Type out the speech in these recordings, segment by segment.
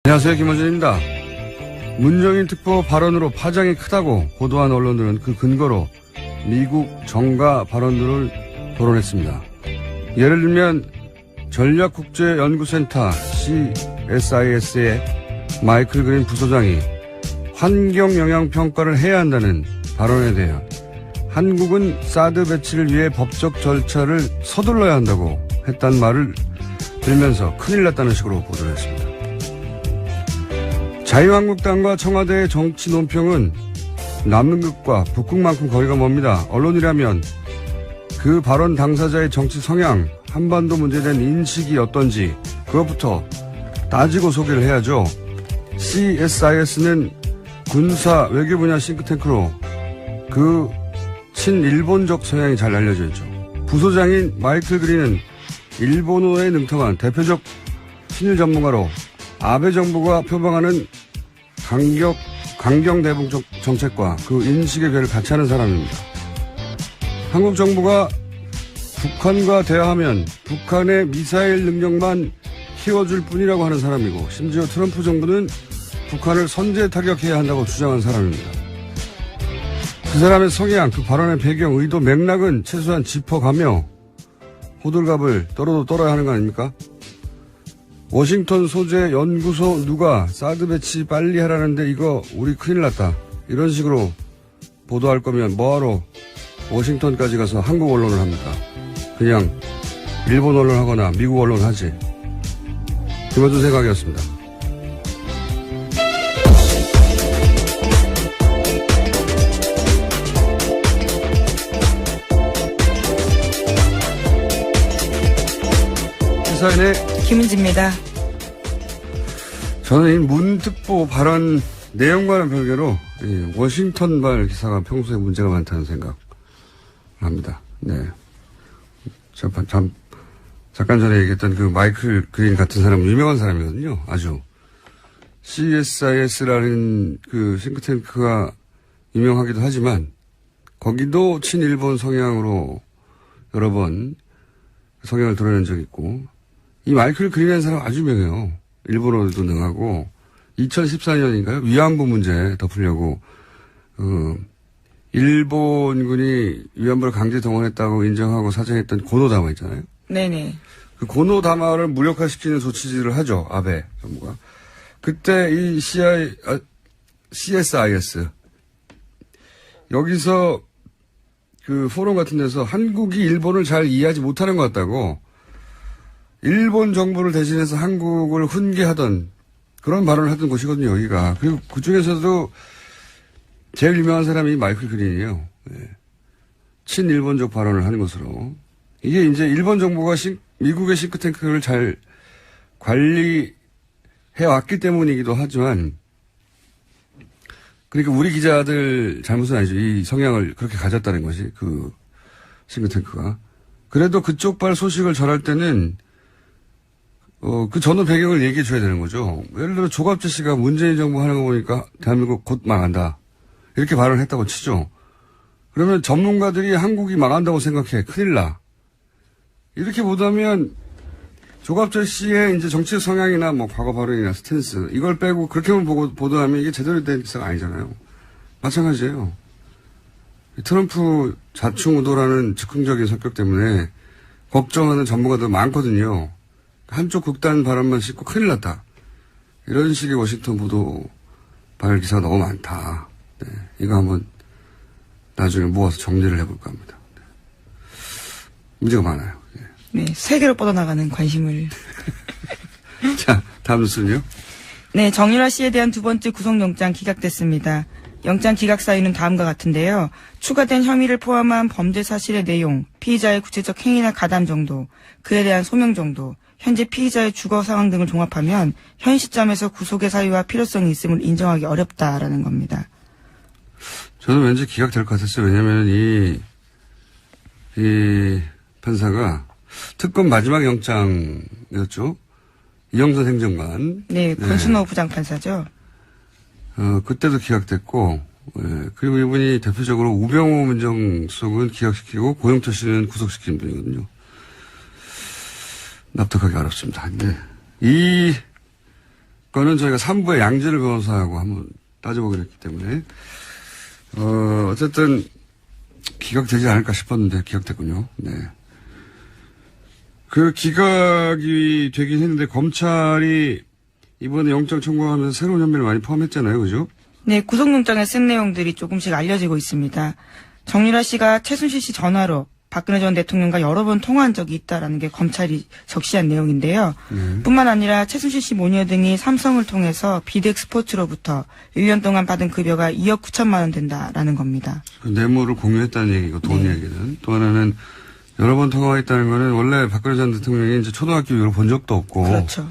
안녕하세요, 김원준입니다. 문정인 특보 발언으로 파장이 크다고 보도한 언론들은 그 근거로 미국 정가 발언들을 토론했습니다. 예를 들면 전략국제연구센터 CSIS의 마이클 그린 부소장이 환경영향평가를 해야 한다는 발언에 대해 한국은 사드 배치를 위해 법적 절차를 서둘러야 한다고 했단 말을 들면서 큰일 났다는 식으로 보도를 했습니다. 자유한국당과 청와대의 정치 논평은 남극과 북극만큼 거리가 멉니다. 언론이라면 그 발언 당사자의 정치 성향, 한반도 문제에 대한 인식이 어떤지 그것부터 따지고 소개를 해야죠. CSIS는 군사 외교 분야 싱크탱크로 그 친일본적 성향이 잘 알려져 있죠. 부소장인 마이클 그린은 일본어에 능통한 대표적 친일 전문가로 아베 정부가 표방하는 강경 대북 정책과 그 인식의 궤를 같이 하는 사람입니다. 한국 정부가 북한과 대화하면 북한의 미사일 능력만 키워줄 뿐이라고 하는 사람이고, 심지어 트럼프 정부는 북한을 선제 타격해야 한다고 주장한 사람입니다. 그 사람의 성향, 그 발언의 배경, 의도, 맥락은 최소한 짚어가며 호들갑을 떨어야 하는 거 아닙니까? 워싱턴 소재 연구소 누가 사드 배치 빨리 하라는데 이거 우리 큰일 났다, 이런 식으로 보도할 거면 뭐하러 워싱턴까지 가서 한국 언론을 합니까? 그냥 일본 언론 하거나 미국 언론 하지. 김원준 생각이었습니다. 시사인의 김은지입니다. 저는 이 문특보 발언 내용과는 별개로 워싱턴발 기사가 평소에 문제가 많다는 생각을 합니다. 네. 잠깐 전에 얘기했던 그 마이클 그린 같은 사람은 유명한 사람이거든요. 아주. CSIS라는 그 싱크탱크가 유명하기도 하지만 거기도 친일본 성향으로 여러 번 성향을 드러낸 적이 있고, 이 마이클 그린이라는 사람 아주 유명해요. 일본어도 능하고 2014년인가요? 위안부 문제 덮으려고 일본군이 위안부를 강제 동원했다고 인정하고 사정했던 고노다마 있잖아요. 네네. 그 고노다마를 무력화시키는 조치들을 하죠, 아베 정부가. 그때 이 CSIS 여기서 그 포럼 같은 데서 한국이 일본을 잘 이해하지 못하는 것 같다고 일본 정부를 대신해서 한국을 훈계하던 그런 발언을 하던 곳이거든요, 여기가. 그리고 그 중에서도 제일 유명한 사람이 마이클 그린이에요. 네. 친일본적 발언을 하는 것으로. 이게 이제 일본 정부가 미국의 싱크탱크를 잘 관리해 왔기 때문이기도 하지만, 그러니까 우리 기자들 잘못은 아니죠. 이 성향을 그렇게 가졌다는 것이, 그 싱크탱크가. 그래도 그쪽 발 소식을 전할 때는 그 전후 배경을 얘기해 줘야 되는 거죠. 예를 들어 조갑재 씨가 문재인 정부 하는 거 보니까 대한민국 곧 망한다, 이렇게 발언을 했다고 치죠. 그러면 전문가들이 한국이 망한다고 생각해, 큰일 나, 이렇게 보다면 조갑재 씨의 이제 정치 성향이나 뭐 과거 발언이나 스탠스 이걸 빼고 그렇게만 보고 보도하면 이게 제대로 된 기사가 아니잖아요. 마찬가지예요. 트럼프 좌충우돌하는 즉흥적인 성격 때문에 걱정하는 전문가들 많거든요. 한쪽 극단 발언만 싣고 큰일 났다, 이런 식의 워싱턴 보도 발 기사가 너무 많다. 네, 이거 한번 나중에 모아서 정리를 해볼까 합니다. 네. 문제가 많아요. 네. 네, 세계로 뻗어나가는 관심을. 자, 다음 뉴스는요? 네, 정유라 씨에 대한 두 번째 구속영장 기각됐습니다. 영장 기각 사유는 다음과 같은데요. 추가된 혐의를 포함한 범죄 사실의 내용, 피의자의 구체적 행위나 가담 정도, 그에 대한 소명 정도, 현재 피의자의 주거 상황 등을 종합하면 현 시점에서 구속의 사유와 필요성이 있음을 인정하기 어렵다라는 겁니다. 저는 왠지 기각될 것 같았어요. 왜냐하면 이 판사가 특검 마지막 영장이었죠. 이영선 행정관. 네, 권순호 부장판사죠. 그때도 기각됐고, 그리고 이분이 대표적으로 우병우 민정수석은 기각시키고 고영철 씨는 구속시킨 분이거든요. 납득하기 어렵습니다. 근데 그거는 저희가 3부에 양지를 변호사하고 한번 따져보기로 했기 때문에, 어쨌든, 기각되지 않을까 싶었는데, 기각됐군요. 네. 그 기각이 되긴 했는데, 검찰이 이번에 영장 청구하면서 새로운 혐의를 많이 포함했잖아요. 그죠? 네, 구속영장에 쓴 내용들이 조금씩 알려지고 있습니다. 정유라 씨가 최순실 씨 전화로 박근혜 전 대통령과 여러 번 통화한 적이 있다라는 게 검찰이 적시한 내용인데요. 뿐만 아니라 최순실 씨 모녀 등이 삼성을 통해서 비덱스포츠로부터 1년 동안 받은 급여가 2억 9천만 원 된다라는 겁니다. 그 뇌물을 공유했다는 얘기고, 돈 네. 얘기는. 또 하나는 여러 번 통화했다는 거는 원래 박근혜 전 대통령이 이제 초등학교 이후로 본 적도 없고. 그렇죠.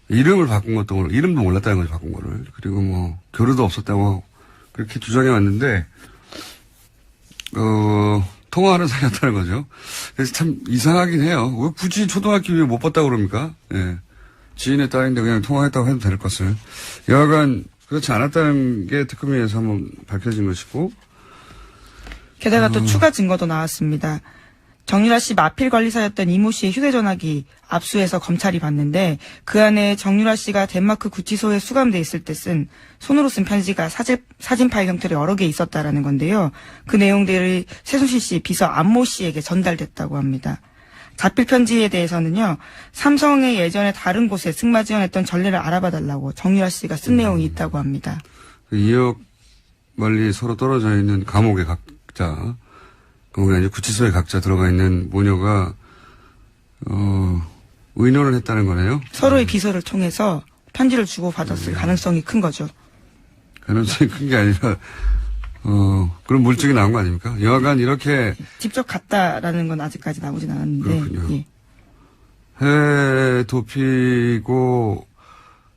이름을 바꾼 것도, 이름도 몰랐다는 거죠, 바꾼 거를. 그리고 뭐, 교류도 없었다고 그렇게 주장해 왔는데, 통화하는 사이였다는 거죠. 그래서 참 이상하긴 해요. 왜 굳이 초등학교 이후 못 봤다고 그럽니까? 예. 지인의 딸인데 그냥 통화했다고 해도 될 것을. 여하간 그렇지 않았다는 게 특검위에서 한번 밝혀진 것이고. 게다가 또 추가 증거도 나왔습니다. 정유라 씨 마필 관리사였던 이모 씨의 휴대전화기 압수해서 검찰이 봤는데 그 안에 정유라 씨가 덴마크 구치소에 수감돼 있을 때 손으로 쓴 편지가 사진 파일 형태로 여러 개 있었다라는 건데요. 그 내용들이 최순실 씨 비서 안모 씨에게 전달됐다고 합니다. 자필 편지에 대해서는요. 삼성의 예전에 다른 곳에 승마 지원했던 전례를 알아봐달라고 정유라 씨가 쓴 내용이 있다고 합니다. 2억 멀리 서로 떨어져 있는 감옥에 각자, 그게 아니라 구치소에 각자 들어가 있는 모녀가 의논을 했다는 거네요. 서로의 비서를 통해서 편지를 주고받았을 가능성이 큰 거죠. 가능성이 큰 게 아니라 그런 물증이 나온 거 아닙니까? 여하간 이렇게 직접 갔다라는 건 아직까지 나오진 않았는데. 그렇군요. 예. 해외 도피고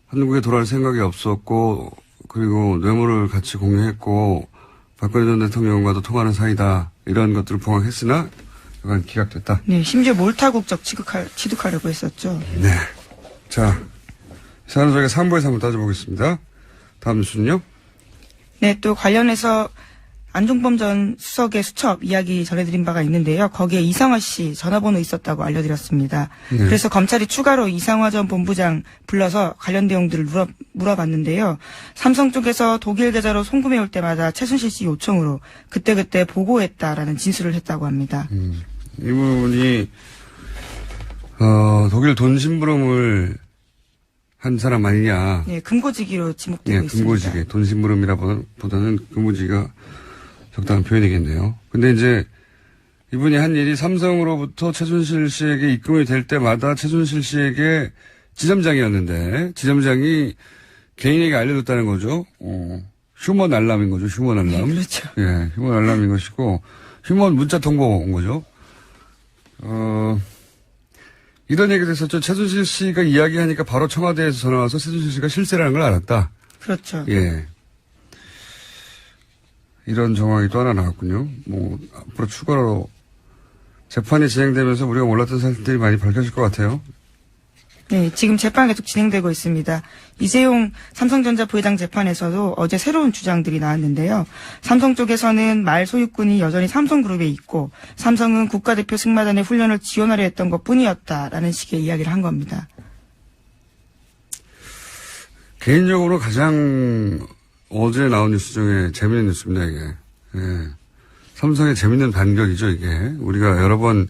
한국에 돌아올 생각이 없었고 그리고 뇌물을 같이 공유했고 박근혜 전 대통령과도 통하는 사이다. 이런 것들을 봉합했으나 약간 기각됐다. 네, 심지어 몰타국적 취득하려고 했었죠. 네. 자, 이 사안은 저희가 3부에서 한번 따져보겠습니다. 다음 뉴스는요? 네, 또 관련해서 안종범 전 수석의 수첩 이야기 전해드린 바가 있는데요. 거기에 이상화 씨 전화번호 있었다고 알려드렸습니다. 네. 그래서 검찰이 추가로 이상화 전 본부장 불러서 관련 내용들을 물어봤는데요. 삼성 쪽에서 독일 계좌로 송금해 올 때마다 최순실 씨 요청으로 그때그때 보고했다라는 진술을 했다고 합니다. 이분이 독일 돈 심부름을 한 사람 아니냐. 네, 금고지기로 지목되고 있습니다. 금고지기. 돈 심부름이라보다는 금고지기가 적당한 표현이겠네요. 근데 이제 이분이 한 일이 삼성으로부터 최순실 씨에게 입금이 될 때마다 최순실 씨에게 지점장이었는데 지점장이 개인에게 알려줬다는 거죠. 휴먼 알람인 거죠. 휴먼 알람. 네, 그렇죠. 예, 휴먼 알람인 것이고 휴먼 문자 통보 온 거죠. 이런 얘기도 있었죠. 최순실 씨가 이야기하니까 바로 청와대에서 전화 와서 최순실 씨가 실세라는 걸 알았다. 그렇죠. 예. 이런 정황이 또 하나 나왔군요. 뭐, 앞으로 추가로 재판이 진행되면서 우리가 몰랐던 사실들이 많이 밝혀질 것 같아요. 네, 지금 재판 계속 진행되고 있습니다. 이재용 삼성전자 부회장 재판에서도 어제 새로운 주장들이 나왔는데요. 삼성 쪽에서는 말 소유권이 여전히 삼성그룹에 있고 삼성은 국가대표 승마단의 훈련을 지원하려 했던 것뿐이었다라는 식의 이야기를 한 겁니다. 개인적으로 가장 어제 나온 뉴스 중에 재밌는 뉴스입니다, 이게. 예. 삼성의 재밌는 반격이죠, 이게. 우리가 여러 번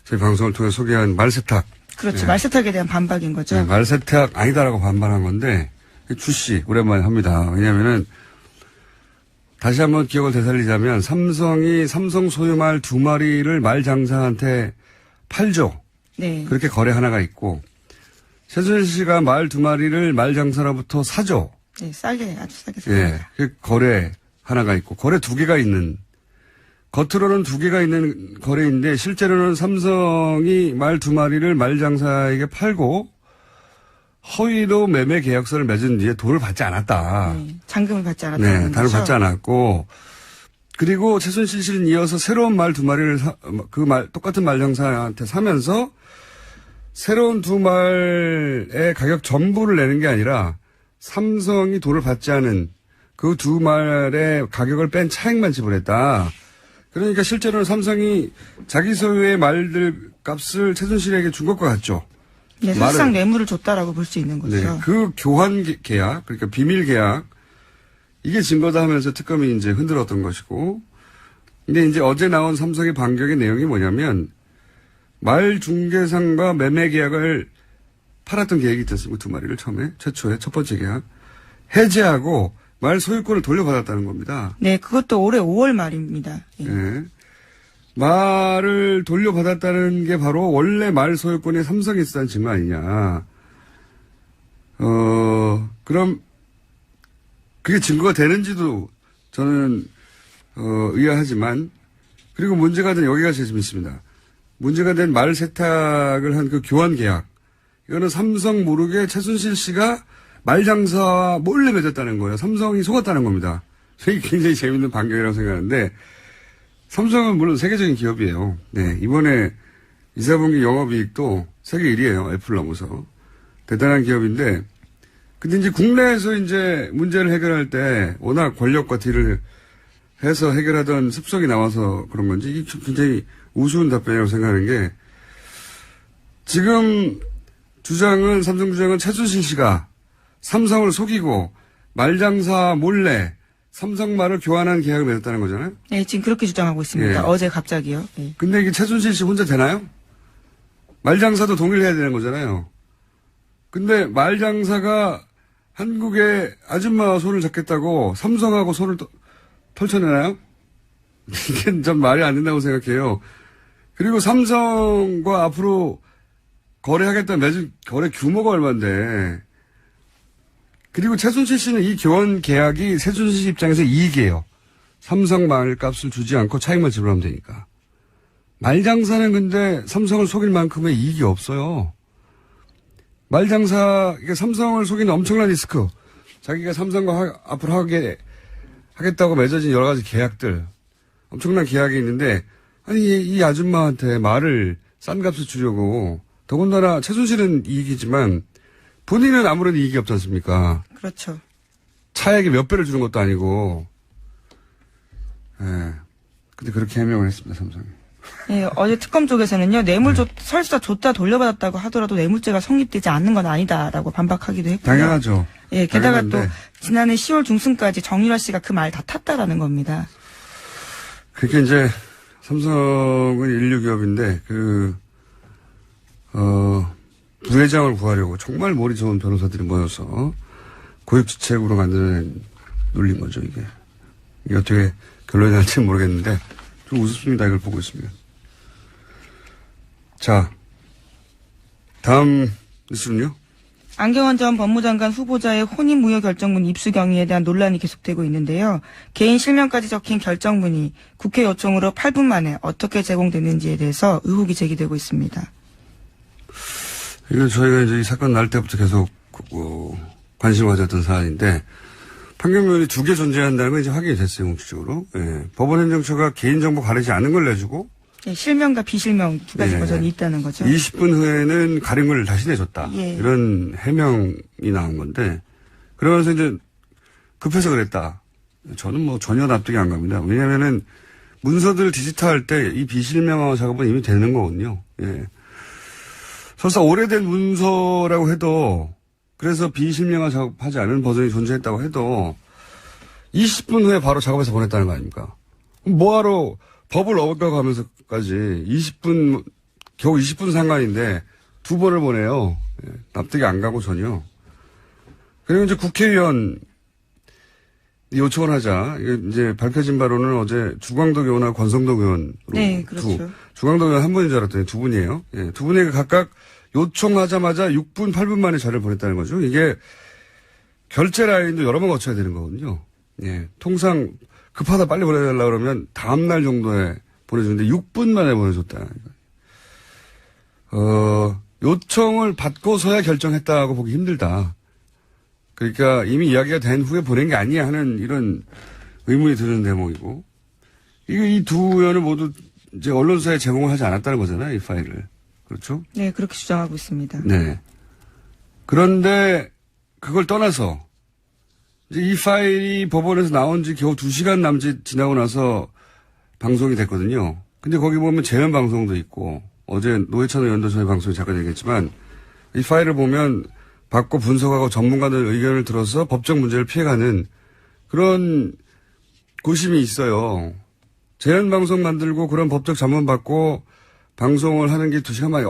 저희 방송을 통해 소개한 말세탁. 그렇죠. 예. 말세탁에 대한 반박인 거죠. 네, 말세탁 아니다라고 반발한 건데, 출시, 오랜만에 합니다. 왜냐면은, 다시 한번 기억을 되살리자면, 삼성이 삼성 소유말 2마리를 말장사한테 팔죠. 네. 그렇게 거래 하나가 있고, 최순실 씨가 말 2마리를 말장사로부터 사죠. 네, 싸게, 아주 싸게 예, 삽니다. 그 거래 하나가 있고, 거래 2개가 있는, 겉으로는 2개가 있는 거래인데, 실제로는 삼성이 말 2마리를 말장사에게 팔고, 허위로 매매 계약서를 맺은 뒤에 돈을 받지 않았다. 네, 잔금을 받지 않았다는 네, 거죠. 단을 받지 않았고, 그리고 최순실 씨는 이어서 새로운 말 2마리를 똑같은 말장사한테 사면서, 새로운 2말의 가격 전부를 내는 게 아니라, 삼성이 돈을 받지 않은 그 2말의 가격을 뺀 차액만 지불했다. 그러니까 실제로는 삼성이 자기 소유의 말들 값을 최순실에게 준 것과 같죠. 네, 사실상 뇌물을 줬다라고 볼 수 있는 거죠. 네, 그 교환 계약, 그러니까 비밀 계약, 이게 증거다 하면서 특검이 이제 흔들었던 것이고, 근데 이제 어제 나온 삼성의 반격의 내용이 뭐냐면, 말 중개상과 매매 계약을 팔았던 계획이 있었습니다. 2마리를 처음에, 최초에, 첫 번째 계약. 해제하고 말 소유권을 돌려받았다는 겁니다. 네, 그것도 올해 5월 말입니다. 예. 네. 말을 돌려받았다는 게 바로 원래 말 소유권이 삼성에 있었다는 증거 아니냐. 그럼 그게 증거가 되는지도 저는 의아하지만, 그리고 문제가 된 여기가 제일 재밌습니다. 문제가 된 말 세탁을 한 그 교환 계약. 이거는 삼성 모르게 최순실 씨가 말 장사 몰래 맺었다는 거예요. 삼성이 속았다는 겁니다. 이게 굉장히 재밌는 반격이라고 생각하는데, 삼성은 물론 세계적인 기업이에요. 네, 이번에 2, 4분기 영업이익도 세계 1위예요. 애플 넘어서. 대단한 기업인데, 근데 이제 국내에서 이제 문제를 해결할 때 워낙 권력과 딜을 해서 해결하던 습성이 나와서 그런 건지 이게 굉장히 우스운 답변이라고 생각하는 게, 지금 삼성 주장은 최순실 씨가 삼성을 속이고 말장사 몰래 삼성 말을 교환한 계약을 맺었다는 거잖아요. 네, 지금 그렇게 주장하고 있습니다. 예. 어제 갑자기요. 네. 근데 이게 최순실 씨 혼자 되나요? 말장사도 동의를 해야 되는 거잖아요. 근데 말장사가 한국의 아줌마 손을 잡겠다고 삼성하고 손을 펼쳐내나요? 이게 좀 말이 안 된다고 생각해요. 그리고 삼성과 앞으로 거래하겠다는 맺은 거래 규모가 얼마인데, 그리고 최순실 씨는 이 교환 계약이 최순실 씨 입장에서 이익이에요. 삼성 말 값을 주지 않고 차익만 지불하면 되니까. 말장사는 근데 삼성을 속일 만큼의 이익이 없어요. 말장사, 그러니까 삼성을 속이는 엄청난 리스크. 자기가 삼성과 앞으로 하겠다고 맺어진 여러 가지 계약들. 엄청난 계약이 있는데, 아니, 이 아줌마한테 말을 싼 값을 주려고, 더군다나 최순실은 이익이지만, 본인은 아무런 이익이 없지 않습니까? 그렇죠. 차액의 몇 배를 주는 것도 아니고. 예. 근데 그렇게 해명을 했습니다, 삼성이. 예, 어제 특검 쪽에서는요, 설사 줬다 돌려받았다고 하더라도 뇌물죄가 성립되지 않는 건 아니다라고 반박하기도 했고요. 당연하죠. 예, 게다가 당연한데. 또 지난해 10월 중순까지 정유라 씨가 그 말 다 탔다라는 겁니다. 그게 이제 삼성은 인류 기업인데 부회장을 구하려고 정말 머리 좋은 변호사들이 모여서 고액지책으로 만들어낸 놀린 거죠, 이게. 이게 어떻게 결론이 날지 모르겠는데 좀 우습습니다, 이걸 보고 있으면. 자, 다음 뉴스는요? 안경원 전 법무장관 후보자의 혼인무효 결정문 입수 경위에 대한 논란이 계속되고 있는데요. 개인 실명까지 적힌 결정문이 국회 요청으로 8분 만에 어떻게 제공됐는지에 대해서 의혹이 제기되고 있습니다. 이거 저희가 이제 이 사건 날 때부터 계속 관심을 가졌던 사안인데, 판결문이 2개 존재한다는 건 이제 확인이 됐어요, 공식적으로. 예. 법원행정처가 개인정보 가리지 않은 걸 내주고, 예, 실명과 비실명 두 가지 버전이 있다는 거죠. 20분 후에는 가린 걸 다시 내줬다. 예. 이런 해명이 나온 건데, 그러면서 이제 급해서 그랬다. 저는 뭐 전혀 납득이 안 갑니다. 왜냐면은 문서들 디지털할 때 이 비실명화 작업은 이미 되는 거거든요. 예. 설사 오래된 문서라고 해도, 그래서 비실명화 작업하지 않은 버전이 존재했다고 해도 20분 후에 바로 작업해서 보냈다는 거 아닙니까? 뭐하러 법을 어긋가고 하면서까지 20분, 겨우 20분 상관인데 2번을 보내요. 예, 납득이 안 가고 전혀. 그리고 이제 국회의원 요청을 하자. 이제 밝혀진 바로는 어제 주광덕 의원하고 권성동 의원으로. 네, 그렇죠. 주광덕 의원 한 분인 줄 알았더니 2분이에요. 예, 2분이 각각 요청하자마자 6분, 8분 만에 자료를 보냈다는 거죠. 이게 결제 라인도 여러 번 거쳐야 되는 거거든요. 예, 통상 급하다 빨리 보내달라고 그러면 다음날 정도에 보내주는데 6분 만에 보내줬다. 요청을 받고서야 결정했다고 보기 힘들다. 그러니까 이미 이야기가 된 후에 보낸 게 아니야 하는 이런 의문이 드는 대목이고, 이 두 의원을 모두 이제 언론사에 제공을 하지 않았다는 거잖아요, 이 파일을. 그렇죠? 네, 그렇게 주장하고 있습니다. 네. 그런데 그걸 떠나서 이제 이 파일이 법원에서 나온 지 겨우 2시간 남짓 지나고 나서 방송이 됐거든요. 근데 거기 보면 재연 방송도 있고, 어제 노회찬 의원도 저희 방송에 잠깐 얘기했지만 이 파일을 보면 받고 분석하고 전문가들 의견을 들어서 법적 문제를 피해가는 그런 고심이 있어요. 재연방송 만들고 그런 법적 자문 받고 방송을 하는 게 2시간 만에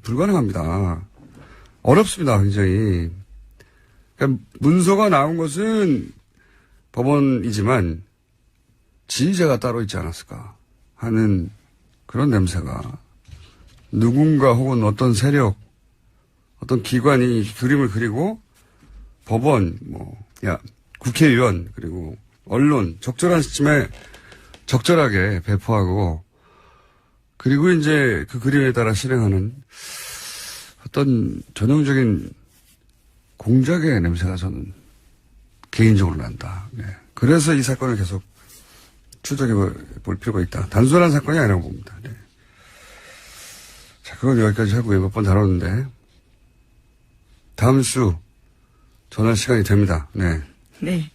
불가능합니다. 어렵습니다, 굉장히. 그러니까 문서가 나온 것은 법원이지만 지휘자가 따로 있지 않았을까 하는 그런 냄새가 누군가 혹은 어떤 세력, 어떤 기관이 그림을 그리고 법원, 국회의원, 그리고 언론, 적절한 시점에 적절하게 배포하고 그리고 이제 그 그림에 따라 실행하는 어떤 전형적인 공작의 냄새가 저는 개인적으로 난다. 네. 그래서 이 사건을 계속 추적해 볼 필요가 있다. 단순한 사건이 아니라고 봅니다. 네. 자, 그건 여기까지 하고요. 몇 번 다뤘는데 다음 주 전할 시간이 됩니다. 네. 네.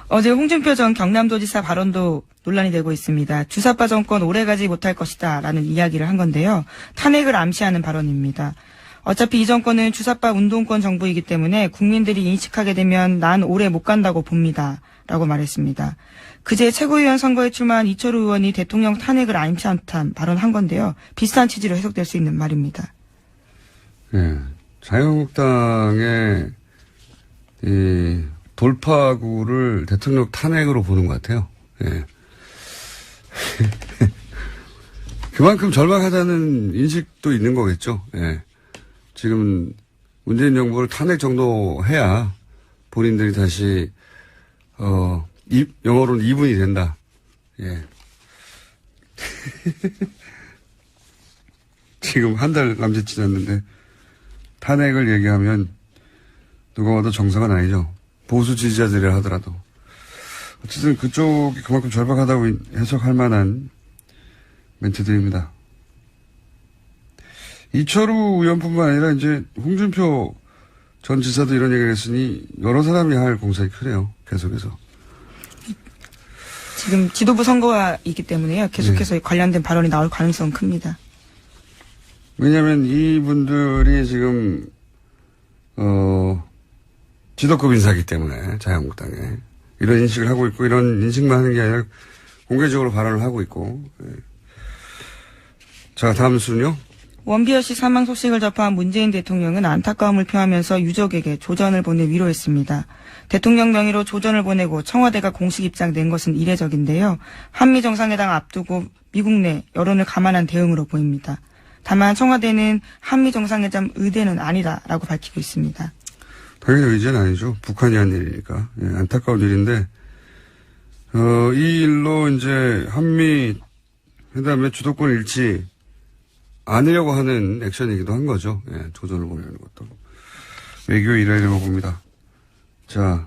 어제 홍준표 전 경남도지사 발언도 논란이 되고 있습니다. 주사파 정권 오래가지 못할 것이다 라는 이야기를 한 건데요. 탄핵을 암시하는 발언입니다. 어차피 이 정권은 주사파 운동권 정부이기 때문에 국민들이 인식하게 되면 난 오래 못 간다고 봅니다 라고 말했습니다. 그제 최고위원 선거에 출마한 이철우 의원이 대통령 탄핵을 암시한 발언한 건데요. 비슷한 취지로 해석될 수 있는 말입니다. 네. 자유한국당의 이 돌파구를 대통령 탄핵으로 보는 것 같아요. 예. 그만큼 절박하다는 인식도 있는 거겠죠. 예. 지금 문재인 정부를 탄핵 정도 해야 본인들이 다시 영어로는 이분이 된다. 예. 지금 한 달 남짓 지났는데 탄핵을 얘기하면 누가 봐도 정상은 아니죠. 보수 지지자들이라 하더라도. 어쨌든 그쪽이 그만큼 절박하다고 해석할 만한 멘트들입니다. 이철우 의원뿐만 아니라 이제 홍준표 전 지사도 이런 얘기를 했으니 여러 사람이 할 공사이 크네요. 계속해서. 지금 지도부 선거가 있기 때문에요. 계속해서 네. 관련된 발언이 나올 가능성은 큽니다. 왜냐하면 이분들이 지금 지도급 인사이기 때문에 자유한국당에 이런 인식을 하고 있고 이런 인식만 하는 게 아니라 공개적으로 발언을 하고 있고. 예. 자, 다음 순요. 원비어 씨 사망 소식을 접한 문재인 대통령은 안타까움을 표하면서 유족에게 조전을 보내 위로했습니다. 대통령 명의로 조전을 보내고 청와대가 공식 입장 낸 것은 이례적인데요. 한미 정상회담 앞두고 미국 내 여론을 감안한 대응으로 보입니다. 다만 청와대는 한미 정상회담 의대는 아니다라고 밝히고 있습니다. 당연히 의제는 아니죠. 북한이 한 일이니까. 예, 안타까운 일인데, 이 일로 이제 한미 회담의 주도권 잃지 않으려고 하는 액션이기도 한 거죠. 예, 조전을 보내는 것도. 외교의 일환이라고 봅니다. 자,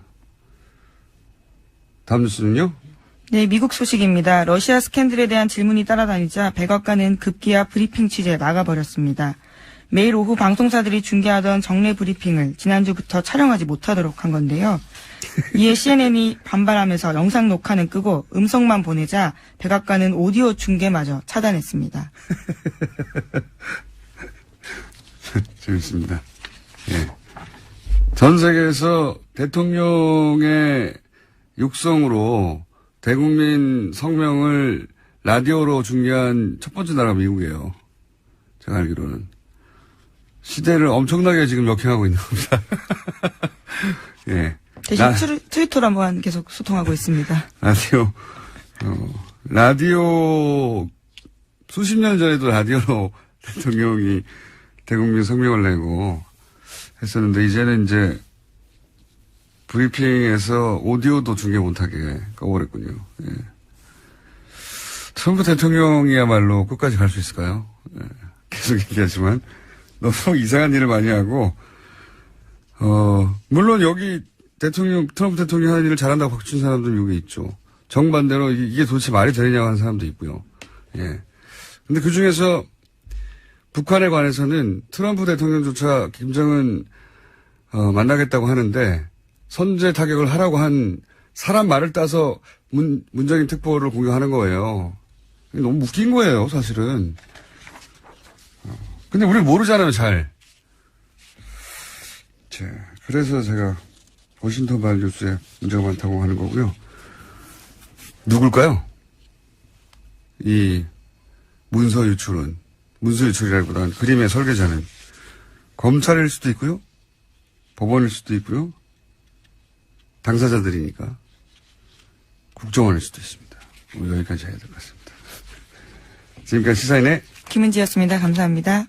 다음 뉴스는요? 네, 미국 소식입니다. 러시아 스캔들에 대한 질문이 따라다니자 백악관은 급기야 브리핑 취재 막아버렸습니다. 매일 오후 방송사들이 중계하던 정례 브리핑을 지난주부터 촬영하지 못하도록 한 건데요. 이에 CNN이 반발하면서 영상 녹화는 끄고 음성만 보내자 백악관은 오디오 중계마저 차단했습니다. 재밌습니다. 예. 전 세계에서 대통령의 육성으로 대국민 성명을 라디오로 중계한 첫 번째 나라가 미국이에요. 제가 알기로는. 시대를 엄청나게 지금 역행하고 있는 겁니다. 예. 대신 트위터로 한번 계속 소통하고 있습니다. 라디오, 수십 년 전에도 라디오로 대통령이 대국민 성명을 내고 했었는데, 이제는 이제 브리핑에서 오디오도 중계 못하게 꺼버렸군요. 예. 트럼프 대통령이야말로 끝까지 갈 수 있을까요? 예. 계속 얘기하지만 너무 이상한 일을 많이 하고, 물론 여기 트럼프 대통령이 하는 일을 잘한다고 박수친 사람도 미국에 있죠. 정반대로 이게 도대체 말이 되느냐고 하는 사람도 있고요. 예. 근데 그 중에서 북한에 관해서는 트럼프 대통령조차 김정은, 만나겠다고 하는데 선제 타격을 하라고 한 사람 말을 따서 문정인 특보를 공격하는 거예요. 너무 웃긴 거예요, 사실은. 근데 우리 모르잖아요, 잘. 자, 그래서 제가 워싱턴 발뉴스에 문제가 많다고 하는 거고요. 누굴까요? 이 문서 유출이라기보다는 그림의 설계자는 검찰일 수도 있고요. 법원일 수도 있고요. 당사자들이니까 국정원일 수도 있습니다. 오늘 여기까지 해야 될 것 같습니다. 지금까지 시사인의 김은지였습니다. 감사합니다.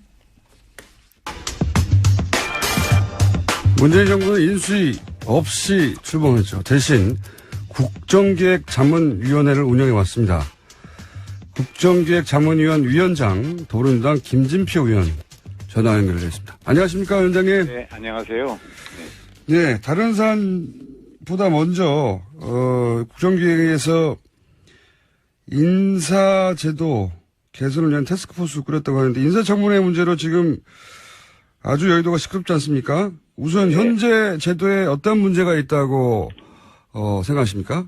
문재인 정부는 인수위 없이 출범했죠. 대신 국정기획자문위원회를 운영해 왔습니다. 국정기획자문위원 위원장 더불어민주당 김진표 의원 전화 연결됐습니다. 안녕하십니까, 위원장님? 네, 안녕하세요. 네, 다른 사안보다 먼저 국정기획에서 인사제도 개선을 위한 태스크포스 꾸렸다고 하는데 인사청문회 문제로 지금 아주 여의도가 시끄럽지 않습니까? 우선 네. 현재 제도에 어떤 문제가 있다고 생각하십니까?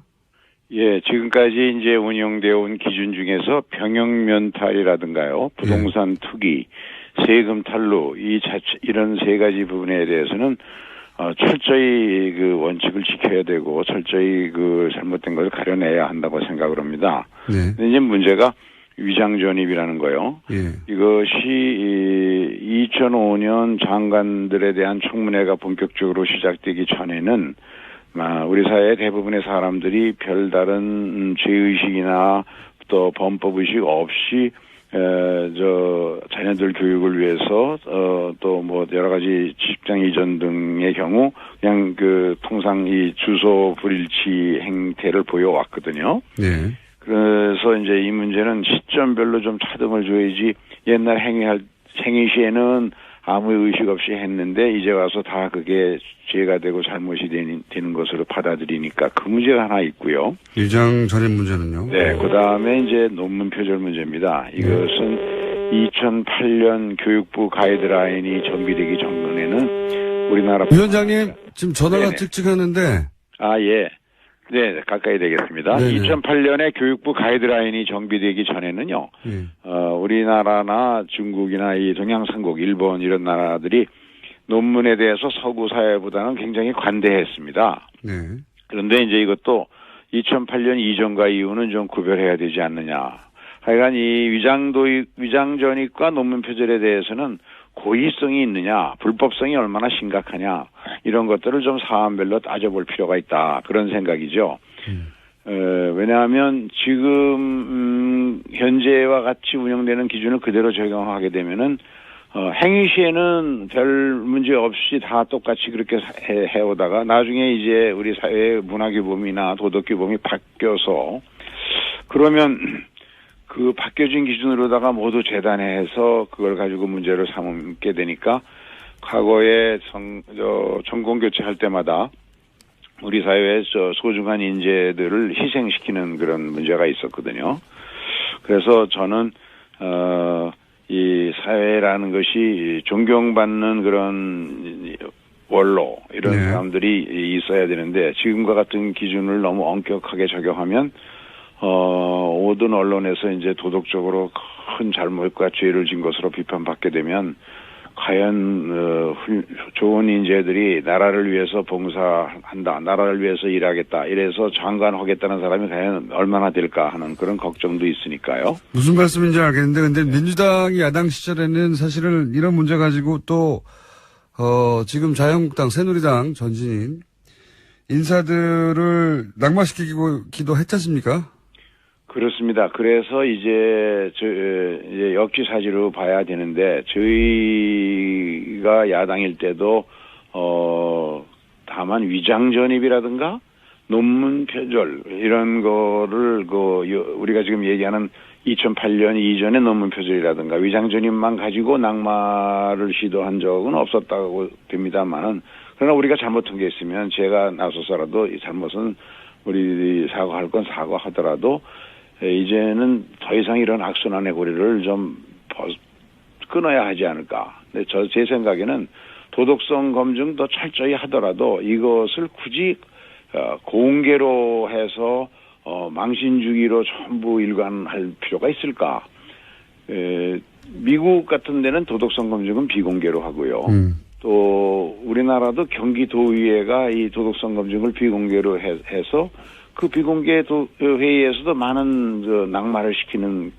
예, 지금까지 이제 운영되어 온 기준 중에서 병역면탈이라든가요, 부동산 투기, 세금 탈루, 이런 세 가지 부분에 대해서는 철저히 그 원칙을 지켜야 되고 철저히 그 잘못된 것을 가려내야 한다고 생각을 합니다. 네. 근데 이제 문제가 위장전입이라는 거요. 예. 이것이 2005년 장관들에 대한 청문회가 본격적으로 시작되기 전에는 우리 사회 대부분의 사람들이 별다른 죄의식이나 또 법의식 없이 자녀들 교육을 위해서 또 뭐 여러 가지 직장 이전 등의 경우 그냥 통상 이 주소 불일치 행태를 보여왔거든요. 네. 그래서 이제 이 문제는 시점별로 좀 차등을 줘야지 옛날 행위 시에는 아무 의식 없이 했는데 이제 와서 다 그게 죄가 되고 잘못이 되는 것으로 받아들이니까 그 문제가 하나 있고요. 위장 전입 문제는요? 네, 그 다음에 이제 논문 표절 문제입니다. 이것은 2008년 교육부 가이드라인이 정비되기 전에는 우리나라 위원장님 지금 전화가 네네. 찍찍하는데 예. 네, 가까이 되겠습니다. 네네. 2008년에 교육부 가이드라인이 정비되기 전에는요, 우리나라나 중국이나 이 동양삼국, 일본 이런 나라들이 논문에 대해서 서구 사회보다는 굉장히 관대했습니다. 네. 그런데 이제 이것도 2008년 이전과 이후는 좀 구별해야 되지 않느냐. 하여간 이 위장전입과 논문 표절에 대해서는 고의성이 있느냐, 불법성이 얼마나 심각하냐, 이런 것들을 좀 사안별로 따져볼 필요가 있다. 그런 생각이죠. 왜냐하면 지금 현재와 같이 운영되는 기준을 그대로 적용하게 되면은 행위 시에는 별 문제 없이 다 똑같이 그렇게 해오다가 나중에 이제 우리 사회의 문화규범이나 도덕규범이 바뀌어서 그러면 그 바뀌어진 기준으로다가 모두 재단해서 그걸 가지고 문제를 삼게 되니까 과거에 전공 교체할 때마다 우리 사회의 소중한 인재들을 희생시키는 그런 문제가 있었거든요. 그래서 저는 이 사회라는 것이 존경받는 그런 원로 이런 네. 사람들이 있어야 되는데 지금과 같은 기준을 너무 엄격하게 적용하면 모든 언론에서 이제 도덕적으로 큰 잘못과 죄를 진 것으로 비판받게 되면 과연 좋은 인재들이 나라를 위해서 봉사한다, 나라를 위해서 일하겠다, 이래서 장관하겠다는 사람이 과연 얼마나 될까 하는 그런 걱정도 있으니까요. 무슨 말씀인지 알겠는데, 근데 민주당이 야당 시절에는 사실은 이런 문제 가지고 또 지금 자유한국당, 새누리당 전신인 인사들을 낙마시키기도 했지 않습니까? 그렇습니다. 그래서 이제 역지사지로 봐야 되는데 저희가 야당일 때도 다만 위장전입이라든가 논문 표절 이런 거를 우리가 지금 얘기하는 2008년 이전의 논문 표절이라든가 위장전입만 가지고 낙마를 시도한 적은 없었다고 됩니다만은 그러나 우리가 잘못한 게 있으면 제가 나서서라도 이 잘못은 우리 사과할 건 사과하더라도 이제는 더 이상 이런 악순환의 고리를 좀 끊어야 하지 않을까. 근데 제 생각에는 도덕성 검증 더 철저히 하더라도 이것을 굳이 공개로 해서 망신주기로 전부 일관할 필요가 있을까. 미국 같은 데는 도덕성 검증은 비공개로 하고요. 또 우리나라도 경기도의회가 이 도덕성 검증을 비공개로 해서 그 비공개 회의에서도 많은 낙마를 시키는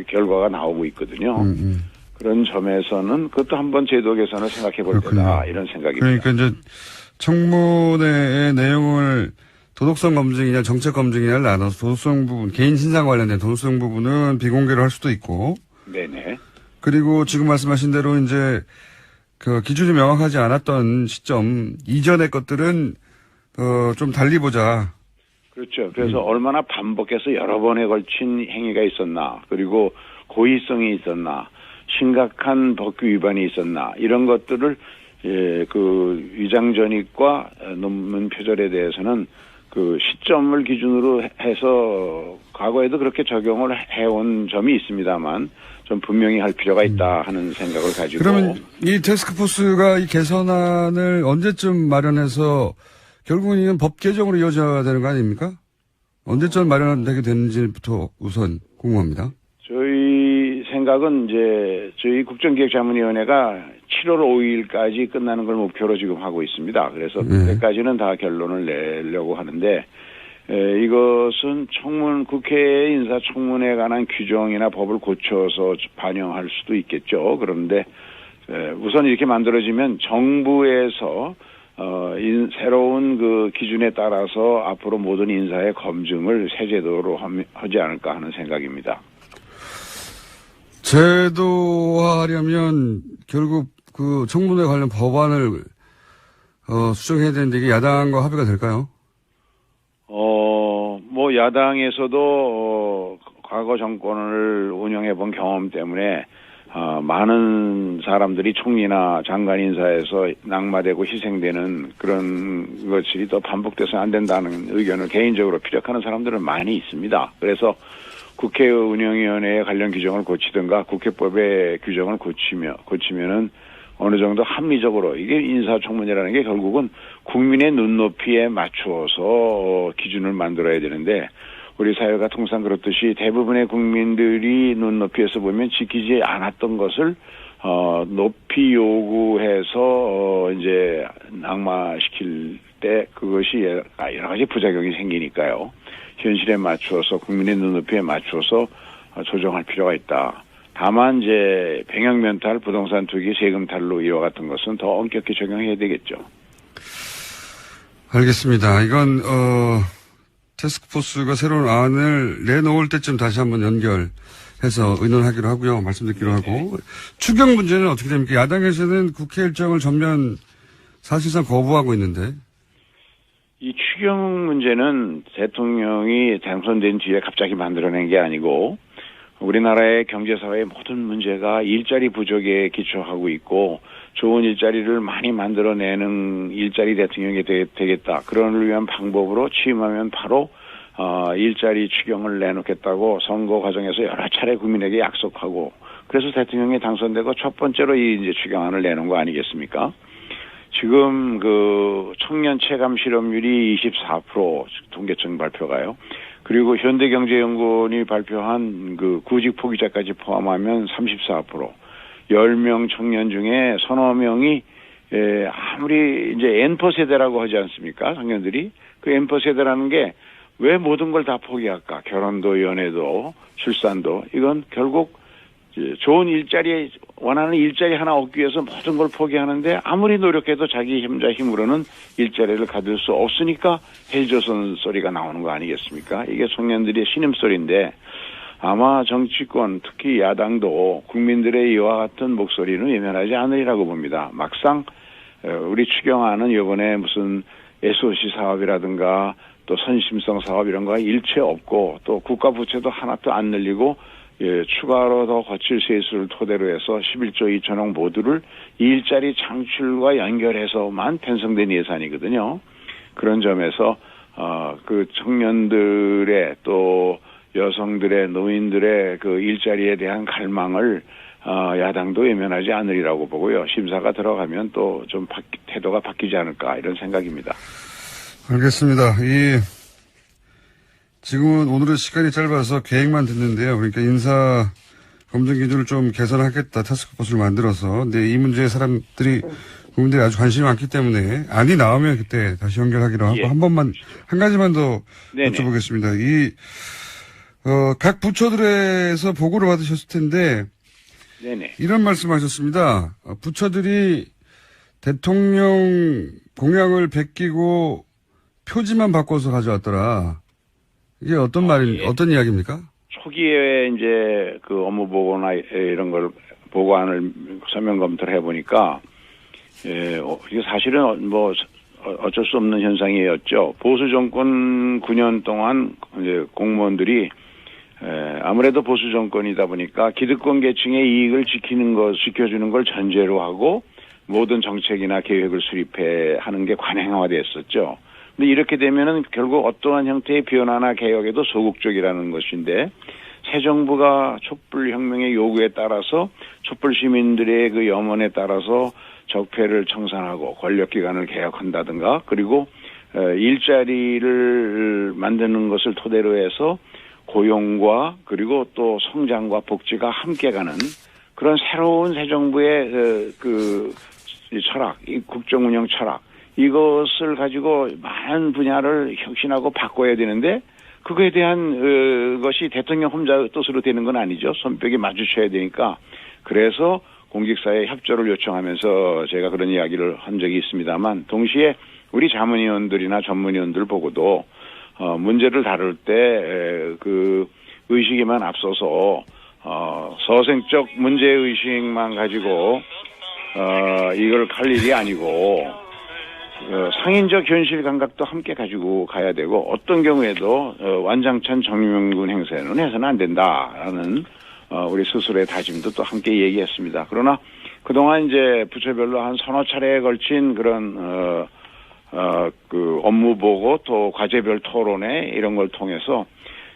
결과가 나오고 있거든요. 그런 점에서는 그것도 한번 제도 개선을 생각해 볼 때다 이런 생각입니다. 그러니까 이제 청문회의 내용을 도덕성 검증이냐 정책 검증이냐를 나눠서 도덕성 부분, 개인 신상 관련된 도덕성 부분은 비공개로 할 수도 있고. 네네. 그리고 지금 말씀하신 대로 이제 그 기준이 명확하지 않았던 시점 이전의 것들은 좀 달리 보자. 그렇죠. 그래서 얼마나 반복해서 여러 번에 걸친 행위가 있었나, 그리고 고의성이 있었나, 심각한 법규 위반이 있었나, 이런 것들을 그 위장 전입과 논문 표절에 대해서는 그 시점을 기준으로 해서 과거에도 그렇게 적용을 해온 점이 있습니다만 좀 분명히 할 필요가 있다 하는 생각을 가지고. 그러면 이 태스크포스가 이 개선안을 언제쯤 마련해서 결국은 이건 법 개정으로 이어져야 되는 거 아닙니까? 언제쯤 마련되게 되는지부터 우선 궁금합니다. 저희 생각은 이제 저희 국정기획자문위원회가 7월 5일까지 끝나는 걸 목표로 지금 하고 있습니다. 그래서 그때까지는 다 결론을 내려고 하는데 이것은 국회 인사청문회에 관한 규정이나 법을 고쳐서 반영할 수도 있겠죠. 그런데 우선 이렇게 만들어지면 정부에서 새로운 그 기준에 따라서 앞으로 모든 인사의 검증을 새 제도로 하지 않을까 하는 생각입니다. 제도화하려면 결국 그 청문회 관련 법안을 수정해야 되는데 이게 야당과 합의가 될까요? 뭐 야당에서도 과거 정권을 운영해 본 경험 때문에 많은 사람들이 총리나 장관 인사에서 낙마되고 희생되는 그런 것들이 더 반복돼서 안 된다는 의견을 개인적으로 피력하는 사람들은 많이 있습니다. 그래서 국회 운영위원회의 관련 규정을 고치든가 국회법의 규정을 고치면은 어느 정도 합리적으로 이게 인사청문회라는 게 결국은 국민의 눈높이에 맞추어서 기준을 만들어야 되는데 우리 사회가 통상 그렇듯이 대부분의 국민들이 눈높이에서 보면 지키지 않았던 것을 높이 요구해서 이제 낙마시킬 때 그것이 여러 가지 부작용이 생기니까요. 현실에 맞추어서 국민의 눈높이에 맞추어서 조정할 필요가 있다. 다만 이제 병역면탈, 부동산 투기, 세금 탈루 이와 같은 것은 더 엄격히 적용해야 되겠죠. 알겠습니다. 이건 태스크포스가 새로운 안을 내놓을 때쯤 다시 한번 연결해서 의논하기로 하고요. 말씀드리기로 하고. 추경 문제는 어떻게 됩니까? 야당에서는 국회 일정을 전면 사실상 거부하고 있는데. 이 추경 문제는 대통령이 당선된 뒤에 갑자기 만들어낸 게 아니고 우리나라의 경제사회의 모든 문제가 일자리 부족에 기초하고 있고 좋은 일자리를 많이 만들어내는 일자리 대통령이 되겠다. 그런 위한 방법으로 취임하면 바로 일자리 추경을 내놓겠다고 선거 과정에서 여러 차례 국민에게 약속하고 그래서 대통령이 당선되고 첫 번째로 이 이제 추경안을 내놓은 거 아니겠습니까? 지금 그 청년 체감 실업률이 24% 통계청 발표가요. 그리고 현대경제연구원이 발표한 그 구직 포기자까지 포함하면 34%. 10명 청년 중에 서너 명이 아무리 이제 N퍼 세대라고 하지 않습니까? 청년들이. 그 N퍼 세대라는 게 왜 모든 걸 다 포기할까? 결혼도 연애도 출산도. 이건 결국 좋은 일자리, 원하는 일자리 하나 얻기 위해서 모든 걸 포기하는데 아무리 노력해도 자기 혼자 힘으로는 일자리를 가질 수 없으니까 헬조선 소리가 나오는 거 아니겠습니까? 이게 청년들의 신음소리인데 아마 정치권, 특히 야당도 국민들의 이와 같은 목소리는 외면하지 않으리라고 봅니다. 막상 우리 추경안은 이번에 무슨 SOC 사업이라든가 또 선심성 사업 이런 거 일체 없고 또 국가 부채도 하나도 안 늘리고 추가로 더 거칠 세수를 토대로 해서 11조 2천억 모두를 일자리 창출과 연결해서만 편성된 예산이거든요. 그런 점에서 그 청년들의 또 여성들의 노인들의 그 일자리에 대한 갈망을 야당도 외면하지 않으리라고 보고요. 심사가 들어가면 또 좀 태도가 바뀌지 않을까 이런 생각입니다. 알겠습니다. 지금은 오늘은 시간이 짧아서 계획만 듣는데요. 그러니까 인사 검증 기준을 좀 개선하겠다. 타스크포스를 만들어서. 근데 이 문제에 사람들이 국민들이 아주 관심이 많기 때문에 안이 나오면 그때 다시 연결하기로 하고 예. 한 가지만 더 네네. 여쭤보겠습니다. 각 부처들에서 보고를 받으셨을 텐데 네네. 이런 말씀하셨습니다. 부처들이 대통령 공약을 베끼고 표지만 바꿔서 가져왔더라. 이게 어떤 예. 어떤 이야기입니까? 초기에 이제 그 업무 보고나 이런 걸 보고안을 서면 검토를 해보니까 이게 사실은 뭐 어쩔 수 없는 현상이었죠. 보수 정권 9년 동안 이제 공무원들이 아무래도 보수 정권이다 보니까 기득권 계층의 이익을 지켜주는 걸 전제로 하고 모든 정책이나 계획을 수립해 하는 게 관행화됐었죠. 근데 이렇게 되면은 결국 어떠한 형태의 변화나 개혁에도 소극적이라는 것인데 새 정부가 촛불혁명의 요구에 따라서 촛불 시민들의 그 염원에 따라서 적폐를 청산하고 권력기관을 개혁한다든가 그리고 일자리를 만드는 것을 토대로 해서 고용과 그리고 또 성장과 복지가 함께 가는 그런 새로운 새 정부의 이 철학, 이 국정운영 철학 이것을 가지고 많은 분야를 혁신하고 바꿔야 되는데 그거에 대한 것이 대통령 혼자 뜻으로 되는 건 아니죠. 손뼉이 마주쳐야 되니까 그래서 공직사회 협조를 요청하면서 제가 그런 이야기를 한 적이 있습니다만 동시에 우리 자문위원들이나 전문위원들 보고도 문제를 다룰 때 그 의식에만 앞서서 서생적 문제의식만 가지고 이걸 할 일이 아니고 상인적 현실 감각도 함께 가지고 가야 되고 어떤 경우에도 완장찬 정명군 행세는 해서는 안 된다라는 우리 스스로의 다짐도 또 함께 얘기했습니다. 그러나 그동안 이제 부처별로 한 서너 차례에 걸친 그런 그 업무 보고 또 과제별 토론회 이런 걸 통해서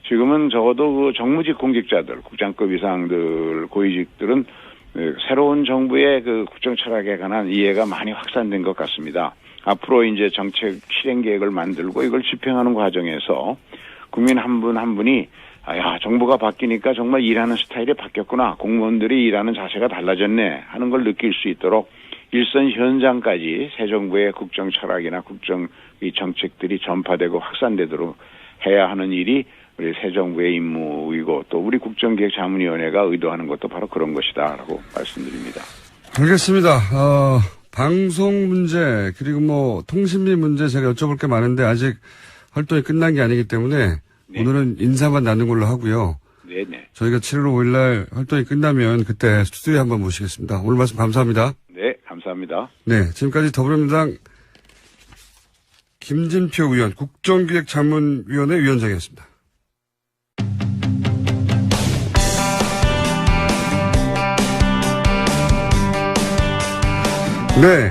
지금은 적어도 그 정무직 공직자들, 국장급 이상들, 고위직들은 새로운 정부의 그 국정 철학에 관한 이해가 많이 확산된 것 같습니다. 앞으로 이제 정책 실행 계획을 만들고 이걸 집행하는 과정에서 국민 한 분 한 분이 정부가 바뀌니까 정말 일하는 스타일이 바뀌었구나. 공무원들이 일하는 자세가 달라졌네 하는 걸 느낄 수 있도록 일선 현장까지 새 정부의 국정 철학이나 국정 이 정책들이 전파되고 확산되도록 해야 하는 일이 우리 새 정부의 임무이고 또 우리 국정기획자문위원회가 의도하는 것도 바로 그런 것이다라고 말씀드립니다. 알겠습니다. 방송 문제 그리고 뭐 통신비 문제 제가 여쭤볼 게 많은데 아직 활동이 끝난 게 아니기 때문에 네. 오늘은 인사만 나눈 걸로 하고요. 네네. 저희가 7월 5일 날 활동이 끝나면 그때 스튜디오에 한번 모시겠습니다. 오늘 말씀 감사합니다. 네, 감사합니다. 네, 지금까지 더불어민주당 김진표 의원 국정기획자문위원회 위원장이었습니다. 네.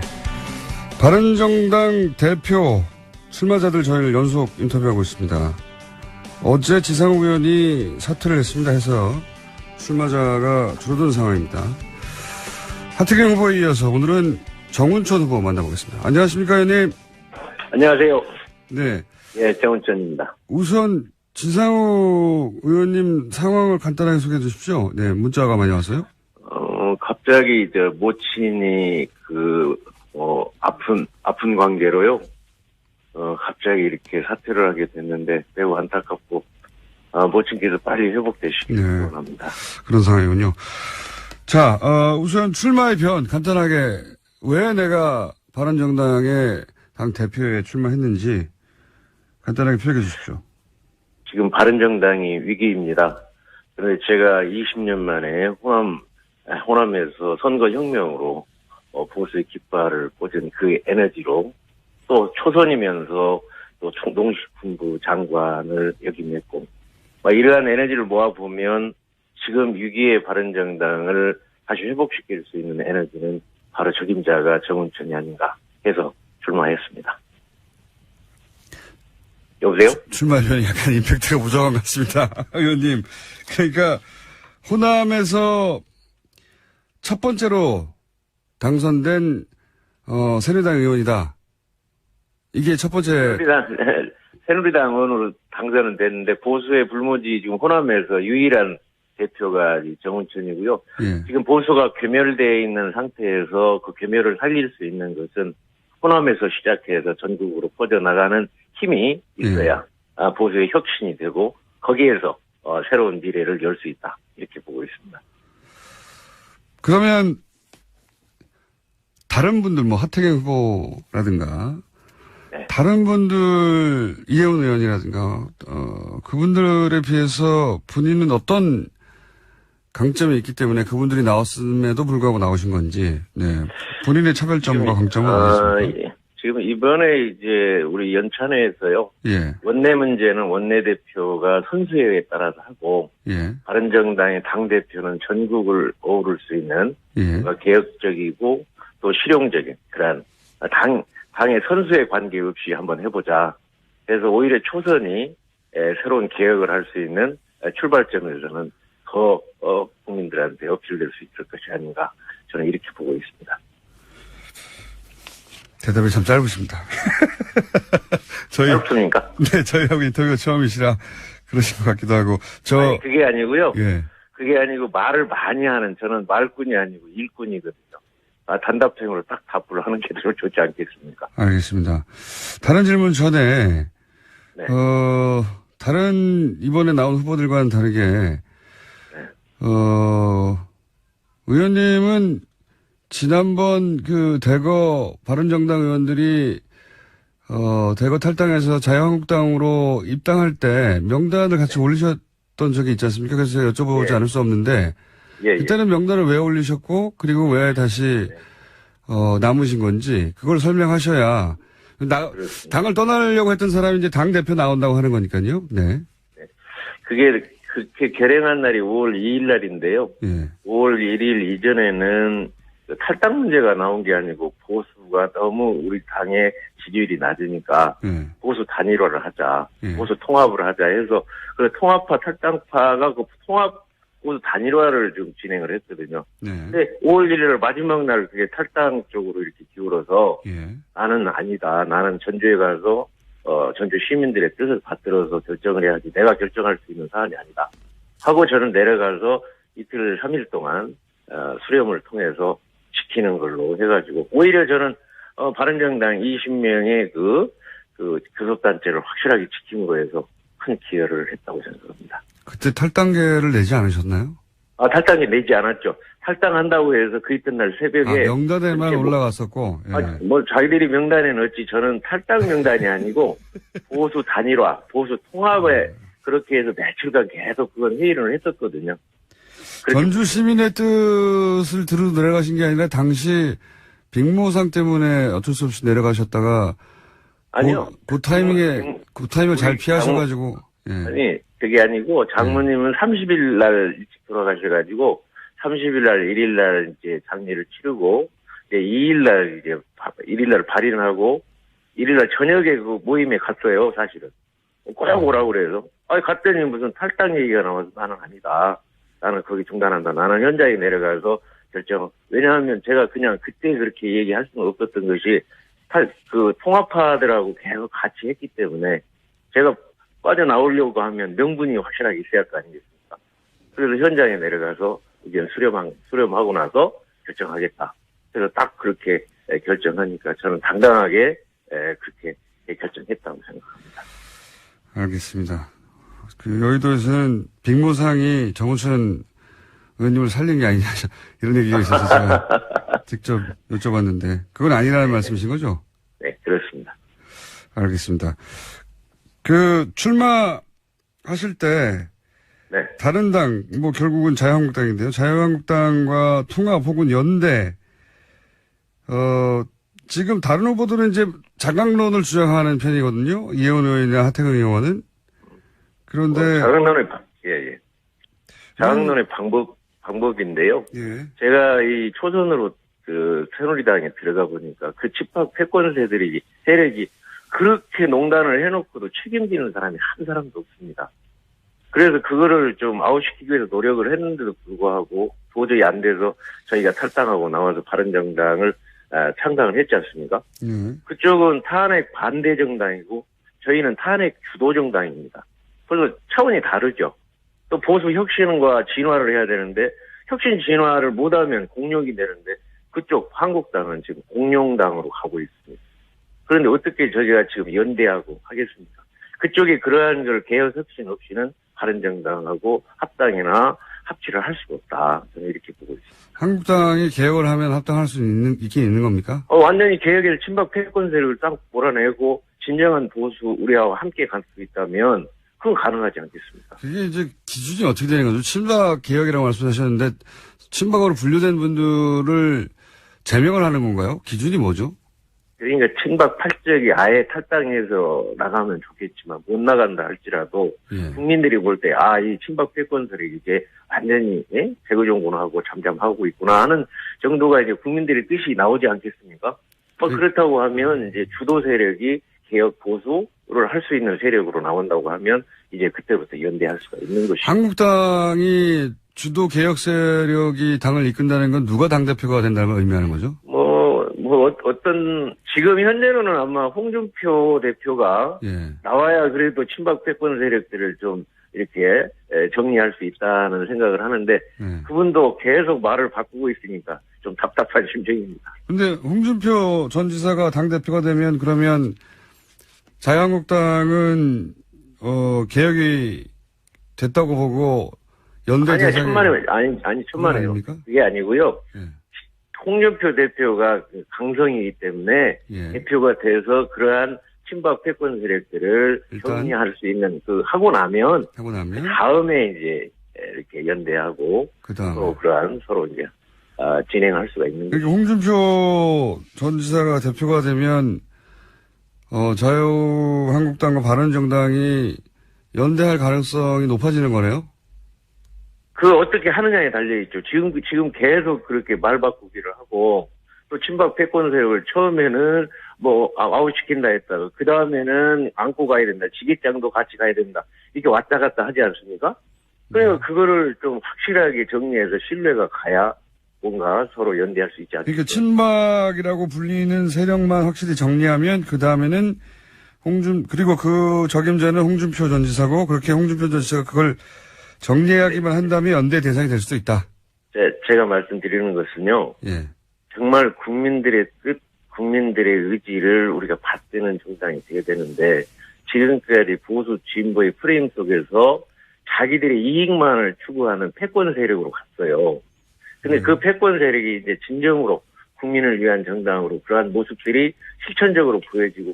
바른정당 대표 출마자들 저희를 연속 인터뷰하고 있습니다. 어제 지상욱 의원이 사퇴를 했습니다 해서 출마자가 줄어든 상황입니다. 하태경 후보에 이어서 오늘은 정운천 후보 만나보겠습니다. 안녕하십니까, 의원님? 안녕하세요. 네. 예, 정운천입니다. 우선 지상욱 의원님 상황을 간단하게 소개해 주십시오. 네, 문자가 많이 왔어요. 갑자기 모친이 아픈 관계로요. 갑자기 이렇게 사퇴를 하게 됐는데 매우 안타깝고 모친께서 빨리 회복되시길 원합니다. 그런 상황이군요. 자, 우선 출마의 변 간단하게 왜 내가 바른정당의 당 대표에 출마했는지 간단하게 표현해 주십시오. 지금 바른정당이 위기입니다. 그런데 제가 20년 만에 호남에서 선거혁명으로 보수의 깃발을 꽂은 그 에너지로 또 초선이면서 또 총동식품부 장관을 역임했고 이러한 에너지를 모아보면 지금 위기의 바른정당을 다시 회복시킬 수 있는 에너지는 바로 적임자가 정운천이 아닌가 해서 출마했습니다. 여보세요? 출마변이 약간 임팩트가 부족한 것 같습니다. 의원님. 그러니까 호남에서 첫 번째로 당선된 새누리당 의원이다. 이게 첫 번째. 새누리당 의원으로 당선은 됐는데 보수의 불모지 지금 호남에서 유일한 대표가 이 정운천이고요. 예. 지금 보수가 괴멸되어 있는 상태에서 그 괴멸을 살릴 수 있는 것은 호남에서 시작해서 전국으로 퍼져나가는 힘이 있어야 보수의 혁신이 되고 거기에서 새로운 미래를 열 수 있다. 이렇게 보고 있습니다. 그러면 다른 분들 뭐 하태경 후보라든가 네. 다른 분들 이혜원 의원이라든가 그분들에 비해서 본인은 어떤 강점이 있기 때문에 그분들이 나왔음에도 불구하고 나오신 건지, 네. 본인의 차별점과 강점은 어디있습니까? 예. 지금 이번에 이제 우리 연찬회에서요. 예. 원내 문제는 원내대표가 선수회에 따라서 하고, 예. 바른정당의 당대표는 전국을 어우를 수 있는 예. 개혁적이고 또 실용적인 그런 당의 선수에 관계없이 한번 해보자. 그래서 오히려 초선이 새로운 개혁을 할 수 있는 출발점에서는 더 국민들한테 어필될 수 있을 것이 아닌가 저는 이렇게 보고 있습니다. 대답이 참 짧으십니다. 짧습니까? 네, 저희하고 인터뷰가 처음이시라 그러신 것 같기도 하고. 아니, 그게 아니고요. 예. 그게 아니고 말을 많이 하는 저는 말꾼이 아니고 일꾼이거든요. 단답형으로 딱 답을 하는 게 더 좋지 않겠습니까? 알겠습니다. 다른 질문 전에, 네. 다른 이번에 나온 후보들과는 다르게, 의원님은 지난번 그 대거 바른정당 의원들이 대거 탈당해서 자유한국당으로 입당할 때 명단을 같이 올리셨던 적이 있지 않습니까? 그래서 여쭤보지 않을 수 없는데 그때는 명단을 왜 올리셨고 그리고 왜 다시 남으신 건지 그걸 설명하셔야 당을 떠나려고 했던 사람이 이제 당 대표 나온다고 하는 거니까요. 네. 그게 그렇게 결행한 날이 5월 2일 날인데요. 예. 5월 1일 이전에는 탈당 문제가 나온 게 아니고 보수가 너무 우리 당의 지지율이 낮으니까 보수 단일화를 하자, 보수 통합을 하자 해서 그 통합파 탈당파가 그 통합 보수 단일화를 좀 진행을 했거든요. 근데 5월 1일 마지막 날 그게 탈당 쪽으로 이렇게 기울어서 나는 아니다. 나는 전주에 가서 전주 시민들의 뜻을 받들어서 결정을 해야지 내가 결정할 수 있는 사안이 아니다. 하고 저는 내려가서 이틀 3일 동안 수렴을 통해서 지키는 걸로 해가지고 오히려 저는 바른정당 20명의 그 교섭단체를 확실하게 지킴으로 해서 큰 기여를 했다고 생각합니다. 그때 탈당계를 내지 않으셨나요? 탈당계 내지 않았죠. 탈당한다고 해서 그 이튿날 새벽에 명단에만 올라갔었고. 자기들이 명단에 넣었지 저는 탈당 명단이 아니고 보수 단일화, 보수 통합에 그렇게 해서 며칠간 계속 그건 회의를 했었거든요. 전주 시민의 뜻을 들어 내려가신 게 아니라 당시 빅모상 때문에 어쩔 수 없이 내려가셨다가 아니요. 그 타이밍을 잘 피하셔가지고. 아니 그게 아니고 장모님은 30일 날 일찍 돌아가셔가지고 30일 날 1일 날 이제 장례를 치르고 이제 2일 날 이제 1일 날 발인하고 1일 날 저녁에 그 모임에 갔어요. 사실은 꼭 오라고 그래서 갔더니 무슨 탈당 얘기가 나와서 나는 아니다. 나는 거기 중단한다. 나는 현장에 내려가서 결정. 왜냐하면 제가 그냥 그때 그렇게 얘기할 수는 없었던 것이 통합파들하고 계속 같이 했기 때문에 제가 빠져나오려고 하면 명분이 확실하게 있어야 할 거 아니겠습니까? 그래서 현장에 내려가서 의견 수렴하고 나서 결정하겠다. 그래서 딱 그렇게 결정하니까 저는 당당하게 그렇게 결정했다고 생각합니다. 알겠습니다. 여의도에서는 빅모상이 정우천 의원님을 살린 게 아니냐 이런 얘기가 있어서 제가 직접 여쭤봤는데 그건 아니라는 말씀이신 거죠? 네, 그렇습니다. 알겠습니다. 출마하실 때 다른 당, 결국은 자유한국당인데요. 자유한국당과 통합 혹은 연대, 지금 다른 후보들은 이제 자강론을 주장하는 편이거든요. 이혜원 의원이나 하태경 의원은. 그런데. 자강론의 방법인데요. 제가 이 초선으로 새누리당에 들어가 보니까 그 집합 패권 세력이 그렇게 농단을 해놓고도 책임지는 사람이 한 사람도 없습니다. 그래서 그거를 좀 아웃시키기 위해서 노력을 했는데도 불구하고 도저히 안 돼서 저희가 탈당하고 나와서 바른정당을 창당을 했지 않습니까? 그쪽은 탄핵 반대 정당이고 저희는 탄핵 주도 정당입니다. 그래서 차원이 다르죠. 또 보수 혁신과 진화를 해야 되는데 혁신 진화를 못하면 공룡이 되는데 그쪽 한국당은 지금 공룡당으로 가고 있습니다. 그런데 어떻게 저희가 지금 연대하고 하겠습니까? 그쪽이 그러한 걸 개혁 혁신 없이는 바른정당하고 합당이나 합치를 할 수가 없다. 저는 이렇게 보고 있습니다. 한국당이 개혁을 하면 합당할 수 있긴 있는 겁니까? 완전히 개혁의 친박 패권 세력을 딱 몰아내고 진정한 보수 우리하고 함께 갈 수 있다면 그건 가능하지 않겠습니까? 그게 이제 기준이 어떻게 되는 거죠? 친박 개혁이라고 말씀하셨는데 친박으로 분류된 분들을 제명을 하는 건가요? 기준이 뭐죠? 그러니까 친박 팔적이 아예 탈당해서 나가면 좋겠지만 못 나간다 할지라도 예. 국민들이 볼 때 이 친박 패권 세력이 이제 완전히 재거정군하고 잠잠하고 있구나 하는 정도가 이제 국민들의 뜻이 나오지 않겠습니까? 그렇다고 하면 이제 주도 세력이 개혁 보수를 할 수 있는 세력으로 나온다고 하면 이제 그때부터 연대할 수가 있는 것이죠. 한국당이 주도 개혁 세력이 당을 이끈다는 건 누가 당대표가 된다는 걸 의미하는 거죠? 지금 현재로는 아마 홍준표 대표가 예. 나와야 그래도 친박 패권 세력들을 좀 이렇게 정리할 수 있다는 생각을 하는데 예. 그분도 계속 말을 바꾸고 있으니까 좀 답답한 심정입니다. 근데 홍준표 전 지사가 당대표가 되면 그러면 자유한국당은 개혁이 됐다고 보고 연대 아니요, 대상이 천만에요. 아닙니까? 그게 아니고요. 예. 홍준표 대표가 강성이기 때문에 예. 대표가 돼서 그러한 친박 패권 세력들을 정리할 수 있는 하고 나면 다음에 이제 이렇게 연대하고 또 그러한 서로 이제 진행할 수가 있는 거죠. 그러니까 홍준표 전 지사가 대표가 되면 자유한국당과 바른정당이 연대할 가능성이 높아지는 거네요? 어떻게 하느냐에 달려있죠. 지금 계속 그렇게 말 바꾸기를 하고, 또 친박 패권 세력을 처음에는 아웃시킨다 했다가, 그 다음에는 안고 가야 된다. 지게장도 같이 가야 된다. 이렇게 왔다 갔다 하지 않습니까? 그러니까 그거를 좀 확실하게 정리해서 신뢰가 가야 뭔가 서로 연대할 수 있지 않습니까? 그러니까 친박이라고 불리는 세력만 확실히 정리하면, 그 다음에는 그리고 그 적임자는 홍준표 전 지사고, 그렇게 홍준표 전 지사가 그걸 정리하기만 한다면 연대 대상이 될 수도 있다. 제가 말씀드리는 것은요. 예. 정말 국민들의 뜻, 국민들의 의지를 우리가 받드는 정당이 되어야 되는데 지금까지 보수 진보의 프레임 속에서 자기들의 이익만을 추구하는 패권 세력으로 갔어요. 근데 그 패권 세력이 이제 진정으로 국민을 위한 정당으로 그러한 모습들이 실천적으로 보여지고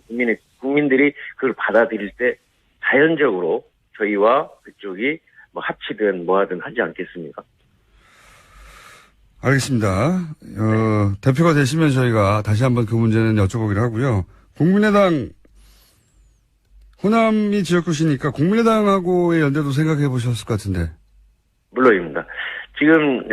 국민들이 그걸 받아들일 때 자연적으로 저희와 그쪽이 합치든 뭐하든 하지 않겠습니까? 알겠습니다. 대표가 되시면 저희가 다시 한번 그 문제는 여쭤보기로 하고요. 국민의당, 호남이 지역구시니까 국민의당하고의 연대도 생각해 보셨을 것 같은데. 물론입니다. 지금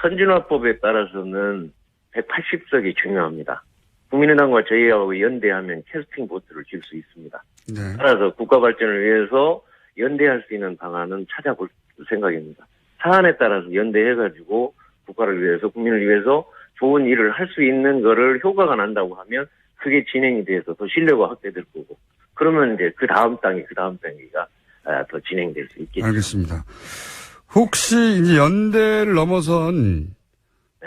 선진화법에 따라서는 180석이 중요합니다. 국민의당과 저희하고 연대하면 캐스팅 보트를 질 수 있습니다. 네. 따라서 국가 발전을 위해서 연대할 수 있는 방안은 찾아볼 생각입니다. 사안에 따라서 연대해가지고 국가를 위해서 국민을 위해서 좋은 일을 할 수 있는 거를 효과가 난다고 하면 그게 진행이 돼서 더 신뢰가 확대될 거고 그러면 이제 그 다음 단계가 더 진행될 수 있겠죠. 알겠습니다. 혹시 이제 연대를 넘어선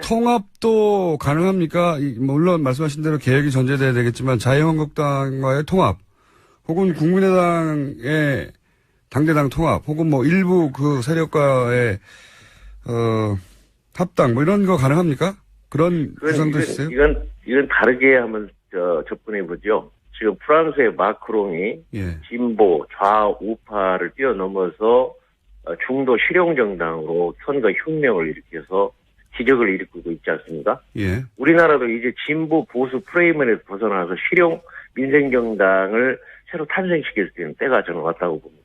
통합도 가능합니까? 물론 말씀하신 대로 개혁이 전제돼야 되겠지만 자유한국당과의 통합 혹은 국민의당의 당대당 통합 혹은 일부 그 세력과의 합당 이런 거 가능합니까? 그런 구상도 있어요? 이건 다르게 한번 접근해 보죠. 지금 프랑스의 마크롱이 진보 좌우파를 뛰어넘어서 중도 실용 정당으로 선거 혁명을 일으켜서 기적을 일으키고 있지 않습니까? 예. 우리나라도 이제 진보 보수 프레임에서 벗어나서 실용 민생 정당을 새로 탄생시킬 수 있는 때가 저는 왔다고 봅니다.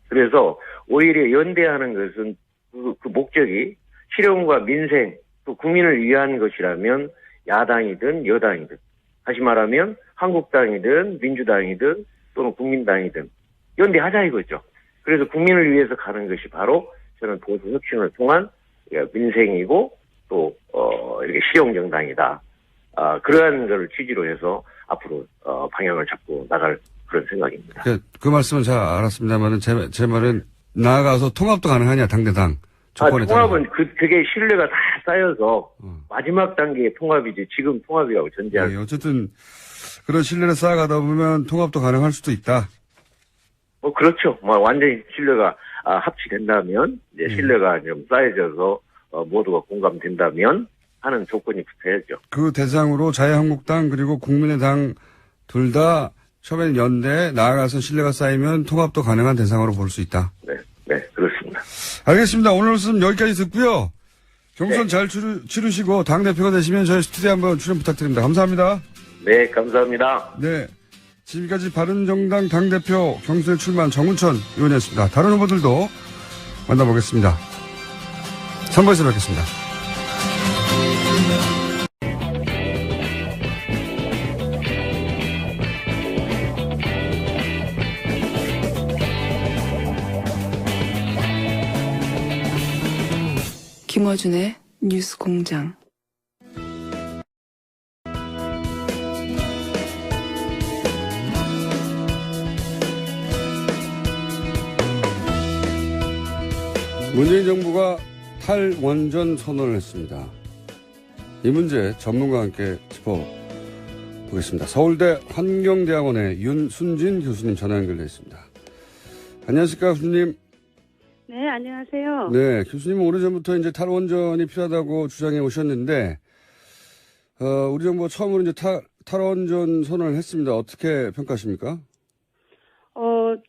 그래서 오히려 연대하는 것은 그 목적이 실용과 민생 또 국민을 위한 것이라면 야당이든 여당이든 다시 말하면 한국당이든 민주당이든 또는 국민당이든 연대하자 이거죠. 그래서 국민을 위해서 가는 것이 바로 저는 보수 혁신을 통한 민생이고 또 이렇게 실용 정당이다. 그러한 것을 취지로 해서 앞으로 방향을 잡고 나갈 그런 생각입니다. 그 말씀은 잘 알았습니다만은 제 말은 나아가서 통합도 가능하냐, 당대당. 조건에 통합은 그게 신뢰가 다 쌓여서 마지막 단계의 통합이지 지금 통합이라고 전제할. 네, 어쨌든 그런 신뢰를 쌓아가다 보면 통합도 가능할 수도 있다. 그렇죠. 완전히 신뢰가 합치된다면 이제 신뢰가 좀 쌓여져서 모두가 공감된다면 하는 조건이 붙어야죠. 그 대상으로 자유한국당 그리고 국민의당 둘 다 처음에는 연대 나아가서 신뢰가 쌓이면 통합도 가능한 대상으로 볼 수 있다. 네, 그렇습니다. 알겠습니다. 오늘 말씀 여기까지 듣고요. 경선 잘 치르시고 당대표가 되시면 저희 스튜디오에 한번 출연 부탁드립니다. 감사합니다. 네, 감사합니다. 네. 지금까지 바른정당 당대표 경선에 출마한 정운천 의원이었습니다. 다른 후보들도 만나보겠습니다. 3부에서 뵙겠습니다. 김어준의 뉴스 공장. 문재인 정부가 탈원전 선언을 했습니다. 이 문제 전문가와 함께 짚어보겠습니다. 서울대 환경대학원의 윤순진 교수님 전화 연결되어 있습니다. 안녕하십니까, 교수님. 네, 안녕하세요. 네, 교수님은 오래전부터 이제 탈원전이 필요하다고 주장해 오셨는데, 우리 정부가 처음으로 이제 탈원전 선언을 했습니다. 어떻게 평가하십니까?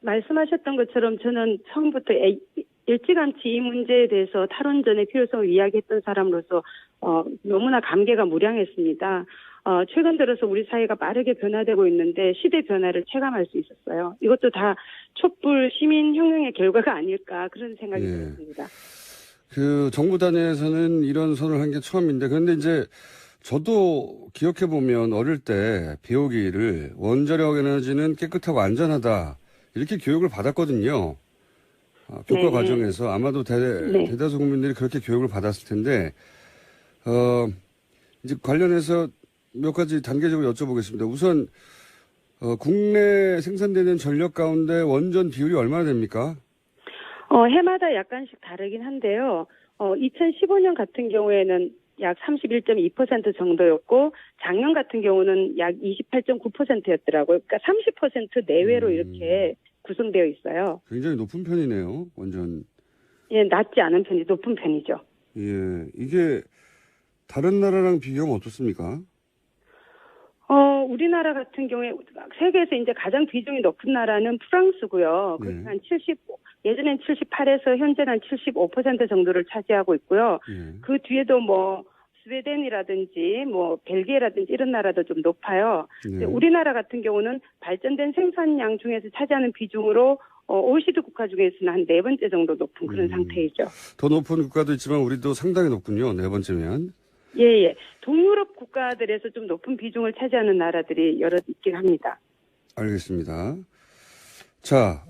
말씀하셨던 것처럼 저는 처음부터 일찌감치 이 문제에 대해서 탈원전의 필요성을 이야기했던 사람으로서 너무나 감개가 무량했습니다. 최근 들어서 우리 사회가 빠르게 변화되고 있는데 시대 변화를 체감할 수 있었어요. 이것도 다 촛불 시민혁명의 결과가 아닐까 그런 생각이 들었습니다. 그 정부 단위에서는 이런 선언을 한 게 처음인데 그런데 이제 저도 기억해 보면 어릴 때 배우기를 원자력 에너지는 깨끗하고 안전하다 이렇게 교육을 받았거든요. 교과 과정에서 아마도 대다수 국민들이 그렇게 교육을 받았을 텐데 이제 관련해서 몇 가지 단계적으로 여쭤보겠습니다. 우선 국내 생산되는 전력 가운데 원전 비율이 얼마나 됩니까? 해마다 약간씩 다르긴 한데요. 2015년 같은 경우에는 약 31.2% 정도였고 작년 같은 경우는 약 28.9%였더라고요. 그러니까 30% 내외로 이렇게 구성되어 있어요. 굉장히 높은 편이네요. 완전. 예, 낮지 않은 편이 높은 편이죠. 예, 이게 다른 나라랑 비교하면 어떻습니까? 우리나라 같은 경우에 세계에서 이제 가장 비중이 높은 나라는 프랑스고요. 네. 한 75, 예전엔 78에서 현재는 한 75% 정도를 차지하고 있고요. 그 뒤에도 스웨덴이라든지 벨기에라든지 이런 나라도 좀 높아요. 우리나라 같은 경우는 발전된 생산량 중에서 차지하는 비중으로 OECD 국가 중에서는 한 4번째 정도 높은 그런 상태이죠. 더 높은 국가도 있지만 우리도 상당히 높군요. 4번째면. 예. 동유럽 국가들에서 좀 높은 비중을 차지하는 나라들이 여러 있긴 합니다. 알겠습니다. 자,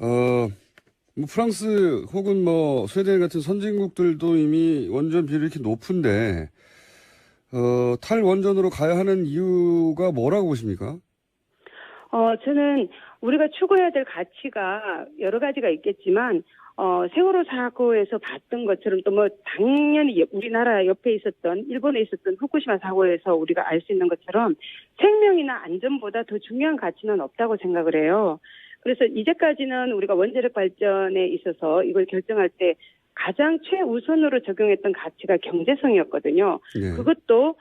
프랑스 혹은 스웨덴 같은 선진국들도 이미 원전 비율이 이렇게 높은데, 탈원전으로 가야 하는 이유가 뭐라고 보십니까? 저는 우리가 추구해야 될 가치가 여러 가지가 있겠지만, 세월호 사고에서 봤던 것처럼 또 당연히 우리나라 옆에 있었던, 일본에 있었던 후쿠시마 사고에서 우리가 알 수 있는 것처럼 생명이나 안전보다 더 중요한 가치는 없다고 생각을 해요. 그래서 이제까지는 우리가 원자력 발전에 있어서 이걸 결정할 때 가장 최우선으로 적용했던 가치가 경제성이었거든요. 그것도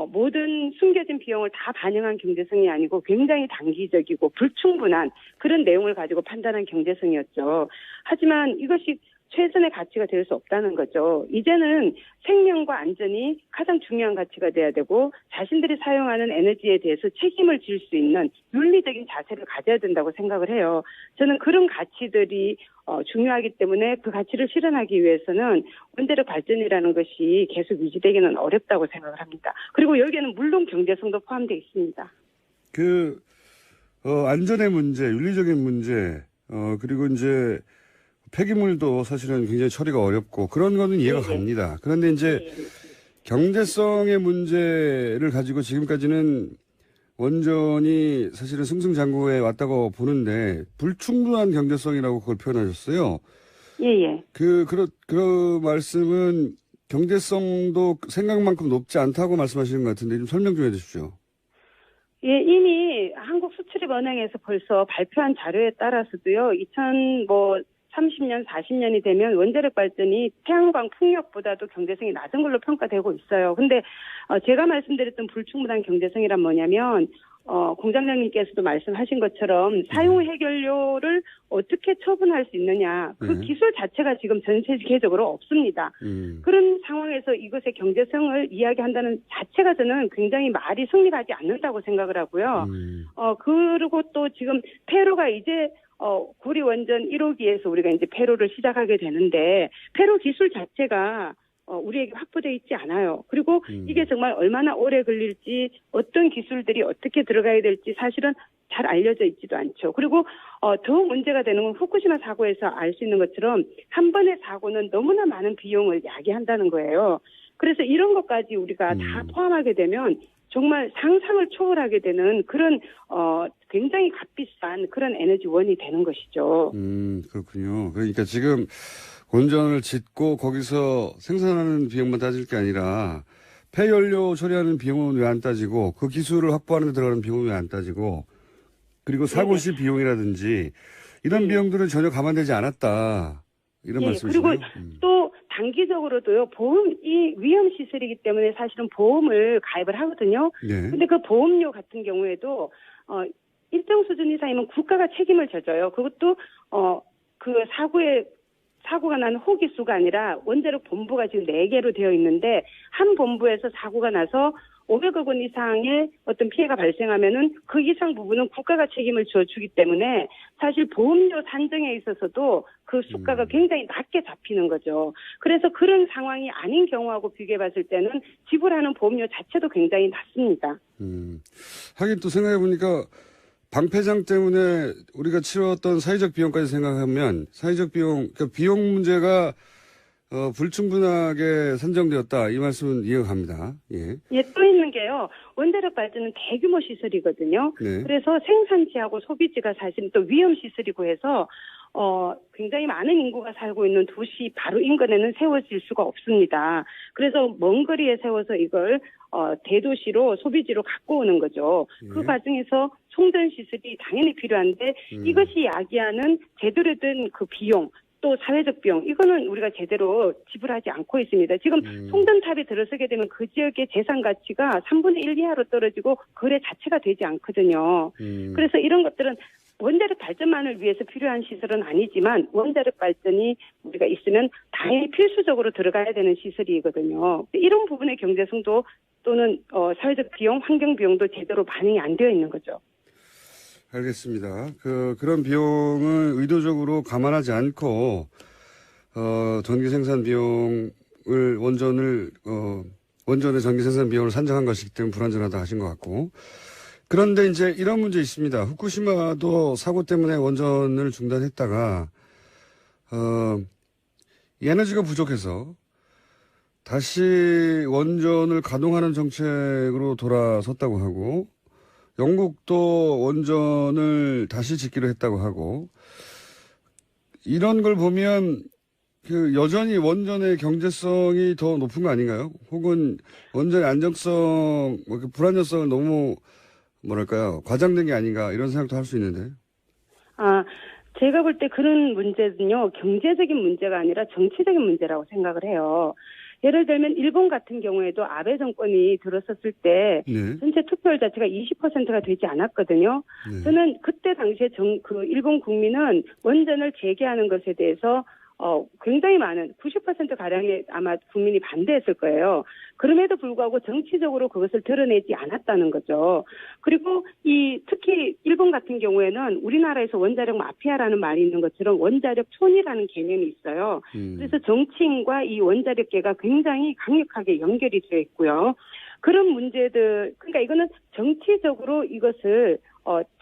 모든 숨겨진 비용을 다 반영한 경제성이 아니고 굉장히 단기적이고 불충분한 그런 내용을 가지고 판단한 경제성이었죠. 하지만 이것이 최선의 가치가 될 수 없다는 거죠. 이제는 생명과 안전이 가장 중요한 가치가 돼야 되고 자신들이 사용하는 에너지에 대해서 책임을 질 수 있는 윤리적인 자세를 가져야 된다고 생각을 해요. 저는 그런 가치들이 중요하기 때문에 그 가치를 실현하기 위해서는 원자력 발전이라는 것이 계속 유지되기는 어렵다고 생각을 합니다. 그리고 여기에는 물론 경제성도 포함되어 있습니다. 안전의 문제, 윤리적인 문제, 그리고 이제 폐기물도 사실은 굉장히 처리가 어렵고 그런 거는 이해가 갑니다. 그런데 이제 경제성의 문제를 가지고 지금까지는 원전이 사실은 승승장구해 왔다고 보는데 불충분한 경제성이라고 그걸 표현하셨어요. 예. 그 말씀은 경제성도 생각만큼 높지 않다고 말씀하시는 것 같은데 좀 설명 좀 해주십시오. 예, 이미 한국수출입은행에서 벌써 발표한 자료에 따라서도요, 30년, 40년이 되면 원자력 발전이 태양광 풍력보다도 경제성이 낮은 걸로 평가되고 있어요. 근데, 제가 말씀드렸던 불충분한 경제성이란 뭐냐면, 공장장님께서도 말씀하신 것처럼 사용 해결료를 어떻게 처분할 수 있느냐. 그 기술 자체가 지금 전 세계적으로 없습니다. 그런 상황에서 이것의 경제성을 이야기한다는 자체가 저는 굉장히 말이 성립하지 않는다고 생각을 하고요. 그리고 또 지금 폐로가 이제 구리 원전 1호기에서 우리가 이제 폐로를 시작하게 되는데 폐로 기술 자체가 우리에게 확보되어 있지 않아요. 그리고 이게 정말 얼마나 오래 걸릴지 어떤 기술들이 어떻게 들어가야 될지 사실은 잘 알려져 있지도 않죠. 그리고 더 문제가 되는 건 후쿠시마 사고에서 알 수 있는 것처럼 한 번의 사고는 너무나 많은 비용을 야기한다는 거예요. 그래서 이런 것까지 우리가 다 포함하게 되면 정말 상상을 초월하게 되는 그런 굉장히 값비싼 그런 에너지원이 되는 것이죠. 그렇군요. 그러니까 지금 원전을 짓고 거기서 생산하는 비용만 따질 게 아니라 폐연료 처리하는 비용은 왜 안 따지고 그 기술을 확보하는 데 들어가는 비용은 왜 안 따지고 그리고 사고 시 비용이라든지 이런 비용들은 전혀 감안되지 않았다. 이런 말씀이시죠. 그리고 또 단기적으로도요. 이 위험 시설이기 때문에 사실은 보험을 가입을 하거든요. 근데 그 보험료 같은 경우에도 일정 수준 이상이면 국가가 책임을 져줘요. 그것도 그 사고가 난 호기수가 아니라 원자력 본부가 지금 4개로 되어 있는데 한 본부에서 사고가 나서 500억 원 이상의 어떤 피해가 발생하면은 그 이상 부분은 국가가 책임을 져주기 때문에 사실 보험료 산정에 있어서도 그 수가가 굉장히 낮게 잡히는 거죠. 그래서 그런 상황이 아닌 경우하고 비교해 봤을 때는 지불하는 보험료 자체도 굉장히 낮습니다. 하긴 또 생각해 보니까 방패장 때문에 우리가 치렀던 사회적 비용까지 생각하면 사회적 비용, 그러니까 비용 문제가 불충분하게 산정되었다. 이 말씀은 이해가 갑니다. 예, 또 있는 게요. 원자력 발전은 대규모 시설이거든요. 그래서 생산지하고 소비지가 사실 또 위험 시설이고 해서 굉장히 많은 인구가 살고 있는 도시 바로 인근에는 세워질 수가 없습니다. 그래서 먼 거리에 세워서 이걸 대도시로 소비지로 갖고 오는 거죠. 그 과정에서 송전 시설이 당연히 필요한데 이것이 야기하는 제대로 된 그 비용 또 사회적 비용 이거는 우리가 제대로 지불하지 않고 있습니다. 지금 송전탑이 들어서게 되면 그 지역의 재산 가치가 3분의 1 이하로 떨어지고 거래 자체가 되지 않거든요. 그래서 이런 것들은 원자력 발전만을 위해서 필요한 시설은 아니지만 원자력 발전이 우리가 있으면 당연히 필수적으로 들어가야 되는 시설이거든요. 이런 부분의 경제성도 또는 사회적 비용, 환경 비용도 제대로 반영이 안 되어 있는 거죠. 알겠습니다. 그런 비용을 의도적으로 감안하지 않고 전기 생산 비용을 원전의 전기 생산 비용을 산정한 것이기 때문에 불완전하다 하신 것 같고. 그런데 이제 이런 문제 있습니다. 후쿠시마도 사고 때문에 원전을 중단했다가 에너지가 부족해서 다시 원전을 가동하는 정책으로 돌아섰다고 하고 영국도 원전을 다시 짓기로 했다고 하고 이런 걸 보면 여전히 원전의 경제성이 더 높은 거 아닌가요? 혹은 원전의 안정성, 불안정성을 너무 뭐랄까요? 과장된 게 아닌가 이런 생각도 할 수 있는데. 제가 볼 때 그런 문제는요. 경제적인 문제가 아니라 정치적인 문제라고 생각을 해요. 예를 들면 일본 같은 경우에도 아베 정권이 들어섰을 때 전체 투표율 자체가 20%가 되지 않았거든요. 저는 그때 당시에 일본 국민은 원전을 재개하는 것에 대해서 굉장히 많은 90% 가량의 아마 국민이 반대했을 거예요. 그럼에도 불구하고 정치적으로 그것을 드러내지 않았다는 거죠. 그리고 특히 일본 같은 경우에는 우리나라에서 원자력 마피아라는 말이 있는 것처럼 원자력 촌이라는 개념이 있어요. 그래서 정치인과 이 원자력계가 굉장히 강력하게 연결이 되어 있고요. 그런 문제들, 그러니까 이거는 정치적으로 이것을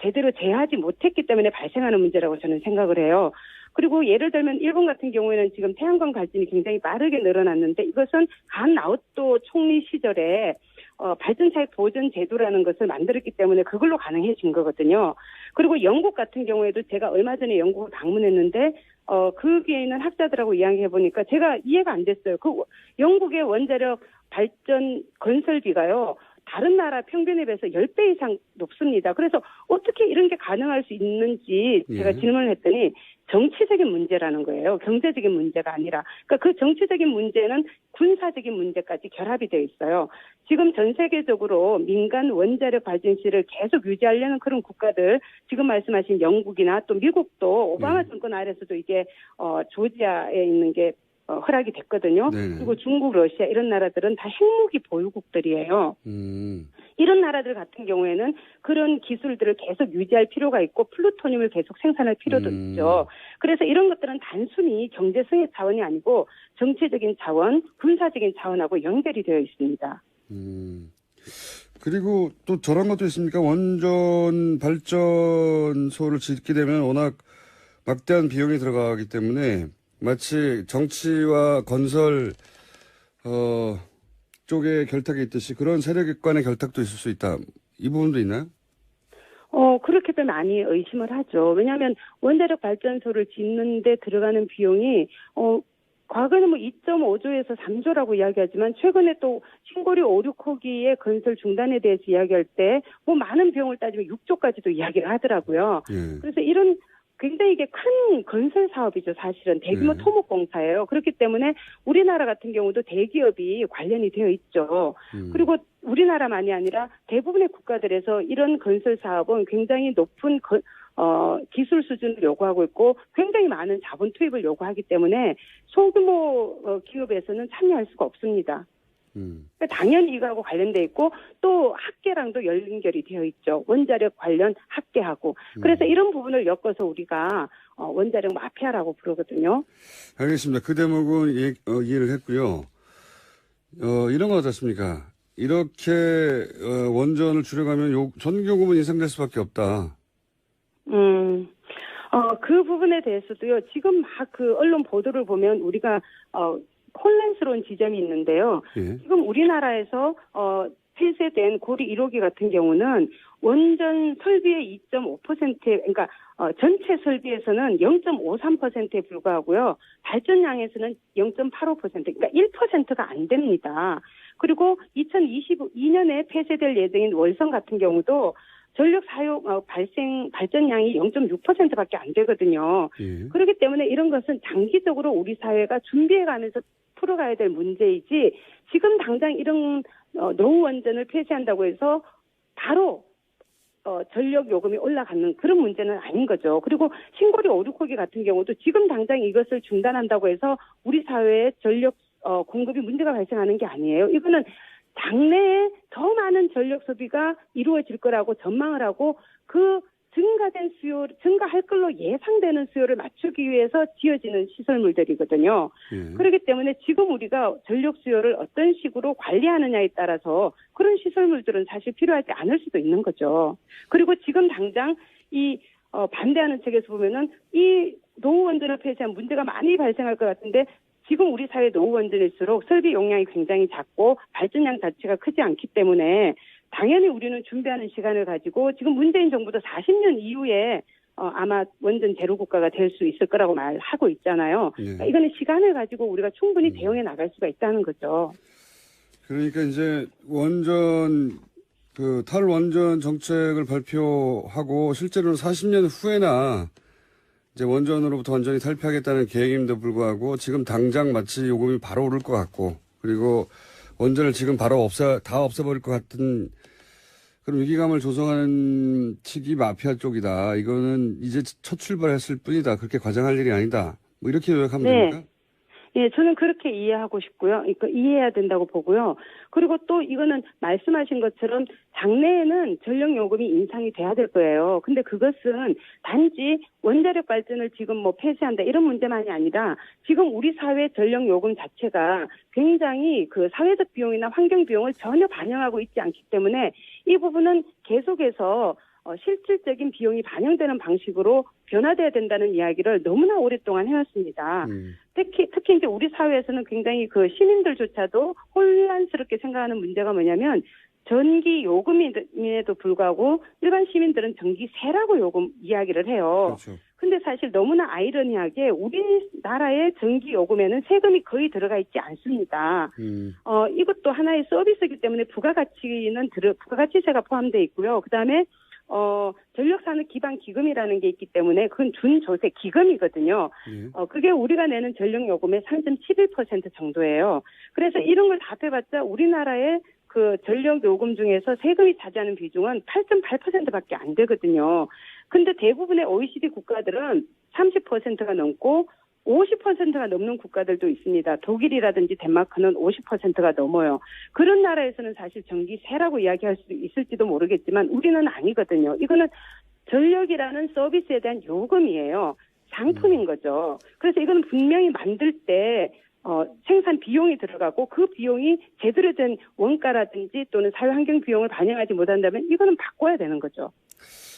제대로 제어하지 못했기 때문에 발생하는 문제라고 저는 생각을 해요. 그리고 예를 들면 일본 같은 경우에는 지금 태양광 발전이 굉장히 빠르게 늘어났는데 이것은 간 나오토 총리 시절에 발전 차익 보전 제도라는 것을 만들었기 때문에 그걸로 가능해진 거거든요. 그리고 영국 같은 경우에도 제가 얼마 전에 영국을 방문했는데 거기에 있는 학자들하고 이야기해보니까 제가 이해가 안 됐어요. 그 영국의 원자력 발전 건설비가요, 다른 나라 평균에 비해서 10배 이상 높습니다. 그래서 어떻게 이런 게 가능할 수 있는지 제가 질문을 했더니 정치적인 문제라는 거예요. 경제적인 문제가 아니라. 그러니까 그 정치적인 문제는 군사적인 문제까지 결합이 되어 있어요. 지금 전 세계적으로 민간 원자력 발전실을 계속 유지하려는 그런 국가들, 지금 말씀하신 영국이나 또 미국도 오바마 정권 아래서도 이게 조지아에 있는 게 허락이 됐거든요. 네네. 그리고 중국, 러시아 이런 나라들은 다 핵무기 보유국들이에요. 이런 나라들 같은 경우에는 그런 기술들을 계속 유지할 필요가 있고 플루토늄을 계속 생산할 필요도 있죠. 그래서 이런 것들은 단순히 경제성의 차원이 아니고 정치적인 차원, 군사적인 차원하고 연결이 되어 있습니다. 그리고 또 저런 것도 있습니까? 원전 발전소를 짓게 되면 워낙 막대한 비용이 들어가기 때문에 마치 정치와 건설 쪽에 결탁이 있듯이 그런 세력 간의 결탁도 있을 수 있다. 이 부분도 있나요? 그렇게도 많이 의심을 하죠. 왜냐하면 원자력 발전소를 짓는데 들어가는 비용이 과거에는 2.5조에서 3조라고 이야기하지만 최근에 또 신고리 5, 6호기의 건설 중단에 대해서 이야기할 때 많은 비용을 따지면 6조까지도 이야기를 하더라고요. 그래서 이런 굉장히 이게 큰 건설 사업이죠, 사실은. 대규모 토목공사예요. 그렇기 때문에 우리나라 같은 경우도 대기업이 관련이 되어 있죠. 그리고 우리나라만이 아니라 대부분의 국가들에서 이런 건설 사업은 굉장히 높은 기술 수준을 요구하고 있고 굉장히 많은 자본 투입을 요구하기 때문에 소규모 기업에서는 참여할 수가 없습니다. 그러니까 당연히 이거하고 관련돼 있고 또 학계랑도 연결이 되어 있죠. 원자력 관련 학계하고. 그래서 이런 부분을 엮어서 우리가 원자력 마피아라고 부르거든요. 알겠습니다. 그 대목은 이해를 했고요. 이런 거 어떻습니까? 이렇게 원전을 줄여가면 전기요금은 인상될 수밖에 없다. 그 부분에 대해서도요. 지금 막 그 언론 보도를 보면 우리가 혼란스러운 지점이 있는데요. 지금 우리나라에서 폐쇄된 고리 1호기 같은 경우는 원전 설비의 2.5%, 그러니까 전체 설비에서는 0.53%에 불과하고요. 발전량에서는 0.85%, 그러니까 1%가 안 됩니다. 그리고 2022년에 폐쇄될 예정인 월성 같은 경우도 전력 사용 발전량이 0.6%밖에 안 되거든요. 그렇기 때문에 이런 것은 장기적으로 우리 사회가 준비해가면서 풀어가야 될 문제이지 지금 당장 이런 노후 원전을 폐쇄한다고 해서 바로 전력 요금이 올라가는 그런 문제는 아닌 거죠. 그리고 신고리 5, 6호기 같은 경우도 지금 당장 이것을 중단한다고 해서 우리 사회에 전력 공급이 문제가 발생하는 게 아니에요. 이거는 장래에 더 많은 전력 소비가 이루어질 거라고 전망을 하고 그 증가할 걸로 예상되는 수요를 맞추기 위해서 지어지는 시설물들이거든요. 그렇기 때문에 지금 우리가 전력 수요를 어떤 식으로 관리하느냐에 따라서 그런 시설물들은 사실 필요하지 않을 수도 있는 거죠. 그리고 지금 당장 이 반대하는 측에서 보면은 이 노후 원전을 폐쇄한 문제가 많이 발생할 것 같은데 지금 우리 사회 노후 원전일수록 설비 용량이 굉장히 작고 발전량 자체가 크지 않기 때문에 당연히 우리는 준비하는 시간을 가지고 지금 문재인 정부도 40년 이후에 아마 원전 제로 국가가 될 수 있을 거라고 말하고 있잖아요. 그러니까 이거는 시간을 가지고 우리가 충분히 대응해 나갈 수가 있다는 거죠. 그러니까 이제 탈원전 정책을 발표하고 실제로는 40년 후에나 이제 원전으로부터 완전히 탈피하겠다는 계획임에도 불구하고 지금 당장 마치 요금이 바로 오를 것 같고 그리고 원전을 지금 바로 다 없애버릴 것 같은 그런 위기감을 조성하는 측이 마피아 쪽이다. 이거는 이제 첫 출발했을 뿐이다. 그렇게 과장할 일이 아니다. 뭐 이렇게 요약하면 됩니까? 예, 저는 그렇게 이해하고 싶고요. 그러니까 이해해야 된다고 보고요. 그리고 또 이거는 말씀하신 것처럼 장래에는 전력요금이 인상이 돼야 될 거예요. 근데 그것은 단지 원자력 발전을 지금 폐쇄한다 이런 문제만이 아니라 지금 우리 사회 전력요금 자체가 굉장히 그 사회적 비용이나 환경 비용을 전혀 반영하고 있지 않기 때문에 이 부분은 계속해서 실질적인 비용이 반영되는 방식으로 변화돼야 된다는 이야기를 너무나 오랫동안 해왔습니다. 특히 이제 우리 사회에서는 굉장히 그 시민들조차도 혼란스럽게 생각하는 문제가 뭐냐면 전기 요금임에도 불구하고 일반 시민들은 전기세라고 요금 이야기를 해요. 그렇죠. 근데 사실 너무나 아이러니하게 우리나라의 전기 요금에는 세금이 거의 들어가 있지 않습니다. 이것도 하나의 서비스이기 때문에 부가가치세가 포함되어 있고요. 그다음에 전력산업 기반 기금이라는 게 있기 때문에 그건 준조세 기금이거든요. 그게 우리가 내는 전력요금의 3.11% 정도예요. 그래서 이런 걸 다 합해봤자 우리나라의 그 전력요금 중에서 세금이 차지하는 비중은 8.8%밖에 안 되거든요. 근데 대부분의 OECD 국가들은 30%가 넘고 50%가 넘는 국가들도 있습니다. 독일이라든지 덴마크는 50%가 넘어요. 그런 나라에서는 사실 전기세라고 이야기할 수 있을지도 모르겠지만 우리는 아니거든요. 이거는 전력이라는 서비스에 대한 요금이에요. 상품인 거죠. 그래서 이거는 분명히 만들 때 생산 비용이 들어가고 그 비용이 제대로 된 원가라든지 또는 사회환경 비용을 반영하지 못한다면 이거는 바꿔야 되는 거죠.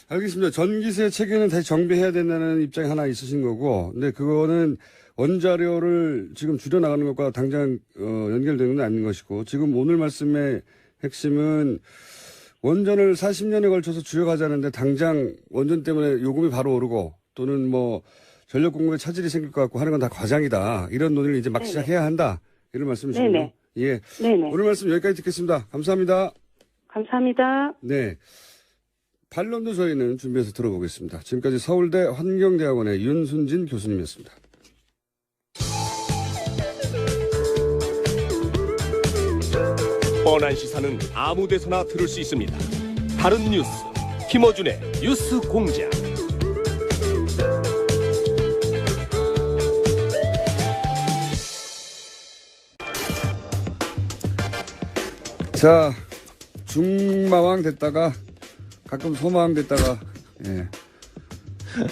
알겠습니다. 전기세 체계는 다시 정비해야 된다는 입장이 하나 있으신 거고, 근데 그거는 원자료를 지금 줄여나가는 것과 당장 연결되는 건 아닌 것이고, 지금 오늘 말씀의 핵심은 원전을 40년에 걸쳐서 줄여가자는데 당장 원전 때문에 요금이 바로 오르고 또는 뭐 전력 공급에 차질이 생길 것 같고 하는 건 다 과장이다. 이런 논의를 이제 막 시작해야 한다. 이런 말씀이시군요. 예. 네네. 오늘 말씀 여기까지 듣겠습니다. 감사합니다. 감사합니다. 네. 반론도 저희는 준비해서 들어보겠습니다. 지금까지 서울대 환경대학원의 윤순진 교수님이었습니다. 뻔한 시사는 아무 데서나 들을 수 있습니다. 다른 뉴스 김어준의 뉴스 공장. 자, 중마왕 됐다가 가끔 소마왕 됐다가 예.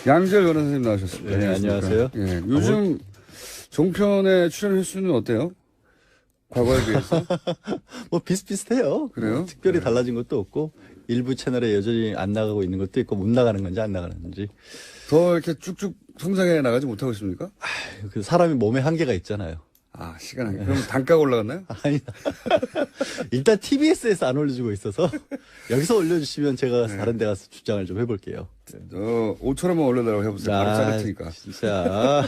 양지열 변호사 선생님 나오셨습니다. 네, 안녕하세요. 예, 요즘 종편의 출연 횟수는 어때요? 과거에 비해서? 뭐 비슷비슷해요. 그래요? 특별히 네. 달라진 것도 없고 일부 채널에 여전히 안 나가고 있는 것도 있고 못 나가는 건지 안 나가는 건지. 더 이렇게 쭉쭉 성장해 나가지 못하고 있습니까? 그 사람이 몸에 한계가 있잖아요. 아, 시간 한계. 그럼 단가가 올라갔나요? 아니, 일단 TBS에서 안 올려주고 있어서 여기서 올려주시면 제가 다른 데 가서 주장을 좀 해볼게요. 5천원만 올려달라고 해보세요. 바로 자를 테니까. 진짜.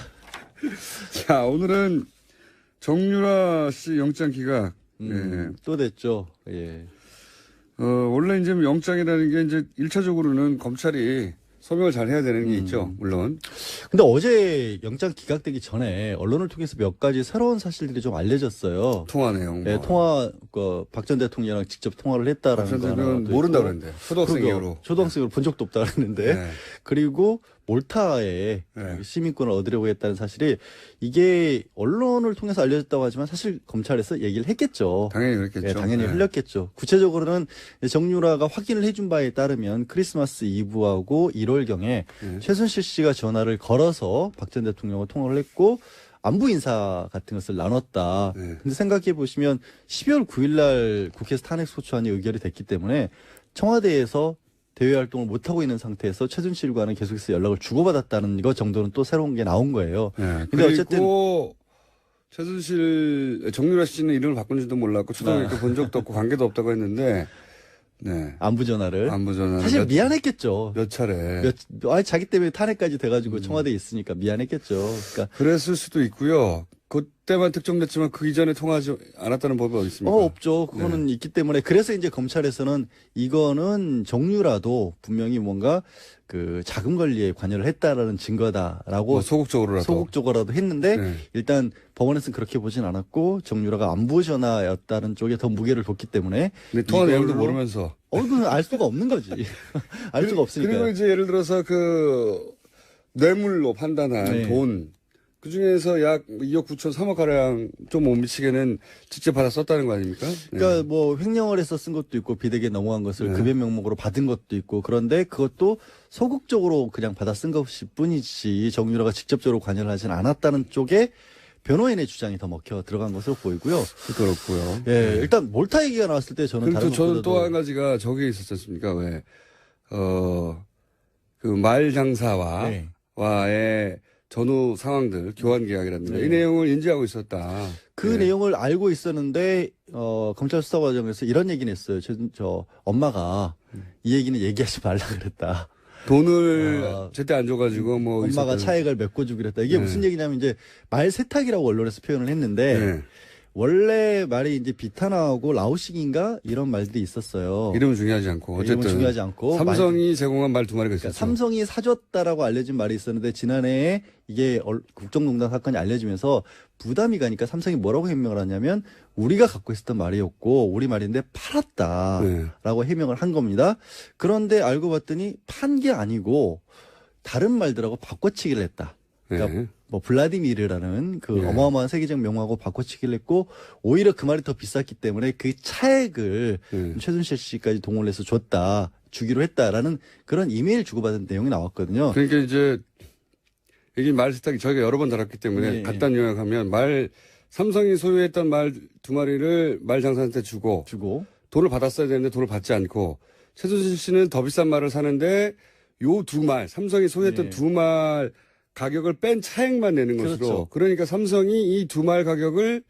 자, 오늘은 정유라 씨 영장 기각. 예. 또 됐죠. 예. 원래 이제 영장이라는 게 이제 1차적으로는 검찰이 소명을 잘 해야 되는 게 있죠, 물론. 근데 어제 영장 기각되기 전에 언론을 통해서 몇 가지 새로운 사실들이 좀 알려졌어요. 통화 내용. 네, 박 전 대통령이랑 직접 통화를 했다라는 거. 는 모른다고 그랬는데. 초등학생 이후로. 초등학생으로 본 적도 없다고 그랬는데. 네. 그리고 몰타에 시민권을 얻으려고 했다는 사실이 이게 언론을 통해서 알려졌다고 하지만 사실 검찰에서 얘기를 했겠죠. 당연히 그랬겠죠. 네, 당연히 흘렸겠죠. 구체적으로는 정유라가 확인을 해준 바에 따르면 크리스마스 이브하고 1월경에 최순실 씨가 전화를 걸어서 박 전 대통령과 통화를 했고 안부 인사 같은 것을 나눴다. 근데 생각해 보시면 12월 9일 날 국회에서 탄핵 소추안이 의결이 됐기 때문에 청와대에서 대외 활동을 못하고 있는 상태에서 최순실과는 계속해서 연락을 주고받았다는 것 정도는 또 새로운 게 나온 거예요. 네. 근데 어쨌든 최순실, 정유라 씨는 이름을 바꾼지도 몰랐고 초등학교 본 적도 없고 관계도 없다고 했는데 네. 안부 전화를. 사실 미안했겠죠. 몇 차례. 자기 때문에 탄핵까지 돼가지고 청와대에 있으니까 미안했겠죠. 그러니까. 그랬을 수도 있고요. 그때만 특정됐지만 그 이전에 통화하지 않았다는 법이 어디 있습니까? 없죠. 그거는 있기 때문에. 그래서 이제 검찰에서는 이거는 정유라도 분명히 뭔가 그 자금 관리에 관여를 했다라는 증거다라고. 소극적으로라도 했는데 일단 법원에서는 그렇게 보진 않았고 정유라가 안부 전화였다는 쪽에 더 무게를 뒀기 때문에. 근데 통화 내용도 모르면서. 그건 알 수가 없는 거지. 알 수가 없으니까. 그리고 이제 예를 들어서 그 뇌물로 판단한 돈. 그 중에서 약 2억 9천 3억 가량 좀 못 미치게는 직접 받아 썼다는 거 아닙니까? 그러니까 뭐 횡령을 해서 쓴 것도 있고 비대기에 넘어간 것을 급여 명목으로 받은 것도 있고 그런데 그것도 소극적으로 그냥 받아 쓴 것일 뿐이지 정유라가 직접적으로 관여를 하진 않았다는 쪽에 변호인의 주장이 더 먹혀 들어간 것으로 보이고요. 그렇고요. 예, 일단 몰타 얘기가 나왔을 때 저는 다른 저는 또 한 가지가 저게 있었지 않습니까? 왜 그 말 장사와의 전후 상황들, 교환 계약이라든가 이 내용을 인지하고 있었다. 그 내용을 알고 있었는데 검찰 수사 과정에서 이런 얘기는 했어요. 저 엄마가 이 얘기는 얘기하지 말라 그랬다. 돈을 제때 안 줘가지고 뭐 엄마가 차액을 메꿔주기로 했다. 이게 무슨 얘기냐면 이제 말 세탁이라고 언론에서 표현을 했는데 원래 말이 이제 비타나하고 라오식인가 이런 말들이 있어요. 이름은 중요하지 않고 어쨌든 이름은 중요하지 않고 삼성이 제공한 말 두 마리가 있었죠. 그러니까 삼성이 사줬다라고 알려진 말이 있었는데 지난해에 이게 국정농단 사건이 알려지면서 부담이 가니까 삼성이 뭐라고 해명을 하냐면 우리가 갖고 있었던 말이었고 우리 말인데 팔았다라고 해명을 한 겁니다. 그런데 알고 봤더니 판 게 아니고 다른 말들하고 바꿔치기를 했다. 그러니까 뭐 블라디미르라는 그 어마어마한 세계적 명화하고 바꿔치기를 했고 오히려 그 말이 더 비쌌기 때문에 그 차액을 최순실 씨까지 동원을 해서 주기로 했다라는 그런 이메일 주고받은 내용이 나왔거든요. 그러니까 이제 이게 말 세탁이 저희가 여러 번 다뤘기 때문에 간단 요약하면 삼성이 소유했던 말 두 마리를 말 장사한테 주고 돈을 받았어야 되는데 돈을 받지 않고 최순실 씨는 더 비싼 말을 사는데 요 두 말 삼성이 소유했던 두 말 가격을 뺀 차액만 내는 것으로. 그렇죠. 그러니까 삼성이 이 두 말 가격을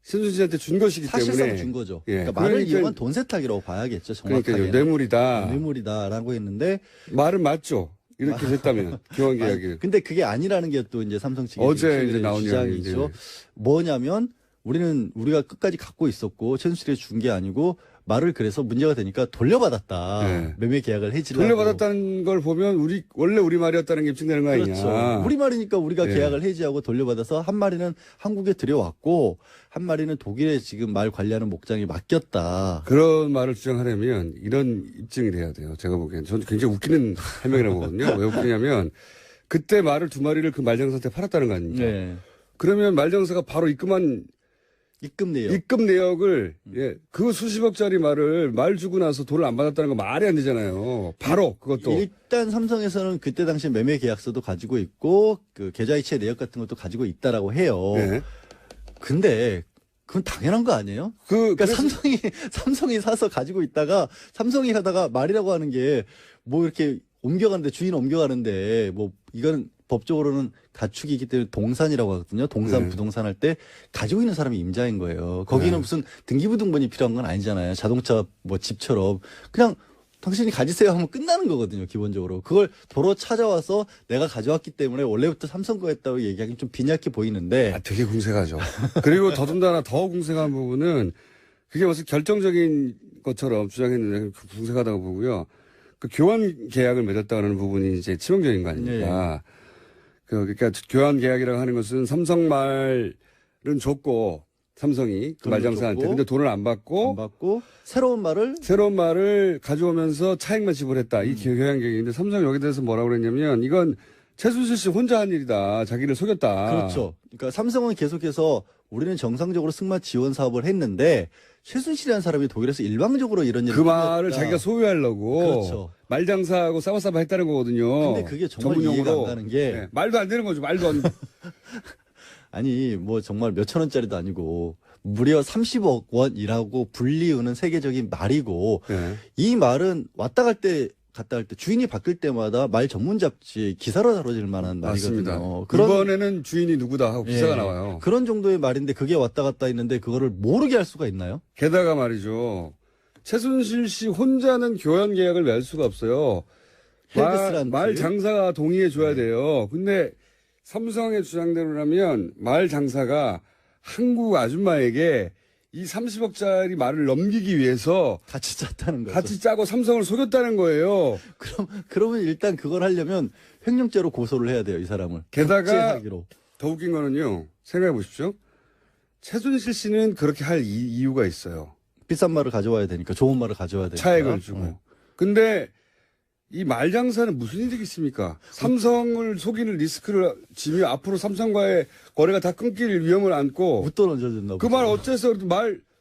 최순실 씨한테 준 것이기 사실상 때문에. 준 거죠. 그러니까 말을 이용한 돈 세탁이라고 봐야겠죠. 정확하게. 그러니까 뇌물이다. 뇌물이다라고 했는데 말은 맞죠. 이렇게 됐다면 교환 계약이. 근데 그게 아니라는 게 또 이제 삼성 측의 어제 이제 나온 주장이죠. 뭐냐면 우리가 끝까지 갖고 있었고 최순실이 준 게 아니고 말을 그래서 문제가 되니까 돌려받았다. 매매 계약을 해지라고. 돌려받았다는 걸 보면 원래 우리 말이었다는 게 입증되는 거 아니냐. 그렇죠. 우리 말이니까 우리가 계약을 해지하고 돌려받아서 한 마리는 한국에 들여왔고 한 마리는 독일에 지금 말 관리하는 목장에 맡겼다. 그런 말을 주장하려면 이런 입증이 돼야 돼요. 제가 보기엔. 저는 굉장히 웃기는 해명이라고 보거든요. 왜 웃기냐면 그때 말을 두 마리를 그 말장사한테 팔았다는 거 아닙니까? 그러면 말장사가 바로 입금 내역을 그 수십억짜리 말을 말 주고 나서 돈을 안 받았다는 거 말이 안 되잖아요. 바로 그것도 일단 삼성에서는 그때 당시 매매 계약서도 가지고 있고 그 계좌이체 내역 같은 것도 가지고 있다라고 해요. 근데 그건 당연한 거 아니에요? 그러니까 삼성이 사서 가지고 있다가 삼성이 하다가 말이라고 하는 게 뭐 이렇게 주인 옮겨가는데 뭐 이거는 법적으로는 가축이기 때문에 동산이라고 하거든요. 부동산 할 때 가지고 있는 사람이 임자인 거예요. 거기는 무슨 등기부등본이 필요한 건 아니잖아요. 자동차 뭐 집처럼 그냥 당신이 가지세요 하면 끝나는 거거든요. 기본적으로. 그걸 도로 찾아와서 내가 가져왔기 때문에 원래부터 삼성 거였다고 얘기하기는 좀 빈약해 보이는데. 되게 궁색하죠. 그리고 더군다나 더 궁색한 부분은 그게 무슨 결정적인 것처럼 주장했는데 궁색하다고 보고요. 그 교환 계약을 맺었다는 부분이 이제 치명적인 거 아닙니까? 그러니까 교환 계약이라고 하는 것은 삼성 말은 줬고 삼성이 그 말장사한테 근데 돈을 안 받고 새로운 말을 가져오면서 차액만 지불했다. 이 교환 계약인데 삼성이 여기 대해서 뭐라고 그랬냐면 이건 최순실 씨 혼자 한 일이다. 자기를 속였다. 그렇죠. 그러니까 삼성은 계속해서 우리는 정상적으로 승마 지원 사업을 했는데 최순실이라는 사람이 독일에서 일방적으로 이런 일을 그 말을 자기가 소유하려고 그렇죠. 말장사하고 싸바싸바 했다는 거거든요. 근데 그게 정말 이해가 안 가는 게 말도 안 되는 거죠. 말도 안 아니 뭐 정말 몇천 원짜리도 아니고 무려 30억 원이라고 불리우는 세계적인 말이고 이 말은 갔다 갈 때 주인이 바뀔 때마다 말 전문 잡지 기사로 다뤄질 만한 말이거든요. 이번에는 주인이 누구다 하고 기사가 나와요. 그런 정도의 말인데 그게 왔다 갔다 있는데 그거를 모르게 할 수가 있나요? 게다가 말이죠. 최순실 씨 혼자는 교환 계약을 맺을 수가 없어요. 말 장사가 동의해 줘야 돼요. 근데 삼성의 주장대로라면 말 장사가 한국 아줌마에게 이 30억짜리 말을 넘기기 위해서 같이 짰다는 거죠. 같이 짜고 삼성을 속였다는 거예요. 그러면 일단 그걸 하려면 횡령죄로 고소를 해야 돼요, 이 사람을. 게다가 더 웃긴 거는요. 생각해 보십시오. 최순실 씨는 그렇게 할 이유가 있어요. 비싼 말을 가져와야 되니까, 좋은 말을 가져와야 되니까. 차액을 주고. 근데 이 말장사는 무슨 일이 있습니까? 삼성을 속이는 리스크를 지며 앞으로 삼성과의 거래가 다 끊길 위험을 안고. 웃돈 얹어준다고. 그 말 어째서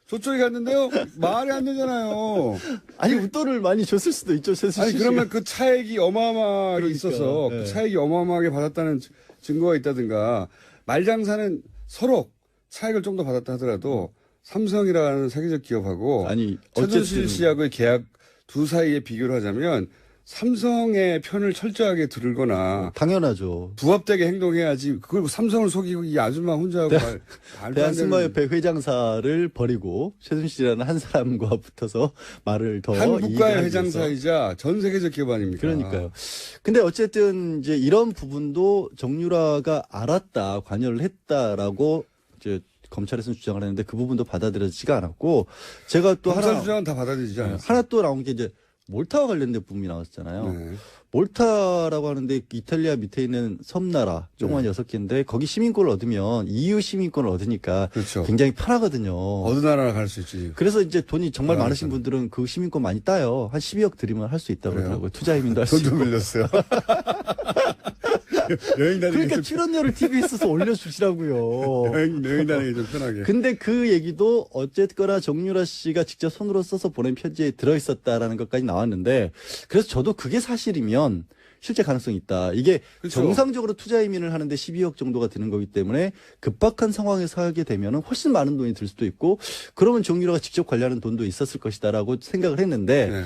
저쪽에 갔는데요? 말이 안 되잖아요. 아니, 웃돈을 많이 줬을 수도 있죠, 최순실 아니, 그러면 그 차액이 어마어마하게 있어서 그 차액이 어마어마하게 받았다는 증거가 있다든가 말장사는 서로 차액을 좀 더 받았다 하더라도 삼성이라는 세계적 기업하고 최순실 씨하고의 계약 두 사이에 비교를 하자면 삼성의 편을 철저하게 들거나 당연하죠. 부합되게 행동해야지. 그걸 삼성을 속이고 이 아줌마 혼자 하고 대한승마협회 회장사를 버리고 최순실이라는 한 사람과 붙어서 말을 더 한 국가의 이익을 회장사이자 전 세계적 기업 아닙니까? 그러니까요. 근데 어쨌든 이제 이런 부분도 정유라가 알았다, 관여를 했다라고 이제 검찰에서는 주장을 했는데 그 부분도 받아들여지지가 않았고 제가 또 검찰 하나 주장은 다 받아들이지 않았어요. 하나 또 나온 게 이제 몰타와 관련된 부분이 나왔잖아요. 네. 몰타라고 하는데 이탈리아 밑에 있는 섬나라 조그만 6개인데 거기 시민권을 얻으면 EU 시민권을 얻으니까 그렇죠. 굉장히 편하거든요. 어느 나라나 갈 수 있지. 그래서 이제 돈이 정말 많으신 분들은 그 시민권 많이 따요. 한 12억 들이면 할 수 있다고 그러더라고요. 투자이민도 할 수 있고. 돈도 빌렸어요. 여행 다니기 그러니까 출연료를 TBS에서 올려주시라고요. 여행 다니기 좀 편하게. 근데 그 얘기도 어쨌거나 정유라 씨가 직접 손으로 써서 보낸 편지에 들어있었다라는 것까지 나왔는데 그래서 저도 그게 사실이면 실제 가능성이 있다. 이게 그렇죠. 정상적으로 투자 이민을 하는데 12억 정도가 드는 거기 때문에 급박한 상황에서 하게 되면 훨씬 많은 돈이 들 수도 있고 그러면 정유라가 직접 관리하는 돈도 있었을 것이다라고 생각을 했는데 네.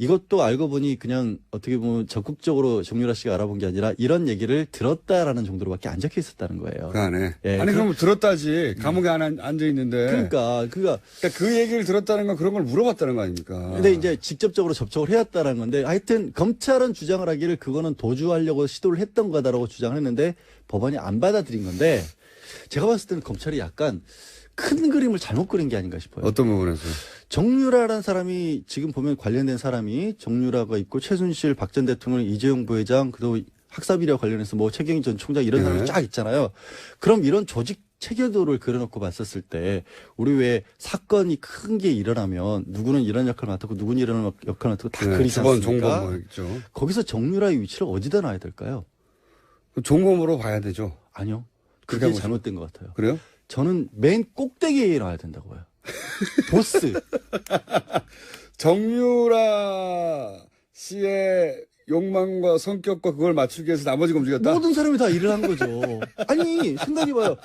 이것도 알고 보니 그냥 어떻게 보면 적극적으로 정유라 씨가 알아본 게 아니라 이런 얘기를 들었다라는 정도로밖에 안 적혀 있었다는 거예요. 그 안에. 예, 아니, 그럼 들었다지. 감옥에 앉아 있는데. 그러니까 그 얘기를 들었다는 건 그런 걸 물어봤다는 거 아닙니까? 근데 이제 직접적으로 접촉을 해왔다라는 건데 하여튼 검찰은 주장을 하기를 그거는 도주하려고 시도를 했던 거다라고 주장을 했는데 법원이 안 받아들인 건데 제가 봤을 때는 검찰이 약간 큰 그림을 잘못 그린 게 아닌가 싶어요. 어떤 부분에서? 정유라라는 사람이 지금 보면 관련된 사람이 정유라가 있고 최순실, 박 전 대통령, 이재용 부회장 그리고 학사비리와 관련해서 뭐 최경희 전 총장 이런 사람이 쫙 있잖아요. 그럼 이런 조직 체계도를 그려놓고 봤었을 때 우리 왜 사건이 큰 게 일어나면 누구는 이런 역할을 맡았고 누구는 이런 역할을 맡았고 다 그리지 않습니까? 종범 뭐 있죠. 거기서 정유라의 위치를 어디다 놔야 될까요? 종범으로 봐야 되죠. 아니요. 그게 잘못된 것 같아요. 그래요? 저는 맨 꼭대기에 놔야 된다고 봐요. 보스. 정유라 씨의 욕망과 성격과 그걸 맞추기 위해서 나머지가 움직였다? 모든 사람이 다 일을 한 거죠. 아니, 생각해봐요.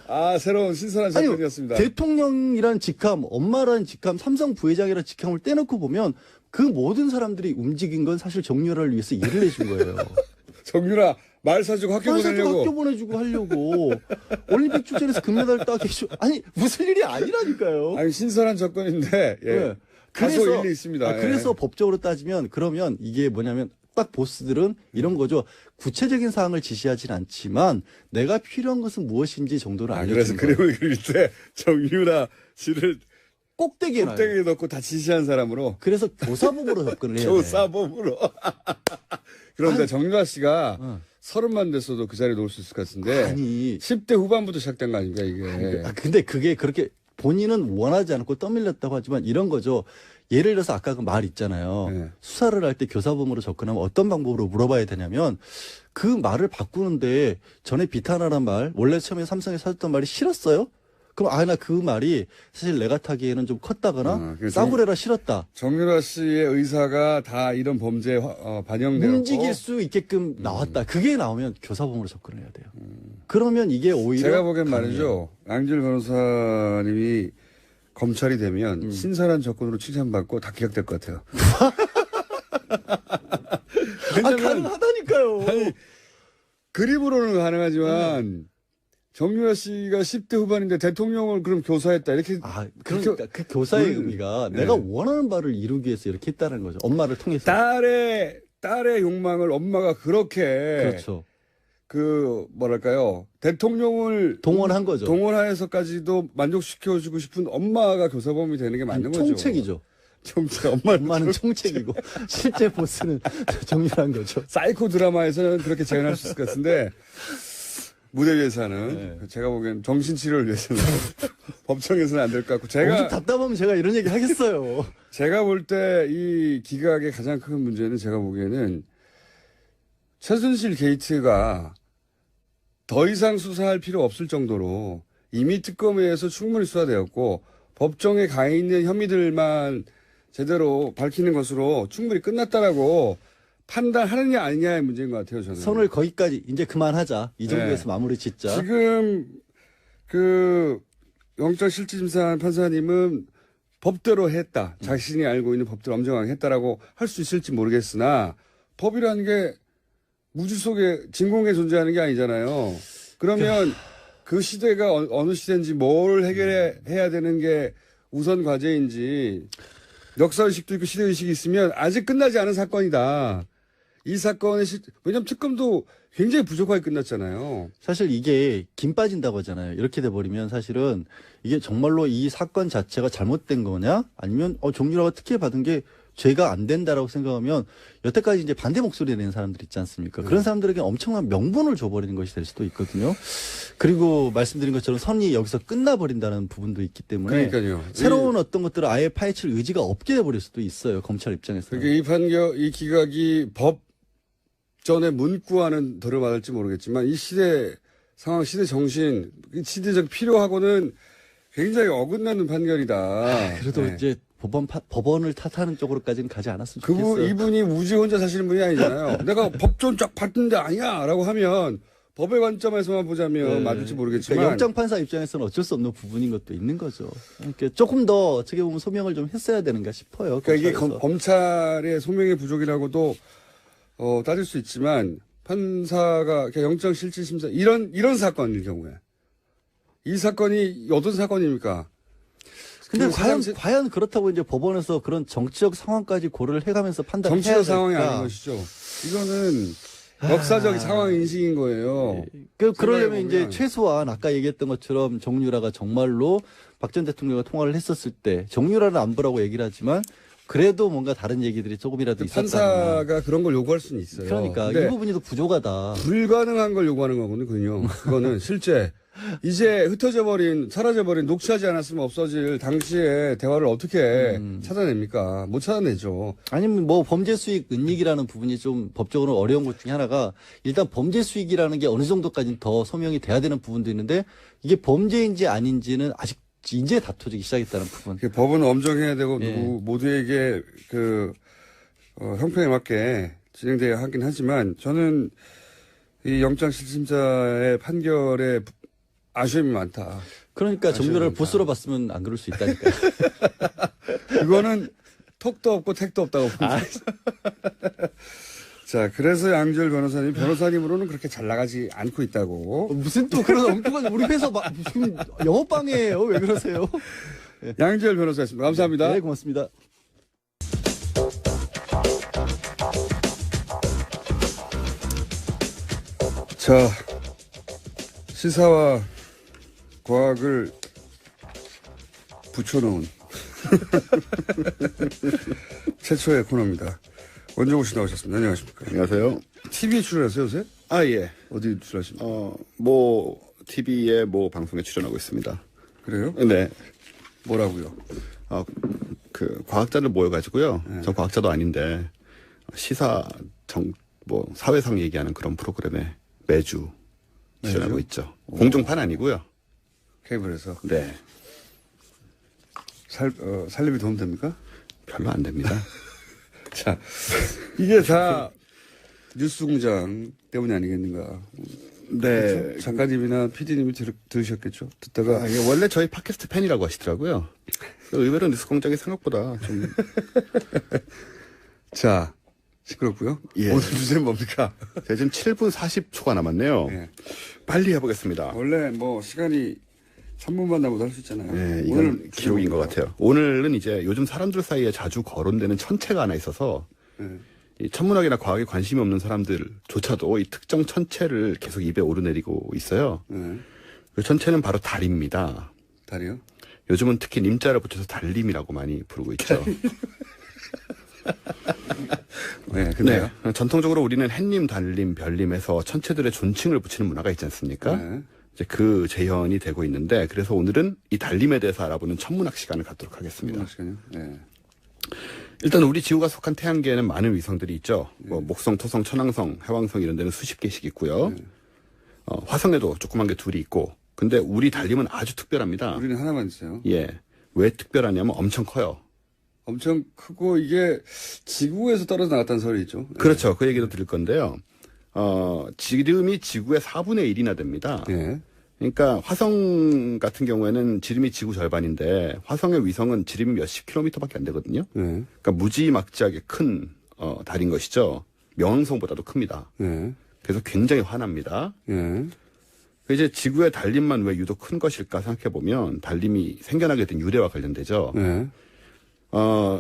아, 새로운 신선한 접근이었습니다. 대통령이란 직함, 엄마라는 직함, 삼성 부회장이라는 직함을 떼놓고 보면 그 모든 사람들이 움직인 건 사실 정유라를 위해서 일을 해준 거예요. 정유라 말 사주고 학교 보내려고. 학교 보내주고 하려고. 올림픽 출전해서 금메달 따게 해주. 아니, 무슨 일이 아니라니까요. 아니, 신선한 접근인데, 예. 네. 그래서 일리 있습니다. 그래서 법적으로 따지면 그러면 이게 뭐냐면 딱 보스들은 이런 거죠. 구체적인 사항을 지시하진 않지만 내가 필요한 것은 무엇인지 정도를 알려주는 그래서 그림을 그릴 때 정유라 씨를 꼭대기에 넣고 다 지시한 사람으로. 그래서 교사범으로 접근을 해야 돼요. 교사범으로. 그런데 정유라 씨가 30만 됐어도 그 자리에 놓을 수 있을 것 같은데. 아니. 10대 후반부터 시작된 거 아닙니까, 이게. 근데 그게 그렇게 본인은 원하지 않고 떠밀렸다고 하지만 이런 거죠. 예를 들어서 아까 그 말 있잖아요. 네. 수사를 할 때 교사범으로 접근하면 어떤 방법으로 물어봐야 되냐면 그 말을 바꾸는데 전에 비탄하란 말, 원래 처음에 삼성에서 하셨던 말이 싫었어요? 그럼 나 그 말이 사실 내가 타기에는 좀 컸다거나 싸구려라 싫었다. 정유라 씨의 의사가 다 이런 범죄에 반영되고 움직일 수 있게끔 나왔다. 그게 나오면 교사범으로 접근을 해야 돼요. 그러면 이게 오히려 제가 보기엔 말이죠. 양질 변호사님이 검찰이 되면 신선한 접근으로 칭찬받고 다 기각될 것 같아요. 가능하다니까요. 아니, 그림으로는 가능하지만 정유라 씨가 10대 후반인데 대통령을 그럼 교사했다 이렇게. 그러니까 그 교사의 의미가 내가 원하는 바를 이루기 위해서 이렇게 했다는 거죠. 엄마를 통해서. 딸의 욕망을 엄마가 그렇게. 그렇죠. 뭐랄까요. 대통령을 동원한 거죠. 동원해서까지도 만족시켜주고 싶은 엄마가 교사범이 되는 게 맞는 거죠. 총책이죠. 엄마는 총책이고 실제 보스는 정유라인 거죠. 사이코 드라마에서는 그렇게 재현할 수 있을 것 같은데 무대 위에서는 제가 보기엔 정신치료를 위해서는 법정에서는 안 될 것 같고 제가 답답하면 제가 이런 얘기 하겠어요. 제가 볼 때 이 기각의 가장 큰 문제는 제가 보기에는 최순실 게이트가 더 이상 수사할 필요 없을 정도로 이미 특검에 의해서 충분히 수사되었고 법정에 가 있는 혐의들만 제대로 밝히는 것으로 충분히 끝났다라고 판단하느냐 아니냐의 문제인 것 같아요. 저는. 선을 거기까지 이제 그만하자. 이 정도에서 마무리 짓자. 지금 영장실질심사한 판사님은 법대로 했다. 자신이 알고 있는 법대로 엄정하게 했다라고 할 수 있을지 모르겠으나 법이라는 게 우주 속에 진공에 존재하는 게 아니잖아요. 그러면 그 시대가 어느 시대인지 뭘 해결해야 되는 게 우선 과제인지 역사의식도 있고 시대의식이 있으면 아직 끝나지 않은 사건이다. 이 사건의 왜냐면 특검도 굉장히 부족하게 끝났잖아요. 사실 이게 김 빠진다고 하잖아요. 이렇게 돼버리면 사실은 이게 정말로 이 사건 자체가 잘못된 거냐? 아니면 정유라가 특혜 받은 게 죄가 안 된다라고 생각하면 여태까지 이제 반대 목소리 내는 사람들 있지 않습니까? 그런 사람들에게 엄청난 명분을 줘버리는 것이 될 수도 있거든요. 그리고 말씀드린 것처럼 선이 여기서 끝나버린다는 부분도 있기 때문에 그러니까요. 새로운 어떤 것들을 아예 파헤칠 의지가 없게 돼버릴 수도 있어요. 검찰 입장에서. 그러니까 이 기각이 법전의 문구와는 들어맞을지 모르겠지만 이 시대 상황, 시대 정신, 시대적 필요하고는 굉장히 어긋나는 판결이다. 그래도 네. 이제 법원을 탓하는 쪽으로까지는 가지 않았으면 좋겠어요. 이분이 우지 혼자 사시는 분이 아니잖아요. 내가 법전 쫙 봤는데 아니야 라고 하면 법의 관점에서만 보자면 맞을지 모르겠지만 그러니까 영장판사 입장에서는 어쩔 수 없는 부분인 것도 있는 거죠. 그러니까 조금 더 어떻게 보면 소명을 좀 했어야 되는가 싶어요. 그러니까 이게 검찰의 소명의 부족이라고도 따질 수 있지만 판사가 영장실질심사 이런 사건일 경우에 이 사건이 어떤 사건입니까? 근데 과연 그렇다고 이제 법원에서 그런 정치적 상황까지 고려를 해가면서 판단해야 될까? 정치적 상황이 아닌 것이죠. 이거는 역사적 상황 인식인 거예요. 그러려면 이제 최소한 아까 얘기했던 것처럼 정유라가 정말로 박 전 대통령과 통화를 했었을 때 정유라는 안보라고 얘기를 하지만 그래도 뭔가 다른 얘기들이 조금이라도 있었다. 판사가 그런 걸 요구할 수는 있어요. 그러니까 이 부분이 더 부족하다. 불가능한 걸 요구하는 거거든요. 그거는 실제 이제 사라져버린 녹취하지 않았으면 없어질 당시의 대화를 어떻게 찾아냅니까? 못 찾아내죠. 아니면 뭐 범죄 수익 은닉이라는 부분이 좀 법적으로 어려운 것 중에 하나가 일단 범죄 수익이라는 게 어느 정도까지는 더 소명이 돼야 되는 부분도 있는데 이게 범죄인지 아닌지는 아직 이제 다투기 시작했다는 부분. 법은 엄정해야 되고 모두에게 형평에 맞게 진행돼야 하긴 하지만 저는 이 영장실질심사의 판결에 아쉬움이 많다. 그러니까 정유라를 보스로 봤으면 안 그럴 수 있다니까. 그거는 톡도 없고 택도 없다고 봅니다. 자, 그래서 양지열 변호사님으로는 그렇게 잘 나가지 않고 있다고. 무슨 또 그런 엉뚱한 우리 회사 지금 영업방해예요. 왜 그러세요? 양지열 변호사였습니다. 감사합니다. 네, 고맙습니다. 자, 시사와 과학을 붙여놓은 최초의 코너입니다. 원종우 씨 나오셨습니다. 안녕하십니까. 안녕하세요. TV에 출연하세요, 요새? 아, 예. 어디 출연하십니까? TV의 방송에 출연하고 있습니다. 그래요? 네. 뭐라고요? 과학자들 모여가지고요. 네. 저 과학자도 아닌데, 사회상 얘기하는 그런 프로그램에 매주 출연하고 있죠. 공중판 아니고요. 케이블에서? 네. 살림이 도움됩니까? 별로 안 됩니다. 자, 이게 다 뉴스공장 때문이 아니겠는가. 네. 그렇죠? 작가님이나 PD님이 들으셨겠죠? 듣다가. 원래 저희 팟캐스트 팬이라고 하시더라고요. 의외로 뉴스공장이 생각보다 좀. 자, 시끄럽고요. 예. 오늘 주제는 뭡니까? 제가 지금 7분 40초가 남았네요. 예. 빨리 해보겠습니다. 원래 시간이 3분만 남아도 할 수 있잖아요. 네, 이건 기록인 것 같아요. 오늘은 이제 요즘 사람들 사이에 자주 거론되는 천체가 하나 있어서 이 천문학이나 과학에 관심이 없는 사람들조차도 이 특정 천체를 계속 입에 오르내리고 있어요. 그 천체는 바로 달입니다. 달이요? 요즘은 특히 님자를 붙여서 달림이라고 많이 부르고 있죠. 네, 근데요? 네, 전통적으로 우리는 햇님, 달님, 별님에서 천체들의 존칭을 붙이는 문화가 있지 않습니까? 네. 이제 그 재현이 되고 있는데, 그래서 오늘은 이 달림에 대해서 알아보는 천문학 시간을 갖도록 하겠습니다. 시간이요? 네. 일단 우리 지구가 속한 태양계에는 많은 위성들이 있죠. 목성, 토성, 천왕성, 해왕성 이런 데는 수십 개씩 있고요. 화성에도 조그만 게 둘이 있고, 근데 우리 달림은 아주 특별합니다. 우리는 하나만 있어요. 예. 왜 특별하냐면 엄청 커요. 엄청 크고 이게 지구에서 떨어져 나갔다는 소리 있죠. 그렇죠. 그 얘기도 들을 건데요. 지름이 지구의 4분의 1이나 됩니다. 예. 그러니까 화성 같은 경우에는 지름이 지구 절반인데 화성의 위성은 지름이 몇십 킬로미터밖에 안 되거든요. 그러니까 무지막지하게 큰 달인 것이죠. 명왕성보다도 큽니다. 그래서 굉장히 환합니다. 이제 지구의 달림만 왜 유독 큰 것일까 생각해 보면 달림이 생겨나게 된 유래와 관련되죠.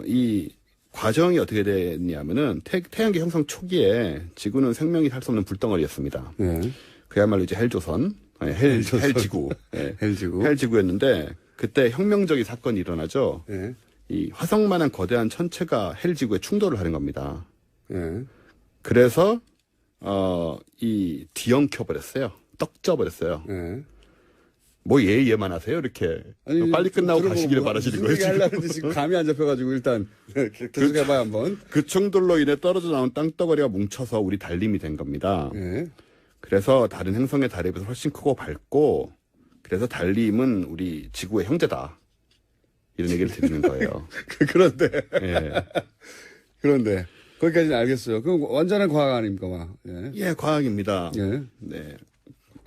이 과정이 어떻게 됐냐면은 태양계 형성 초기에 지구는 생명이 살 수 없는 불덩어리였습니다. 그야말로 이제 헬조선, 헬지구, 헬지구였는데 그때 혁명적인 사건이 일어나죠. 이 화성만한 거대한 천체가 헬지구에 충돌을 하는 겁니다. 그래서 이 뒤엉켜 버렸어요. 떡져 버렸어요. 뭐 얘만 하세요? 이렇게 아니, 빨리 끝나고 가시기를 바라시는 거예요. 지금. 지금 감이 안 잡혀가지고 일단 계속 해봐요 한번. 그 충돌로 인해 떨어져 나온 땅덩어리가 뭉쳐서 우리 달림이 된 겁니다. 그래서 다른 행성의 달에 비해서 훨씬 크고 밝고 그래서 달림은 우리 지구의 형제다. 이런 얘기를 드리는 거예요. 그런데 예. 그런데 거기까지는 알겠어요. 그럼 완전한 과학 아닙니까, 막. 예, 과학입니다. 네.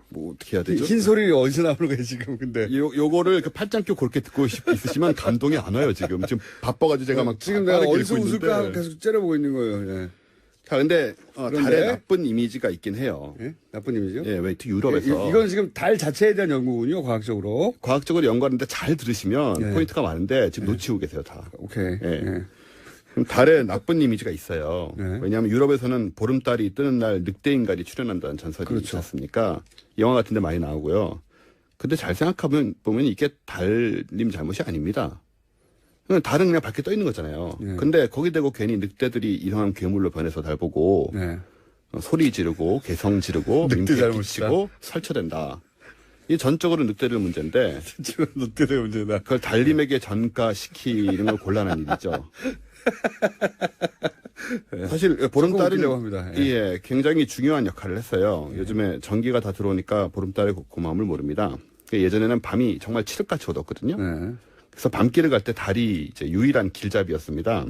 뭐 어떻게 해야 되죠? 흰 소리 어디서 나오는 거예요 지금? 근데 요거를 그 팔짱 껴 그렇게 듣고 있으시면 감동이 안 와요 지금. 지금 바빠가지고 제가 막 지금 내가 어디서 웃을까 하고 계속 째려보고 있는 거예요. 자, 근데 달에 나쁜 이미지가 있긴 해요. 나쁜 이미지요? 예, 왜 특히 유럽에서 이건 지금 달 자체에 대한 연구군요, 과학적으로. 과학적으로 연구하는데 잘 들으시면 포인트가 많은데 지금 놓치고 계세요 다. 오케이. 그럼 달에 나쁜 이미지가 있어요. 왜냐하면 유럽에서는 보름달이 뜨는 날 늑대인간이 출현한다는 전설이 있지 않습니까? 영화 같은 데 많이 나오고요. 근데 잘 생각하면 보면 이게 달님 잘못이 아닙니다. 달은 그냥 밖에 떠 있는 거잖아요. 근데 거기 대고 괜히 늑대들이 이상한 괴물로 변해서 달 보고 소리 지르고 개성 지르고 민폐 끼치고 설쳐댄다. 이 전적으로 늑대들 문제인데 늑대들 문제다. 그걸 달님에게 전가시키는 건 곤란한 일이죠. 사실 보름달은 예, 굉장히 중요한 역할을 했어요. 요즘에 전기가 다 들어오니까 보름달의 고마움을 모릅니다. 예전에는 밤이 정말 칠흑같이 어둡거든요. 그래서 밤길을 갈 때 달이 이제 유일한 길잡이였습니다.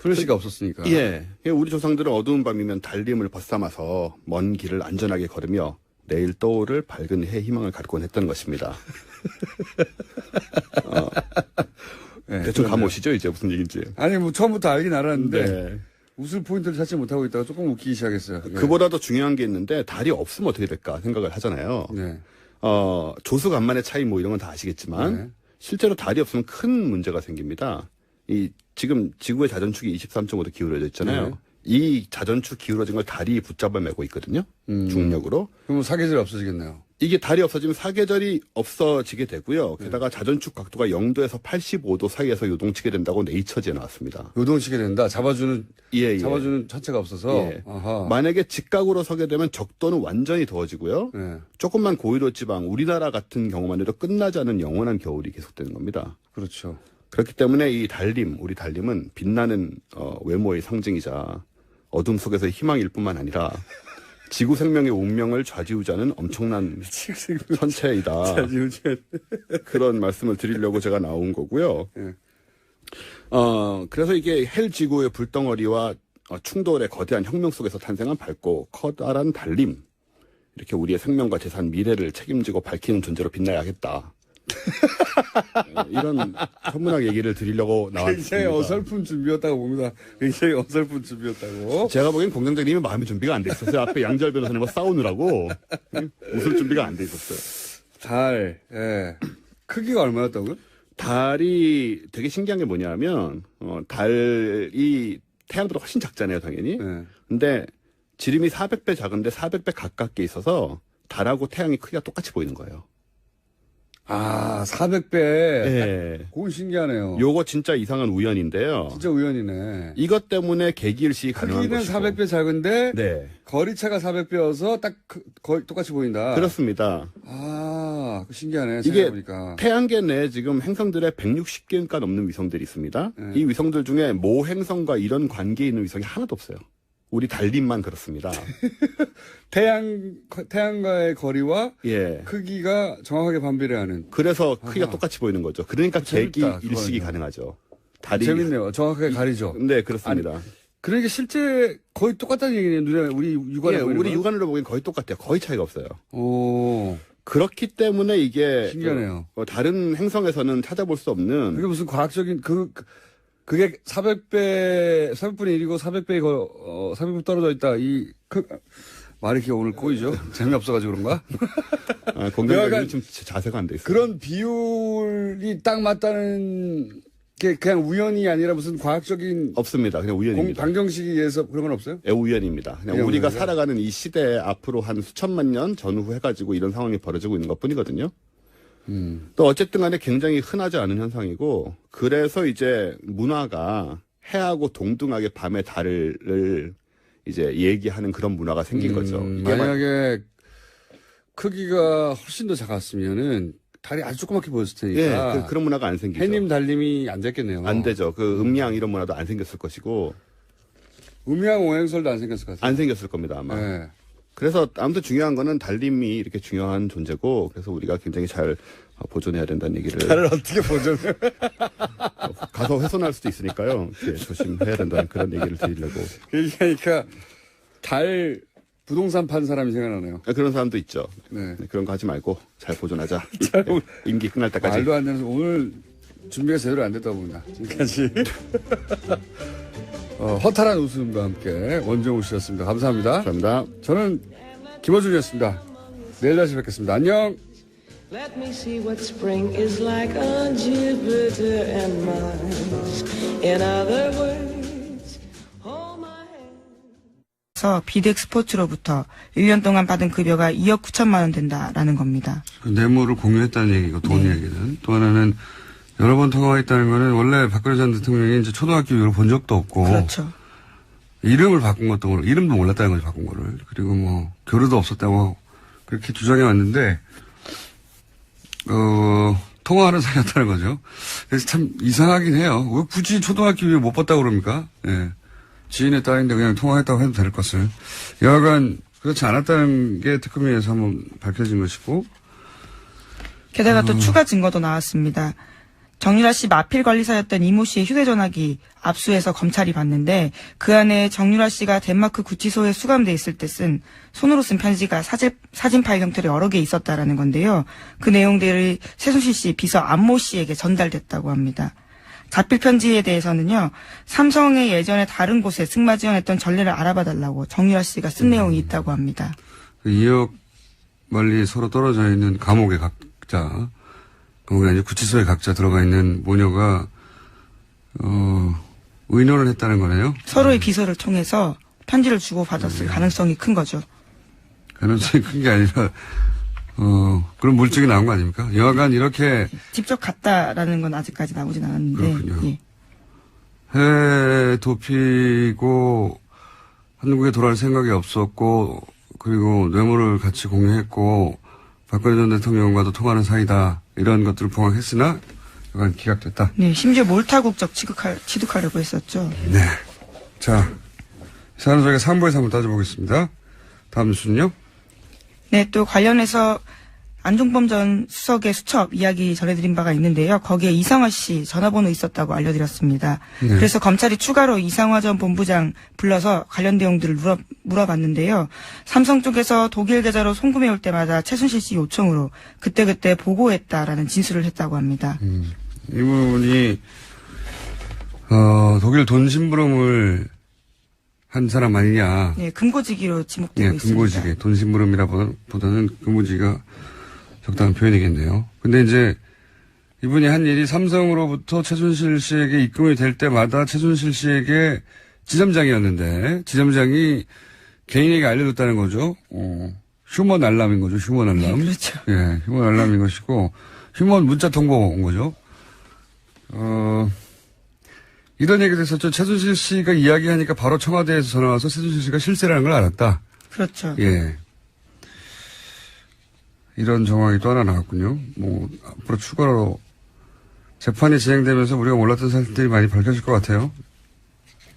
플래시가 없었으니까. 예, 우리 조상들은 어두운 밤이면 달림을 벗삼아서 먼 길을 안전하게 걸으며 내일 떠오를 밝은 해 희망을 갖곤 했던 것입니다. 대충 감오시죠 이제 무슨 얘기인지. 아니 뭐 처음부터 알긴 알았는데 웃을 포인트를 찾지 못하고 있다가 조금 웃기기 시작했어요. 그보다 더 중요한 게 있는데 달이 없으면 어떻게 될까 생각을 하잖아요. 조수간만의 차이 뭐 이런 건 다 아시겠지만 실제로 달이 없으면 큰 문제가 생깁니다. 지금 지구의 자전축이 23.5도 기울어져 있잖아요. 이 자전축 기울어진 걸 달이 붙잡아 매고 있거든요. 중력으로. 그럼 사계절이 없어지겠네요. 이게 달이 없어지면 사계절이 없어지게 되고요. 게다가 자전축 각도가 0도에서 85도 사이에서 요동치게 된다고 네이처지에 나왔습니다. 요동치게 된다. 잡아주는 차체가 없어서. 만약에 직각으로 서게 되면 적도는 완전히 더워지고요. 조금만 고위로 지방 우리나라 같은 경우만 해도 끝나지 않은 영원한 겨울이 계속되는 겁니다. 그렇죠. 그렇기 때문에 이 달림, 우리 달림은 빛나는 외모의 상징이자 어둠 속에서의 희망일 뿐만 아니라 지구 생명의 운명을 좌지우지하는 엄청난 천체이다. 그런 말씀을 드리려고 제가 나온 거고요. 그래서 이게 헬 지구의 불덩어리와 충돌의 거대한 혁명 속에서 탄생한 밝고 커다란 달림. 이렇게 우리의 생명과 재산, 미래를 책임지고 밝히는 존재로 빛나야겠다. 이런 천문학 얘기를 드리려고 나왔습니다. 굉장히 어설픈 준비였다고 봅니다. 굉장히 어설픈 준비였다고. 제가 보기엔 공장장님이 마음의 준비가 안 돼 있었어요. 앞에 양절 변호사님과 싸우느라고 웃을 준비가 안 돼 있었어요. 달, 크기가 얼마였다고요? 달이 되게 신기한 게 뭐냐면 달이 태양보다 훨씬 작잖아요, 당연히. 근데 지름이 400배 작은데 400배 가깝게 있어서 달하고 태양이 크기가 똑같이 보이는 거예요. 400배. 네. 그건 신기하네요. 요거 진짜 이상한 우연인데요. 진짜 우연이네. 이것 때문에 계기일식이 가능한 것이고. 크기는 400배 작은데 거리차가 400배여서 딱 거의 똑같이 보인다. 그렇습니다. 신기하네. 이게 보니까. 태양계 내에 지금 행성들의 160개가 넘는 위성들이 있습니다. 이 위성들 중에 모 행성과 이런 관계에 있는 위성이 하나도 없어요. 우리 달림만 그렇습니다. 태양과의 거리와 크기가 정확하게 반비례하는. 그래서 크기가 똑같이 보이는 거죠. 그러니까 계기 일식이 가능하죠. 달이 재밌네요. 정확하게 가리죠. 네, 그렇습니다. 그러니까 실제 거의 똑같다는 얘기네요. 우리 육안으로 우리 육안으로 보기엔 거의 똑같아요. 거의 차이가 없어요. 그렇기 때문에 이게 신기하네요. 다른 행성에서는 찾아볼 수 없는 그게 무슨 과학적인 그게 400분의 1이고 400배 400배 떨어져 있다. 말이 이렇게 오늘 꼬이죠? 재미없어가지고 그런가? 공격이 좀 자세가 안 돼 있어요. 그런 비율이 딱 맞다는 게 그냥 우연이 아니라 무슨 과학적인. 없습니다. 그냥 우연입니다. 방정식에 의해서 그런 건 없어요? 우연입니다. 그냥 우리가 살아가는 이 시대에 앞으로 한 수천만 년 전후 해가지고 이런 상황이 벌어지고 있는 것 뿐이거든요. 또 어쨌든 간에 굉장히 흔하지 않은 현상이고, 그래서 이제 문화가 해하고 동등하게 밤의 달을 이제 얘기하는 그런 문화가 생긴 거죠. 만약에 크기가 훨씬 더 작았으면은 달이 아주 조그맣게 보였을 테니까. 예, 그런 문화가 안 생기죠. 해님 달님이 안 됐겠네요. 안 되죠. 그 음양 이런 문화도 안 생겼을 것이고. 음양 오행설도 안 생겼을 것 같아요. 안 생겼을 겁니다, 아마. 네. 그래서 아무튼 중요한 거는 달님이 이렇게 중요한 존재고, 그래서 우리가 굉장히 잘 보존해야 된다는 얘기를. 달을 어떻게 보존해? 가서 훼손할 수도 있으니까요. 조심해야 된다는 그런 얘기를 드리려고. 그러니까 달 부동산 판 사람이 생각나네요. 그런 사람도 있죠. 네. 그런 거 하지 말고 잘 보존하자. 임기 끝날 때까지. 말도 안 되면서 오늘 준비가 제대로 안 됐다 봅니다. 지금까지. 허탈한 웃음과 함께 원정우 씨였습니다. 감사합니다. 감사합니다. 저는 김어준이었습니다. 내일 다시 뵙겠습니다. 안녕. Let me see what spring is like on Jupiter and Mars. In other words, hold my hand. 비덱 스포츠로부터 1년 동안 받은 급여가 2억 9천만 원 된다라는 겁니다. 그 뇌물을 공유했다는 얘기고 돈 얘기는. 또 하나는 여러 번 통화했다는 거는 원래 박근혜 전 대통령이 이제 초등학교 이후로 본 적도 없고. 그렇죠. 이름을 바꾼 것도 모르고, 이름도 몰랐다는 거지, 바꾼 거를. 그리고 뭐, 교류도 없었다고 그렇게 주장해 왔는데, 통화하는 사이였다는 거죠. 그래서 참 이상하긴 해요. 왜 굳이 초등학교 이후에 못 봤다고 그럽니까? 예. 지인의 딸인데 그냥 통화했다고 해도 될 것을. 여하간 그렇지 않았다는 게 특검위에서 한번 밝혀진 것이고. 게다가 또 추가 증거도 나왔습니다. 정유라 씨 마필 관리사였던 이모 씨의 휴대전화기 압수해서 검찰이 봤는데 그 안에 정유라 씨가 덴마크 구치소에 수감돼 있을 때 손으로 쓴 편지가 사진 파일 형태로 여러 개 있었다라는 건데요. 그 내용들이 최순실 씨 비서 안모 씨에게 전달됐다고 합니다. 자필 편지에 대해서는요. 삼성의 예전에 다른 곳에 승마 지원했던 전례를 알아봐달라고 정유라 씨가 쓴 내용이 있다고 합니다. 2억 멀리 서로 떨어져 있는 감옥의 각자, 감옥에 아니라 구치소에 각자 들어가 있는 모녀가 의논을 했다는 거네요. 서로의 비서를 통해서 편지를 주고받았을 가능성이 큰 거죠. 가능성이 큰 게 아니라 그런 물증이 나온 거 아닙니까? 여하간 이렇게 직접 갔다라는 건 아직까지 나오진 않았는데. 그렇군요. 예. 해외 도피고 한국에 돌아올 생각이 없었고 그리고 뇌물을 같이 공유했고 박근혜 전 대통령과도 통하는 사이다. 이런 것들을 포함했으나 약간 기각됐다. 네, 심지어 몰타국적 취득하려고 했었죠. 네. 자, 이 사안은 저희가 3부에서 한번 따져보겠습니다. 다음 뉴스는요? 네, 또 관련해서 안종범 전 수석의 수첩 이야기 전해드린 바가 있는데요. 거기에 이상화 씨 전화번호 있었다고 알려드렸습니다. 네. 그래서 검찰이 추가로 이상화 전 본부장 불러서 관련 내용들을 물어봤는데요. 삼성 쪽에서 독일 계좌로 송금해 올 때마다 최순실 씨 요청으로 그때그때 보고했다라는 진술을 했다고 합니다. 이분이 독일 돈 심부름을 한 사람 아니냐. 네, 금고지기로 지목되고 네, 있습니다. 금고지기. 돈 심부름이라보다는 금고지기가 적당한 표현이겠네요. 근데 이제 이분이 한 일이 삼성으로부터 최순실 씨에게 입금이 될 때마다 최순실 씨에게 지점장이었는데 지점장이 개인에게 알려줬다는 거죠. 휴먼 알람인 거죠. 휴먼 알람. 네, 그렇죠. 예, 휴먼 알람인 것이고 휴먼 문자 통보 온 거죠. 이런 얘기도 했었죠. 최순실 씨가 이야기하니까 바로 청와대에서 전화와서 최순실 씨가 실세라는 걸 알았다. 그렇죠. 예. 이런 정황이 또 하나 나왔군요. 뭐, 앞으로 추가로 재판이 진행되면서 우리가 몰랐던 사실들이 많이 밝혀질 것 같아요.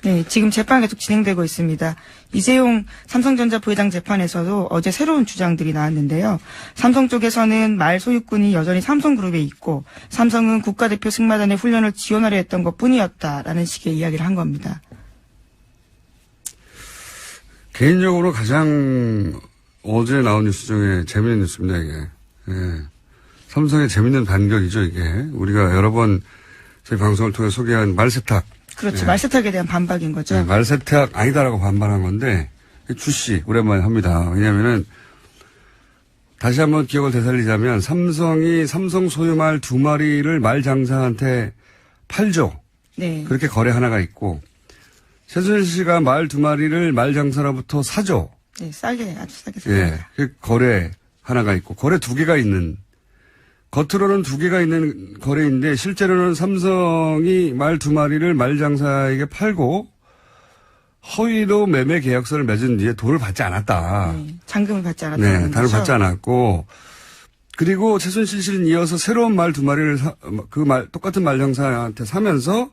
네, 지금 재판 계속 진행되고 있습니다. 이재용 삼성전자 부회장 재판에서도 어제 새로운 주장들이 나왔는데요. 삼성 쪽에서는 말 소유권이 여전히 삼성그룹에 있고 삼성은 국가대표 승마단의 훈련을 지원하려 했던 것뿐이었다라는 식의 이야기를 한 겁니다. 개인적으로 가장 어제 나온 뉴스 중에 재미있는 뉴스입니다, 이게. 예. 삼성의 재밌는 반격이죠, 이게. 우리가 여러 번 저희 방송을 통해 소개한 말세탁. 그렇죠. 예. 말세탁에 대한 반박인 거죠. 예, 말세탁 아니다라고 반발한 건데, 주씨, 오랜만에 합니다. 왜냐면은, 다시 한번 기억을 되살리자면, 삼성이 삼성 소유 말 2마리를 말장사한테 팔죠. 네. 그렇게 거래 하나가 있고, 최순실 씨가 말 2마리를 말장사로부터 사죠. 네, 싸게, 아주 싸게 예. 삽니다. 그 거래 하나가 있고, 거래 2개가 있는, 겉으로는 2개가 있는 거래인데, 실제로는 삼성이 말 2마리를 말장사에게 팔고, 허위로 매매 계약서를 맺은 뒤에 돈을 받지 않았다. 네, 잔금을 받지 않았다는 네, 거죠. 돈을 받지 않았고, 그리고 최순실 씨는 이어서 새로운 말 2마리를 똑같은 말장사한테 사면서,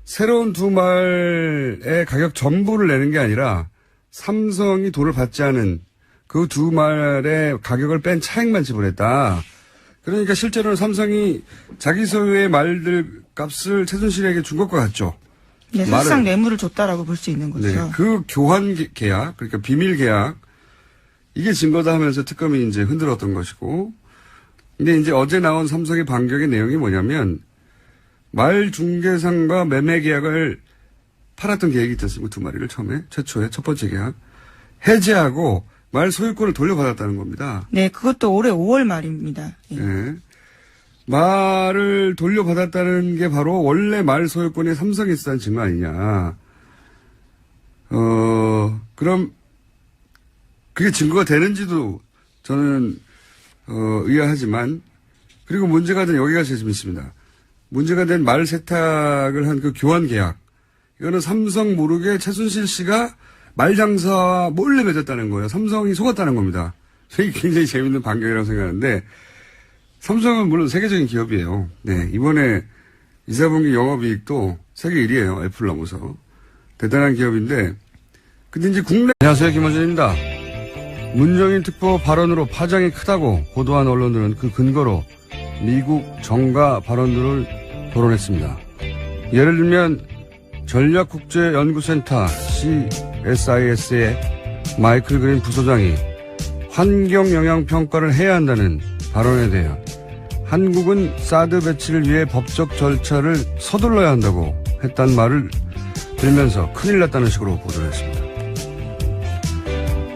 새로운 2말의 가격 전부를 내는 게 아니라, 삼성이 돈을 받지 않은 그 2말의 가격을 뺀 차액만 지불했다. 그러니까 실제로는 삼성이 자기 소유의 말들 값을 최순실에게 준 것과 같죠. 네, 사실상 뇌물을 줬다라고 볼 수 있는 거죠. 네, 그 교환 계약, 그러니까 비밀 계약, 이게 증거다 하면서 특검이 이제 흔들었던 것이고, 근데 이제 어제 나온 삼성의 반격의 내용이 뭐냐면, 말 중개상과 매매 계약을 팔았던 계획이 있지 않습니까? 2마리를 처음에, 최초에, 첫 번째 계약. 해제하고 말 소유권을 돌려받았다는 겁니다. 네, 그것도 올해 5월 말입니다. 예. 네. 말을 돌려받았다는 게 바로 원래 말 소유권이 삼성에 있었다는 증거 아니냐. 그럼 그게 증거가 되는지도 저는 의아하지만, 그리고 문제가 된 여기가 제일 재밌습니다. 문제가 된 말 세탁을 한 그 교환 계약. 이거는 삼성 모르게 최순실 씨가 말장사와 몰래 맺었다는 거예요. 삼성이 속았다는 겁니다. 저희 굉장히 재밌는 반격이라고 생각하는데, 삼성은 물론 세계적인 기업이에요. 네, 이번에 2, 4분기 영업이익도 세계 1위예요. 애플 넘어서. 대단한 기업인데, 근데 이제 국내. 안녕하세요, 김원준입니다. 문정인 특보 발언으로 파장이 크다고 보도한 언론들은 그 근거로 미국 정가 발언들을 거론했습니다. 예를 들면 전략국제연구센터 CSIS의 마이클 그린 부소장이 환경영향평가를 해야 한다는 발언에 대해 한국은 사드 배치를 위해 법적 절차를 서둘러야 한다고 했단 말을 들면서 큰일 났다는 식으로 보도를 했습니다.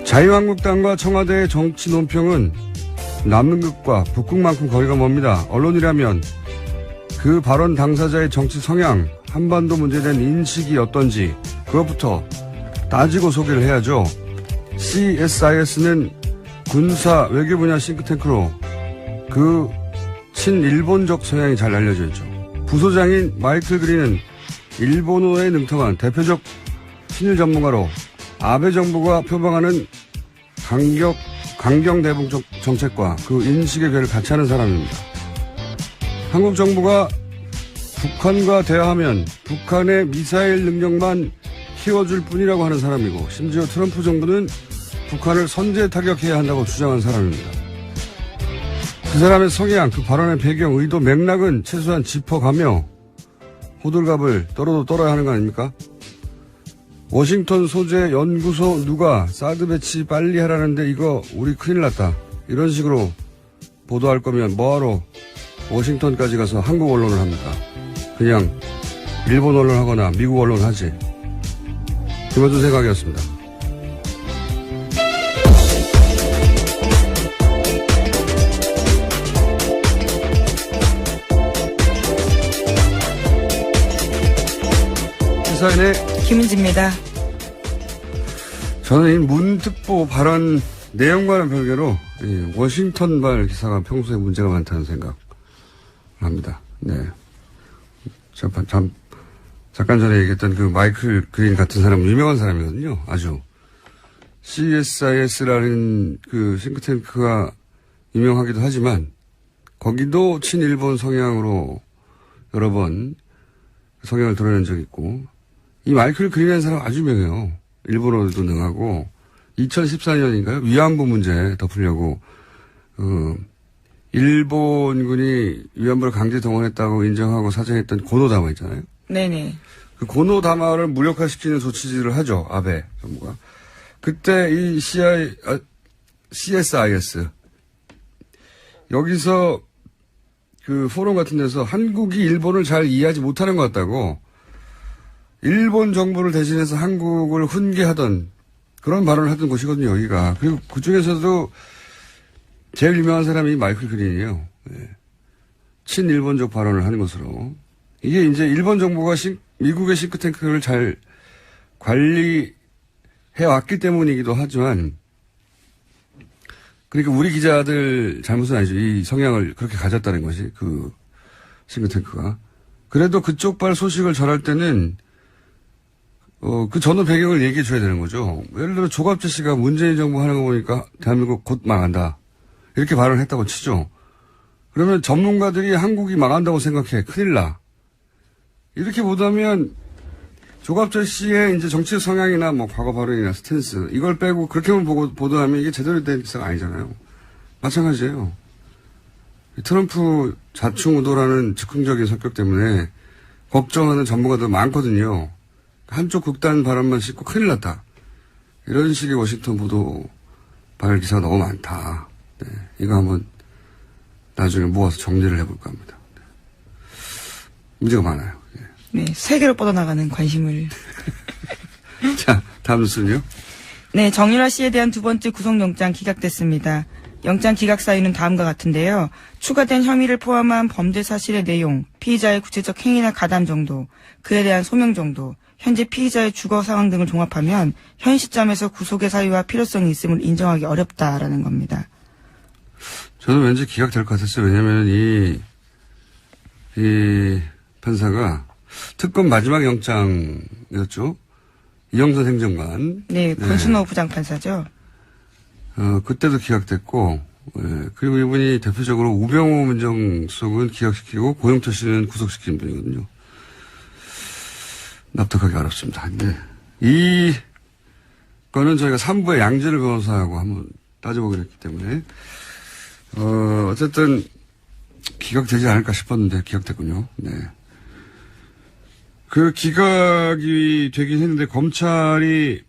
자유한국당과 청와대의 정치 논평은 남극과 북극만큼 거리가 멉니다. 언론이라면 그 발언 당사자의 정치 성향, 한반도 문제에 대한 인식이 어떤지 그것부터 따지고 소개를 해야죠. CSIS는 군사 외교 분야 싱크탱크로 그 친일본적 성향이 잘 알려져 있죠. 부소장인 마이클 그린은 일본어에 능통한 대표적 친일 전문가로 아베 정부가 표방하는 강경대북 정책과 그 인식의 궤를 같이 하는 사람입니다. 한국 정부가 북한과 대화하면 북한의 미사일 능력만 키워줄 뿐이라고 하는 사람이고, 심지어 트럼프 정부는 북한을 선제 타격해야 한다고 주장한 사람입니다. 그 사람의 성향, 그 발언의 배경, 의도, 맥락은 최소한 짚어가며 호들갑을 떨어야 하는 거 아닙니까? 워싱턴 소재 연구소 누가 사드 배치 빨리 하라는데 이거 우리 큰일 났다. 이런 식으로 보도할 거면 뭐하러 워싱턴까지 가서 한국 언론을 합니까? 그냥 일본 언론 하거나 미국 언론 하지. 김어준 생각이었습니다. 시사인의 김은지입니다. 저는 이 문특보 발언 내용과는 별개로 워싱턴발 기사가 평소에 문제가 많다는 생각을 합니다. 네. 잠깐 전에 얘기했던 그 마이클 그린 같은 사람은 유명한 사람이거든요. 아주. CSIS라는 그 싱크탱크가 유명하기도 하지만 거기도 친일본 성향으로 여러 번 성향을 드러낸 적이 있고, 이 마이클 그린이라는 사람 아주 유명해요. 일본어도 능하고 2014년인가요? 위안부 문제 덮으려고 일본군이 위안부를 강제 동원했다고 인정하고 사정했던 고노다마 있잖아요. 네네. 그 고노다마를 무력화시키는 조치들을 하죠. 아베 정부가. 그때 이 CSIS 여기서 그 포럼 같은 데서 한국이 일본을 잘 이해하지 못하는 것 같다고 일본 정부를 대신해서 한국을 훈계하던 그런 발언을 했던 곳이거든요, 여기가. 그리고 그 중에서도 제일 유명한 사람이 마이클 그린이에요. 네. 친일본적 발언을 하는 것으로. 이게 이제 일본 정부가 미국의 싱크탱크를 잘 관리해 왔기 때문이기도 하지만, 그러니까 우리 기자들 잘못은 아니죠. 이 성향을 그렇게 가졌다는 것이, 그 싱크탱크가. 그래도 그쪽 발 소식을 전할 때는, 그 전후 배경을 얘기해 줘야 되는 거죠. 예를 들어 조갑재 씨가 문재인 정부 하는 거 보니까 대한민국 곧 망한다. 이렇게 발언을 했다고 치죠. 그러면 전문가들이 한국이 망한다고 생각해. 큰일 나. 이렇게 보다면 조갑재 씨의 이제 정치적 성향이나 뭐 과거 발언이나 스탠스 이걸 빼고 그렇게만 보도하면 이게 제대로 된 기사가 아니잖아요. 마찬가지예요. 트럼프 자충우도라는 즉흥적인 성격 때문에 걱정하는 전문가들 많거든요. 한쪽 극단 발언만 싣고 큰일 났다. 이런 식의 워싱턴 보도 발열 기사가 너무 많다. 네, 이거 한번 나중에 모아서 정리를 해볼까 합니다. 네. 문제가 많아요. 네, 세계로 뻗어나가는 관심을. 자, 다음 뉴스는요? 네, 정유라 씨에 대한 두 번째 구속영장 기각됐습니다. 영장 기각 사유는 다음과 같은데요. 추가된 혐의를 포함한 범죄 사실의 내용, 피의자의 구체적 행위나 가담 정도, 그에 대한 소명 정도, 현재 피의자의 주거 상황 등을 종합하면 현 시점에서 구속의 사유와 필요성이 있음을 인정하기 어렵다라는 겁니다. 저는 왠지 기각될 것 같았어요. 왜냐하면 이 판사가 특검 마지막 영장이었죠. 이영선 행정관. 네, 권순호 부장판사죠. 그때도 기각됐고, 그리고 이분이 대표적으로 우병우 민정수석은 기각시키고 고영철 씨는 구속시킨 분이거든요. 납득하기 어렵습니다. 근데 이 거는 저희가 3부의 양재를 변호사하고 한번 따져보기로 했기 때문에 어쨌든 기각되지 않을까 싶었는데 기각됐군요. 네. 그 기각이 되긴 했는데 검찰이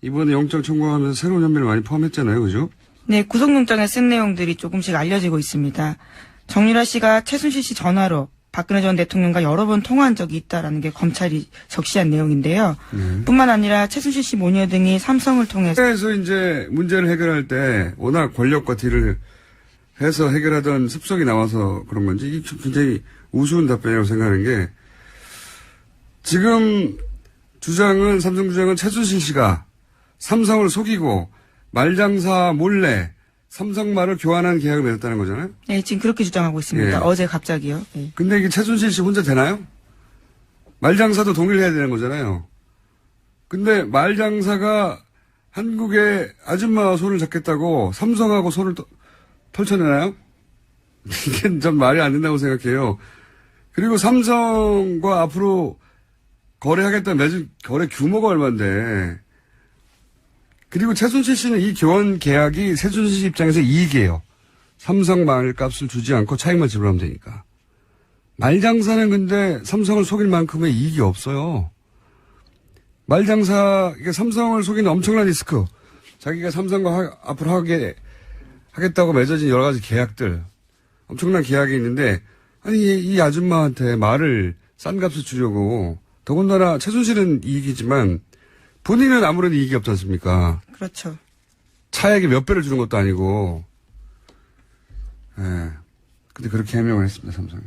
이번에 영장 청구하면서 새로운 혐의를 많이 포함했잖아요. 그죠? 네, 구속영장에 쓴 내용들이 조금씩 알려지고 있습니다. 정유라 씨가 최순실 씨 전화로 박근혜 전 대통령과 여러 번 통화한 적이 있다라는 게 검찰이 적시한 내용인데요. 뿐만 아니라 최순실 씨 모녀 등이 삼성을 통해서 그래서 이제 문제를 해결할 때 워낙 권력과 딜을 해서 해결하던 습성이 나와서 그런 건지 이게 굉장히 우스운 답변이라고 생각하는 게 지금 주장은 삼성 주장은 최순실 씨가 삼성을 속이고 말장사 몰래 삼성말을 교환한 계약을 맺었다는 거잖아요? 네, 지금 그렇게 주장하고 있습니다. 예. 어제 갑자기요. 네. 근데 이게 최순실 씨 혼자 되나요? 말장사도 동의를 해야 되는 거잖아요. 근데 말장사가 한국의 아줌마와 손을 잡겠다고 삼성하고 손을 펼쳐내나요? 이게 좀 말이 안 된다고 생각해요. 그리고 삼성과 앞으로 거래하겠다는 맺은 거래 규모가 얼마인데. 그리고 최순실 씨는 이 교환 계약이 최순실 씨 입장에서 이익이에요. 삼성 말값을 주지 않고 차익만 지불하면 되니까. 말장사는 근데 삼성을 속일 만큼의 이익이 없어요. 말장사, 이게 삼성을 속이는 엄청난 리스크. 자기가 삼성과 앞으로 하겠다고 맺어진 여러 가지 계약들. 엄청난 계약이 있는데, 아니, 이 아줌마한테 말을 싼 값을 주려고, 더군다나 최순실은 이익이지만, 본인은 아무런 이익이 없지 않습니까? 그렇죠. 차액의 몇 배를 주는 것도 아니고. 예. 근데 그렇게 해명을 했습니다, 삼성이.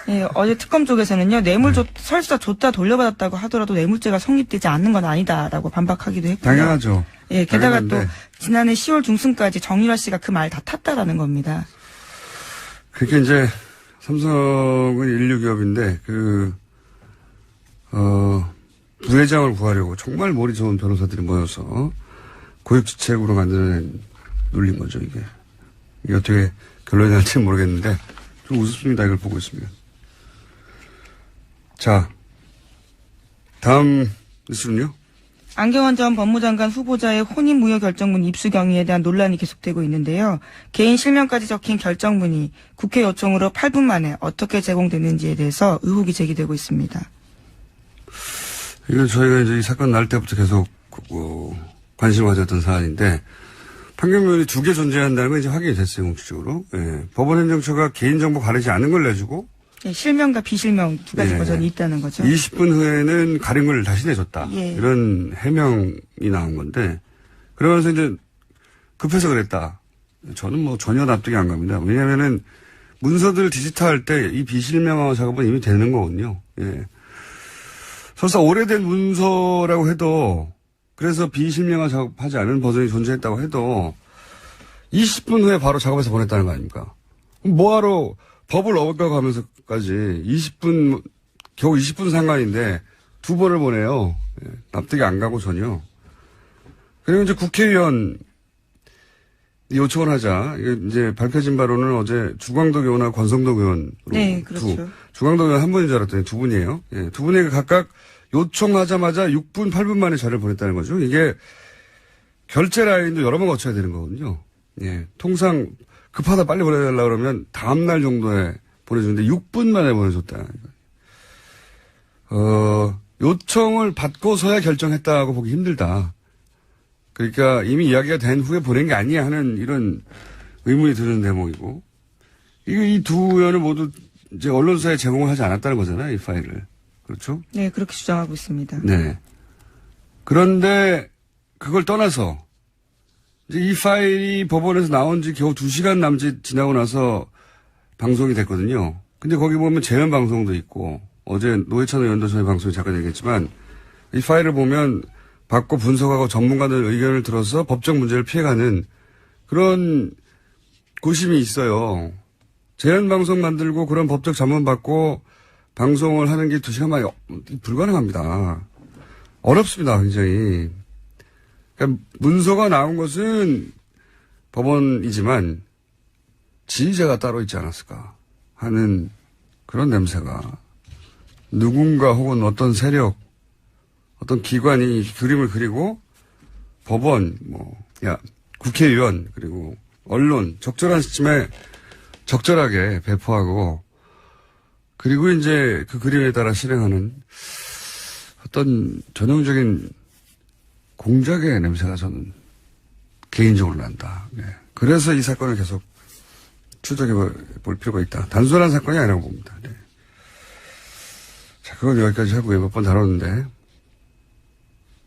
네, 어제 특검 쪽에서는요, 설사 줬다 돌려받았다고 하더라도 뇌물죄가 성립되지 않는 건 아니다라고 반박하기도 했고요. 당연하죠. 예, 게다가 당연한데. 또 지난해 10월 중순까지 정유라 씨가 그 말 다 탔다라는 겁니다. 그러니까 이제 삼성은 인류기업인데, 부회장을 구하려고 정말 머리 좋은 변호사들이 모여서 고육지책으로 만드는 놀린 거죠, 이게. 이게 어떻게 결론이 날지는 모르겠는데, 좀 우습습니다, 이걸 보고 있으면. 자, 다음 뉴스는요? 안경원 전 법무장관 후보자의 혼인무효 결정문 입수 경위에 대한 논란이 계속되고 있는데요. 개인 실명까지 적힌 결정문이 국회 요청으로 8분 만에 어떻게 제공됐는지에 대해서 의혹이 제기되고 있습니다. 이건 저희가 이제 이 사건 날 때부터 계속 관심을 가졌던 사안인데 판결문이 2개 존재한다는 건 이제 확인이 됐어요, 공식적으로. 예. 법원 행정처가 개인정보 가리지 않은 걸 내주고. 네, 실명과 비실명 두 가지 버전이 있다는 거죠. 20분 후에는 가린 걸 다시 내줬다. 예. 이런 해명이 나온 건데, 그러면서 이제 급해서 그랬다. 저는 뭐 전혀 납득이 안 갑니다. 왜냐면은 문서들 디지털할 때 이 비실명화 작업은 이미 되는 거거든요. 예. 설사 오래된 문서라고 해도, 그래서 비실명화 작업하지 않은 버전이 존재했다고 해도 20분 후에 바로 작업해서 보냈다는 거 아닙니까? 뭐하러 법을 어긋가고 하면서까지 20분, 겨우 20분 상관인데 2번을 보내요. 예, 납득이 안 가고 전혀. 그리고 이제 국회의원 요청을 하자. 이제 밝혀진 바로는 어제 주광덕 의원하고 권성덕 의원으로. 네, 그렇죠. 주광덕 의원 한 분인 줄 알았더니 2분이에요. 예, 2분이 각각 요청하자마자 6분, 8분 만에 자료를 보냈다는 거죠. 이게 결제 라인도 여러 번 거쳐야 되는 거거든요. 예, 통상 급하다 빨리 보내달라 그러면 다음날 정도에 보내주는데 6분 만에 보내줬다. 요청을 받고서야 결정했다고 보기 힘들다. 그러니까 이미 이야기가 된 후에 보낸 게 아니야 하는 이런 의문이 드는 대목이고. 이 두 의원은 모두 이제 언론사에 제공을 하지 않았다는 거잖아요, 이 파일을. 그렇죠? 네, 그렇게 주장하고 있습니다. 네. 그런데 그걸 떠나서 이제 이 파일이 법원에서 나온 지 겨우 2시간 남짓 지나고 나서 방송이 됐거든요. 근데 거기 보면 재연 방송도 있고 어제 노회찬 의원도 저희 방송에 잠깐 얘기했지만 이 파일을 보면 받고 분석하고 전문가들 의견을 들어서 법적 문제를 피해가는 그런 고심이 있어요. 재연 방송 만들고 그런 법적 자문 받고 방송을 하는 게 2시간 만에 불가능합니다. 어렵습니다, 굉장히. 그러니까 문서가 나온 것은 법원이지만 지휘자가 따로 있지 않았을까 하는 그런 냄새가 누군가 혹은 어떤 세력, 어떤 기관이 그림을 그리고 법원, 국회의원, 그리고 언론, 적절한 시점에 적절하게 배포하고 그리고 이제 그 그림에 따라 실행하는 어떤 전형적인 공작의 냄새가 저는 개인적으로 난다. 네. 그래서 이 사건을 계속 추적해 볼 필요가 있다. 단순한 사건이 아니라고 봅니다. 네. 자, 그건 여기까지 하고요. 몇 번 다뤘는데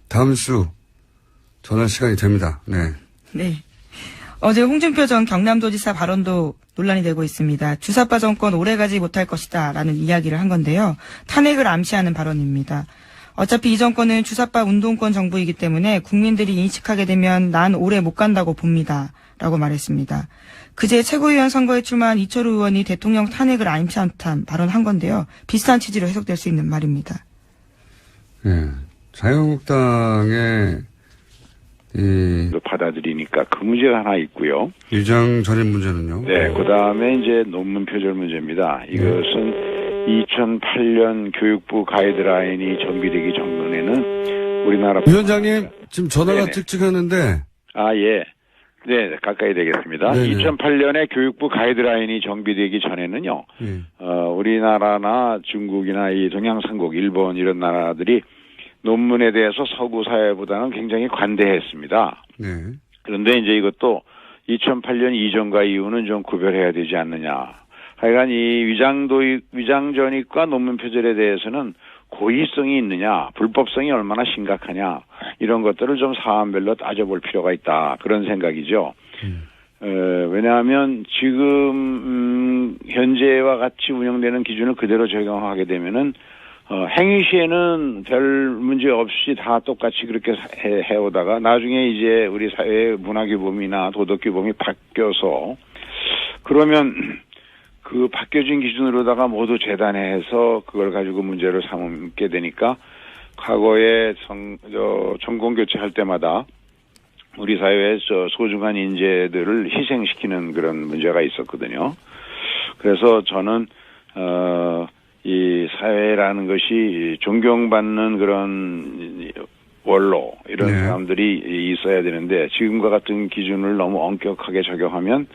다음 주 전화 시간이 됩니다. 네. 네. 어제 홍준표 전 경남도지사 발언도 논란이 되고 있습니다. 주사파 정권 오래가지 못할 것이다 라는 이야기를 한 건데요. 탄핵을 암시하는 발언입니다. 어차피 이 정권은 주사파 운동권 정부이기 때문에 국민들이 인식하게 되면 난 오래 못 간다고 봅니다. 라고 말했습니다. 그제 최고위원 선거에 출마한 이철우 의원이 대통령 탄핵을 암시한 발언한 건데요. 비슷한 취지로 해석될 수 있는 말입니다. 네. 자유한국당의 받아들이니까 그 문제가 하나 있고요. 위장 전입 문제는요? 네, 그 다음에 이제 논문 표절 문제입니다. 이것은 2008년 교육부 가이드라인이 정비되기 전에는 우리나라 위원장님 지금 전화가 네네. 찍찍하는데 예. 네, 가까이 되겠습니다. 네네. 2008년에 교육부 가이드라인이 정비되기 전에는요. 우리나라나 중국이나 이 동양삼국, 일본 이런 나라들이 논문에 대해서 서구 사회보다는 굉장히 관대했습니다. 네. 그런데 이제 이것도 2008년 이전과 이후는 좀 구별해야 되지 않느냐. 하여간 이 위장 전입과 논문 표절에 대해서는 고의성이 있느냐, 불법성이 얼마나 심각하냐, 이런 것들을 좀 사안별로 따져볼 필요가 있다. 그런 생각이죠. 왜냐하면 지금 현재와 같이 운영되는 기준을 그대로 적용하게 되면은 행위 시에는 별 문제 없이 다 똑같이 그렇게 해오다가 나중에 이제 우리 사회의 문화규범이나 도덕규범이 바뀌어서 그러면 그 바뀌어진 기준으로다가 모두 재단해서 그걸 가지고 문제를 삼게 되니까 과거에 전공 교체할 때마다 우리 사회의 소중한 인재들을 희생시키는 그런 문제가 있었거든요. 그래서 저는 이 사회라는 것이 존경받는 그런 원로 이런 사람들이 있어야 되는데 지금과 같은 기준을 너무 엄격하게 적용하면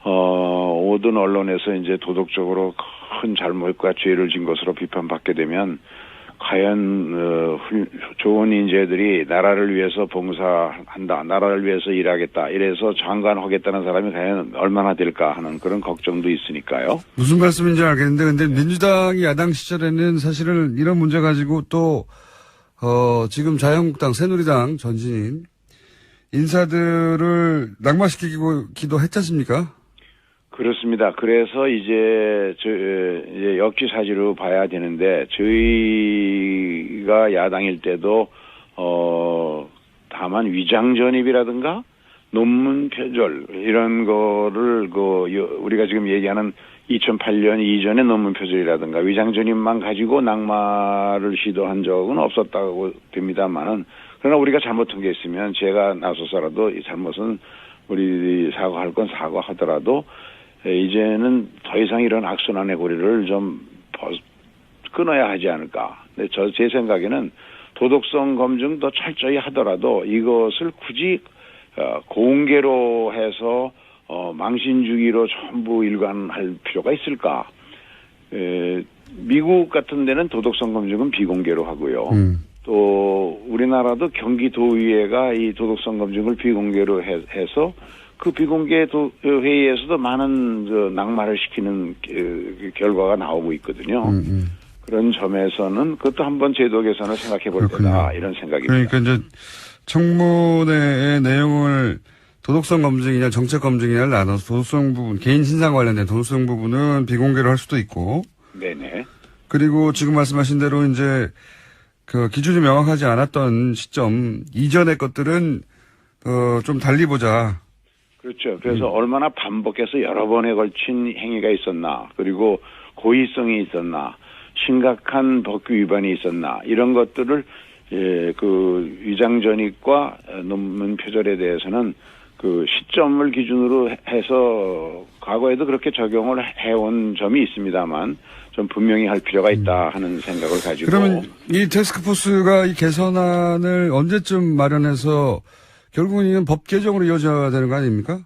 모든 언론에서 이제 도덕적으로 큰 잘못과 죄를 진 것으로 비판받게 되면 과연 좋은 인재들이 나라를 위해서 봉사한다, 나라를 위해서 일하겠다, 이래서 장관하겠다는 사람이 과연 얼마나 될까 하는 그런 걱정도 있으니까요. 무슨 말씀인지 알겠는데, 근데 민주당이 야당 시절에는 사실은 이런 문제 가지고 또 지금 자유한국당, 새누리당 전신인 인사들을 낙마시키기도 했지 않습니까? 그렇습니다. 그래서 이제 역지사지로 봐야 되는데, 저희가 야당일 때도 다만 위장전입이라든가 논문 표절 이런 거를 우리가 지금 얘기하는 2008년 이전의 논문 표절이라든가 위장전입만 가지고 낙마를 시도한 적은 없었다고 됩니다만은, 그러나 우리가 잘못한 게 있으면 제가 나서서라도 이 잘못은 우리 사과할 건 사과하더라도 이제는 더 이상 이런 악순환의 고리를 좀 끊어야 하지 않을까. 근데 제 생각에는 도덕성 검증 더 철저히 하더라도 이것을 굳이 공개로 해서 망신주기로 전부 일관할 필요가 있을까. 미국 같은 데는 도덕성 검증은 비공개로 하고요. 또 우리나라도 경기도의회가 이 도덕성 검증을 비공개로 해서 그 비공개 회의에서도 많은 낙마를 시키는 결과가 나오고 있거든요. 그런 점에서는 그것도 한번 제도 개선을 생각해 볼 때다, 이런 생각입니다. 그러니까 이제 청문회의 내용을 도덕성 검증이냐 정책 검증이냐를 나눠서 도덕성 부분, 개인 신상 관련된 도덕성 부분은 비공개로 할 수도 있고. 네네. 그리고 지금 말씀하신 대로 이제 그 기준이 명확하지 않았던 시점 이전의 것들은 좀 달리 보자. 그렇죠. 그래서 얼마나 반복해서 여러 번에 걸친 행위가 있었나, 그리고 고의성이 있었나, 심각한 법규 위반이 있었나, 이런 것들을 그 위장전입과 논문 표절에 대해서는 그 시점을 기준으로 해서 과거에도 그렇게 적용을 해온 점이 있습니다만 좀 분명히 할 필요가 있다 하는 생각을 가지고. 그러면 이 태스크포스가 이 개선안을 언제쯤 마련해서 결국은 이건 법 개정으로 이어져야 되는 거 아닙니까?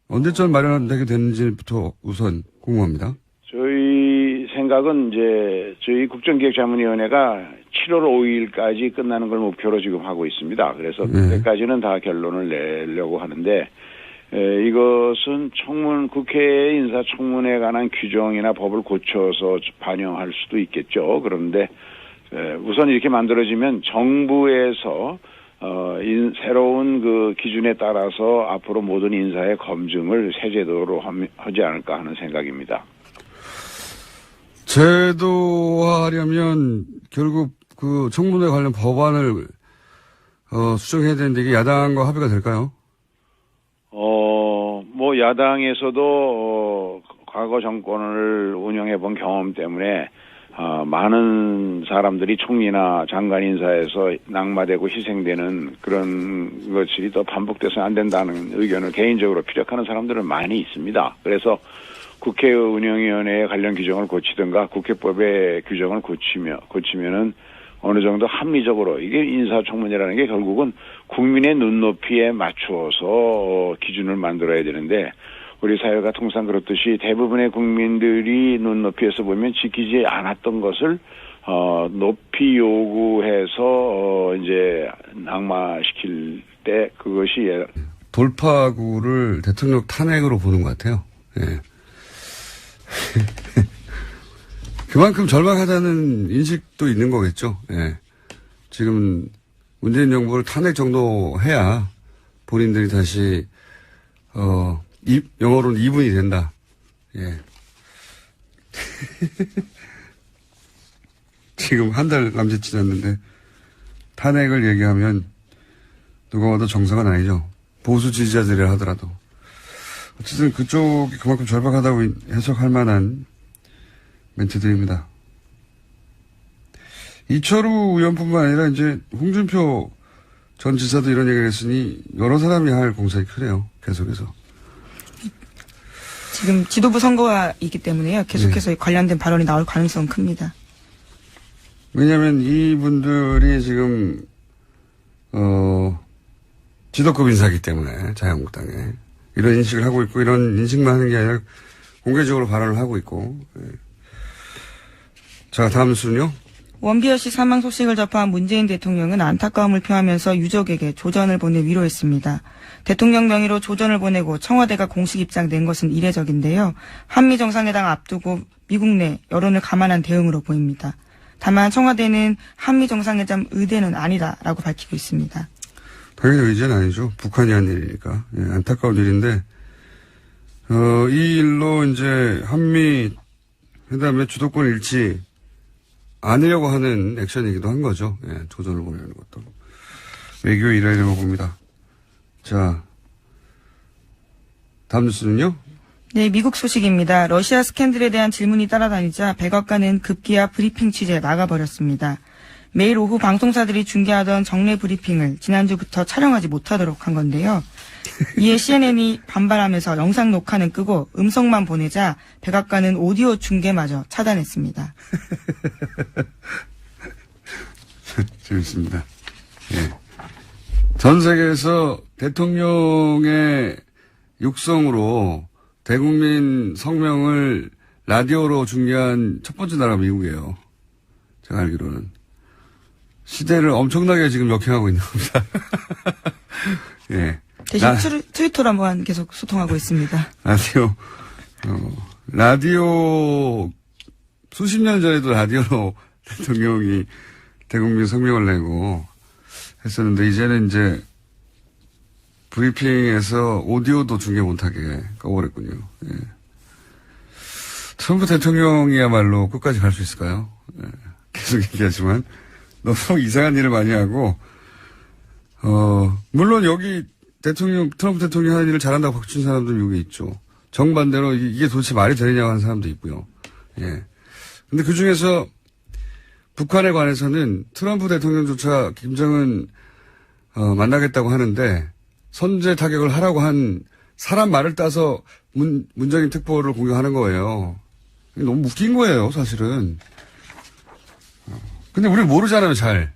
언제쯤 마련되게 되는지부터 우선 궁금합니다. 저희 생각은 이제 저희 국정기획자문위원회가 7월 5일까지 끝나는 걸 목표로 지금 하고 있습니다. 그래서 그때까지는 다 결론을 내려고 하는데, 이것은 국회 인사청문회에 관한 규정이나 법을 고쳐서 반영할 수도 있겠죠. 그런데 우선 이렇게 만들어지면 정부에서 새로운 그 기준에 따라서 앞으로 모든 인사의 검증을 새 제도로 하지 않을까 하는 생각입니다. 제도화하려면 결국 그 청문회 관련 법안을 수정해야 되는데 이게 야당과 합의가 될까요? 뭐 야당에서도 과거 정권을 운영해 본 경험 때문에 많은 사람들이 총리나 장관 인사에서 낙마되고 희생되는 그런 것들이 더 반복돼서 안 된다는 의견을 개인적으로 피력하는 사람들은 많이 있습니다. 그래서 국회 운영위원회의 관련 규정을 고치든가 국회법의 규정을 고치면은 어느 정도 합리적으로, 이게 인사청문회라는 게 결국은 국민의 눈높이에 맞추어서 기준을 만들어야 되는데, 우리 사회가 통상 그렇듯이 대부분의 국민들이 눈높이에서 보면 지키지 않았던 것을 높이 요구해서 이제 낙마시킬 때 그것이 돌파구를 대통령 탄핵으로 보는 것 같아요. 예. 그만큼 절박하다는 인식도 있는 거겠죠. 예. 지금 문재인 정부를 탄핵 정도 해야 본인들이 다시 영어로는 이분이 된다. 예. 지금 한 달 남짓 지났는데 탄핵을 얘기하면 누가 봐도 정상은 아니죠. 보수 지지자들이라 하더라도. 어쨌든 그쪽이 그만큼 절박하다고 해석할 만한 멘트들입니다. 이철우 의원뿐만 아니라 이제 홍준표 전 지사도 이런 얘기를 했으니 여러 사람이 할 공사가 크네요. 계속해서. 지금 지도부 선거가 있기 때문에요. 계속해서 관련된 발언이 나올 가능성은 큽니다. 왜냐하면 이분들이 지금 지도급 인사이기 때문에 자유한국당에 이런 인식을 하고 있고, 이런 인식만 하는 게 아니라 공개적으로 발언을 하고 있고. 예. 자, 다음 뉴스는요. 원비어 씨 사망 소식을 접한 문재인 대통령은 안타까움을 표하면서 유족에게 조전을 보내 위로했습니다. 대통령 명의로 조전을 보내고 청와대가 공식 입장 낸 것은 이례적인데요. 한미 정상회담 앞두고 미국 내 여론을 감안한 대응으로 보입니다. 다만 청와대는 한미 정상회담 의대는 아니다라고 밝히고 있습니다. 당연히 의제는 아니죠. 북한이 한 일이니까. 예, 안타까운 일인데 이 일로 이제 한미 회담의 주도권 잃지 않으려고 하는 액션이기도 한 거죠. 예, 조전을 보내는 것도. 외교의 일환이라고 봅니다. 자, 다음 뉴스는요? 네, 미국 소식입니다. 러시아 스캔들에 대한 질문이 따라다니자 백악관은 급기야 브리핑 취재 막아버렸습니다. 매일 오후 방송사들이 중계하던 정례 브리핑을 지난주부터 촬영하지 못하도록 한 건데요. 이에 CNN이 반발하면서 영상 녹화는 끄고 음성만 보내자 백악관은 오디오 중계마저 차단했습니다. 재밌습니다. 예. 전 세계에서 대통령의 육성으로 대국민 성명을 라디오로 중계한 첫 번째 나라가 미국이에요. 제가 알기로는. 시대를 엄청나게 지금 역행하고 있는 겁니다. 예. 대신 트위터로만 계속 소통하고 있습니다. 라디오, 수십 년 전에도 라디오로 대통령이 대국민 성명을 내고 했었는데, 이제는 이제 브리핑에서 오디오도 중계 못하게 꺼버렸군요. 예. 트럼프 대통령이야말로 끝까지 갈 수 있을까요? 예. 계속 얘기하지만 너무 이상한 일을 많이 하고, 물론 여기 트럼프 대통령 하는 일을 잘한다고 박수친 사람도 미국에 있죠. 정반대로 이게 도대체 말이 되느냐고 하는 사람도 있고요. 예. 근데 그 중에서 북한에 관해서는 트럼프 대통령조차 김정은, 만나겠다고 하는데 선제 타격을 하라고 한 사람 말을 따서 문정인 특보를 공격하는 거예요. 너무 웃긴 거예요, 사실은. 근데 우리 모르잖아요, 잘.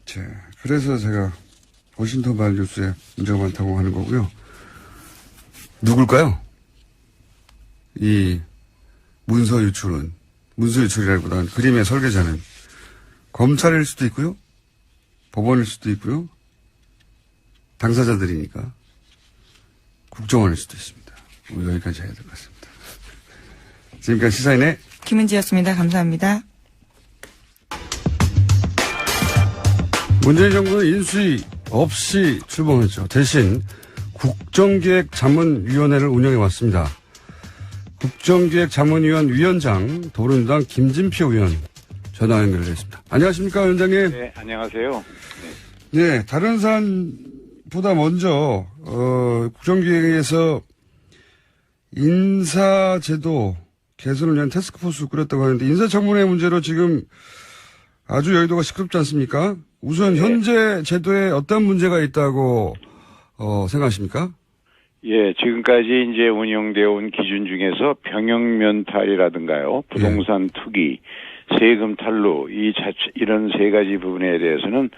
자, 그래서 제가 워싱턴 발 뉴스에 문제가 많다고 하는 거고요. 누굴까요? 이 문서 유출이라기보다는 그림의 설계자는 검찰일 수도 있고요. 법원일 수도 있고요. 당사자들이니까 국정원일 수도 있습니다. 여기까지 해야 될 것 같습니다. 지금까지 시사인의 김은지였습니다. 감사합니다. 문재인 정부는 인수위 없이 출범했죠. 대신 국정기획자문위원회를 운영해 왔습니다. 국정기획자문위원 위원장 더불어민주당 김진표 의원 전화 연결됐습니다. 안녕하십니까, 위원장님? 네, 안녕하세요. 네, 다른 사안보다 먼저 국정기획에서 인사제도 개선을 위한 태스크포스 꾸렸다고 하는데 인사청문회 문제로 지금 아주 여의도가 시끄럽지 않습니까? 우선 현재 제도에 어떤 문제가 있다고 생각하십니까? 예, 지금까지 이제 운영되어 온 기준 중에서 병역면탈이라든가요, 부동산 투기, 세금 탈루, 이런 세 가지 부분에 대해서는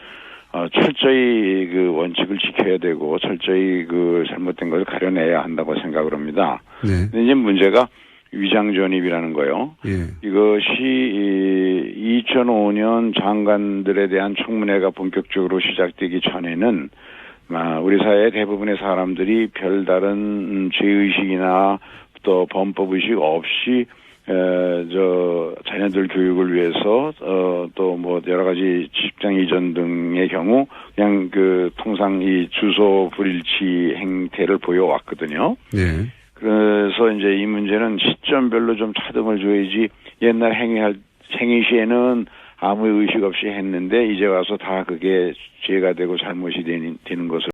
철저히 그 원칙을 지켜야 되고 철저히 그 잘못된 것을 가려내야 한다고 생각을 합니다. 네. 근데 이제 문제가 위장전입이라는 거요. 예. 이것이 2005년 장관들에 대한 청문회가 본격적으로 시작되기 전에는 우리 사회 대부분의 사람들이 별다른 죄의식이나 또 법의식 없이 자녀들 교육을 위해서 또 뭐 여러 가지 직장 이전 등의 경우 그냥 통상 이 주소 불일치 행태를 보여왔거든요. 네. 그래서 이제 이 문제는 시점별로 좀 차등을 줘야지 옛날 행위 시에는 아무 의식 없이 했는데 이제 와서 다 그게 죄가 되고 잘못이 되는 것을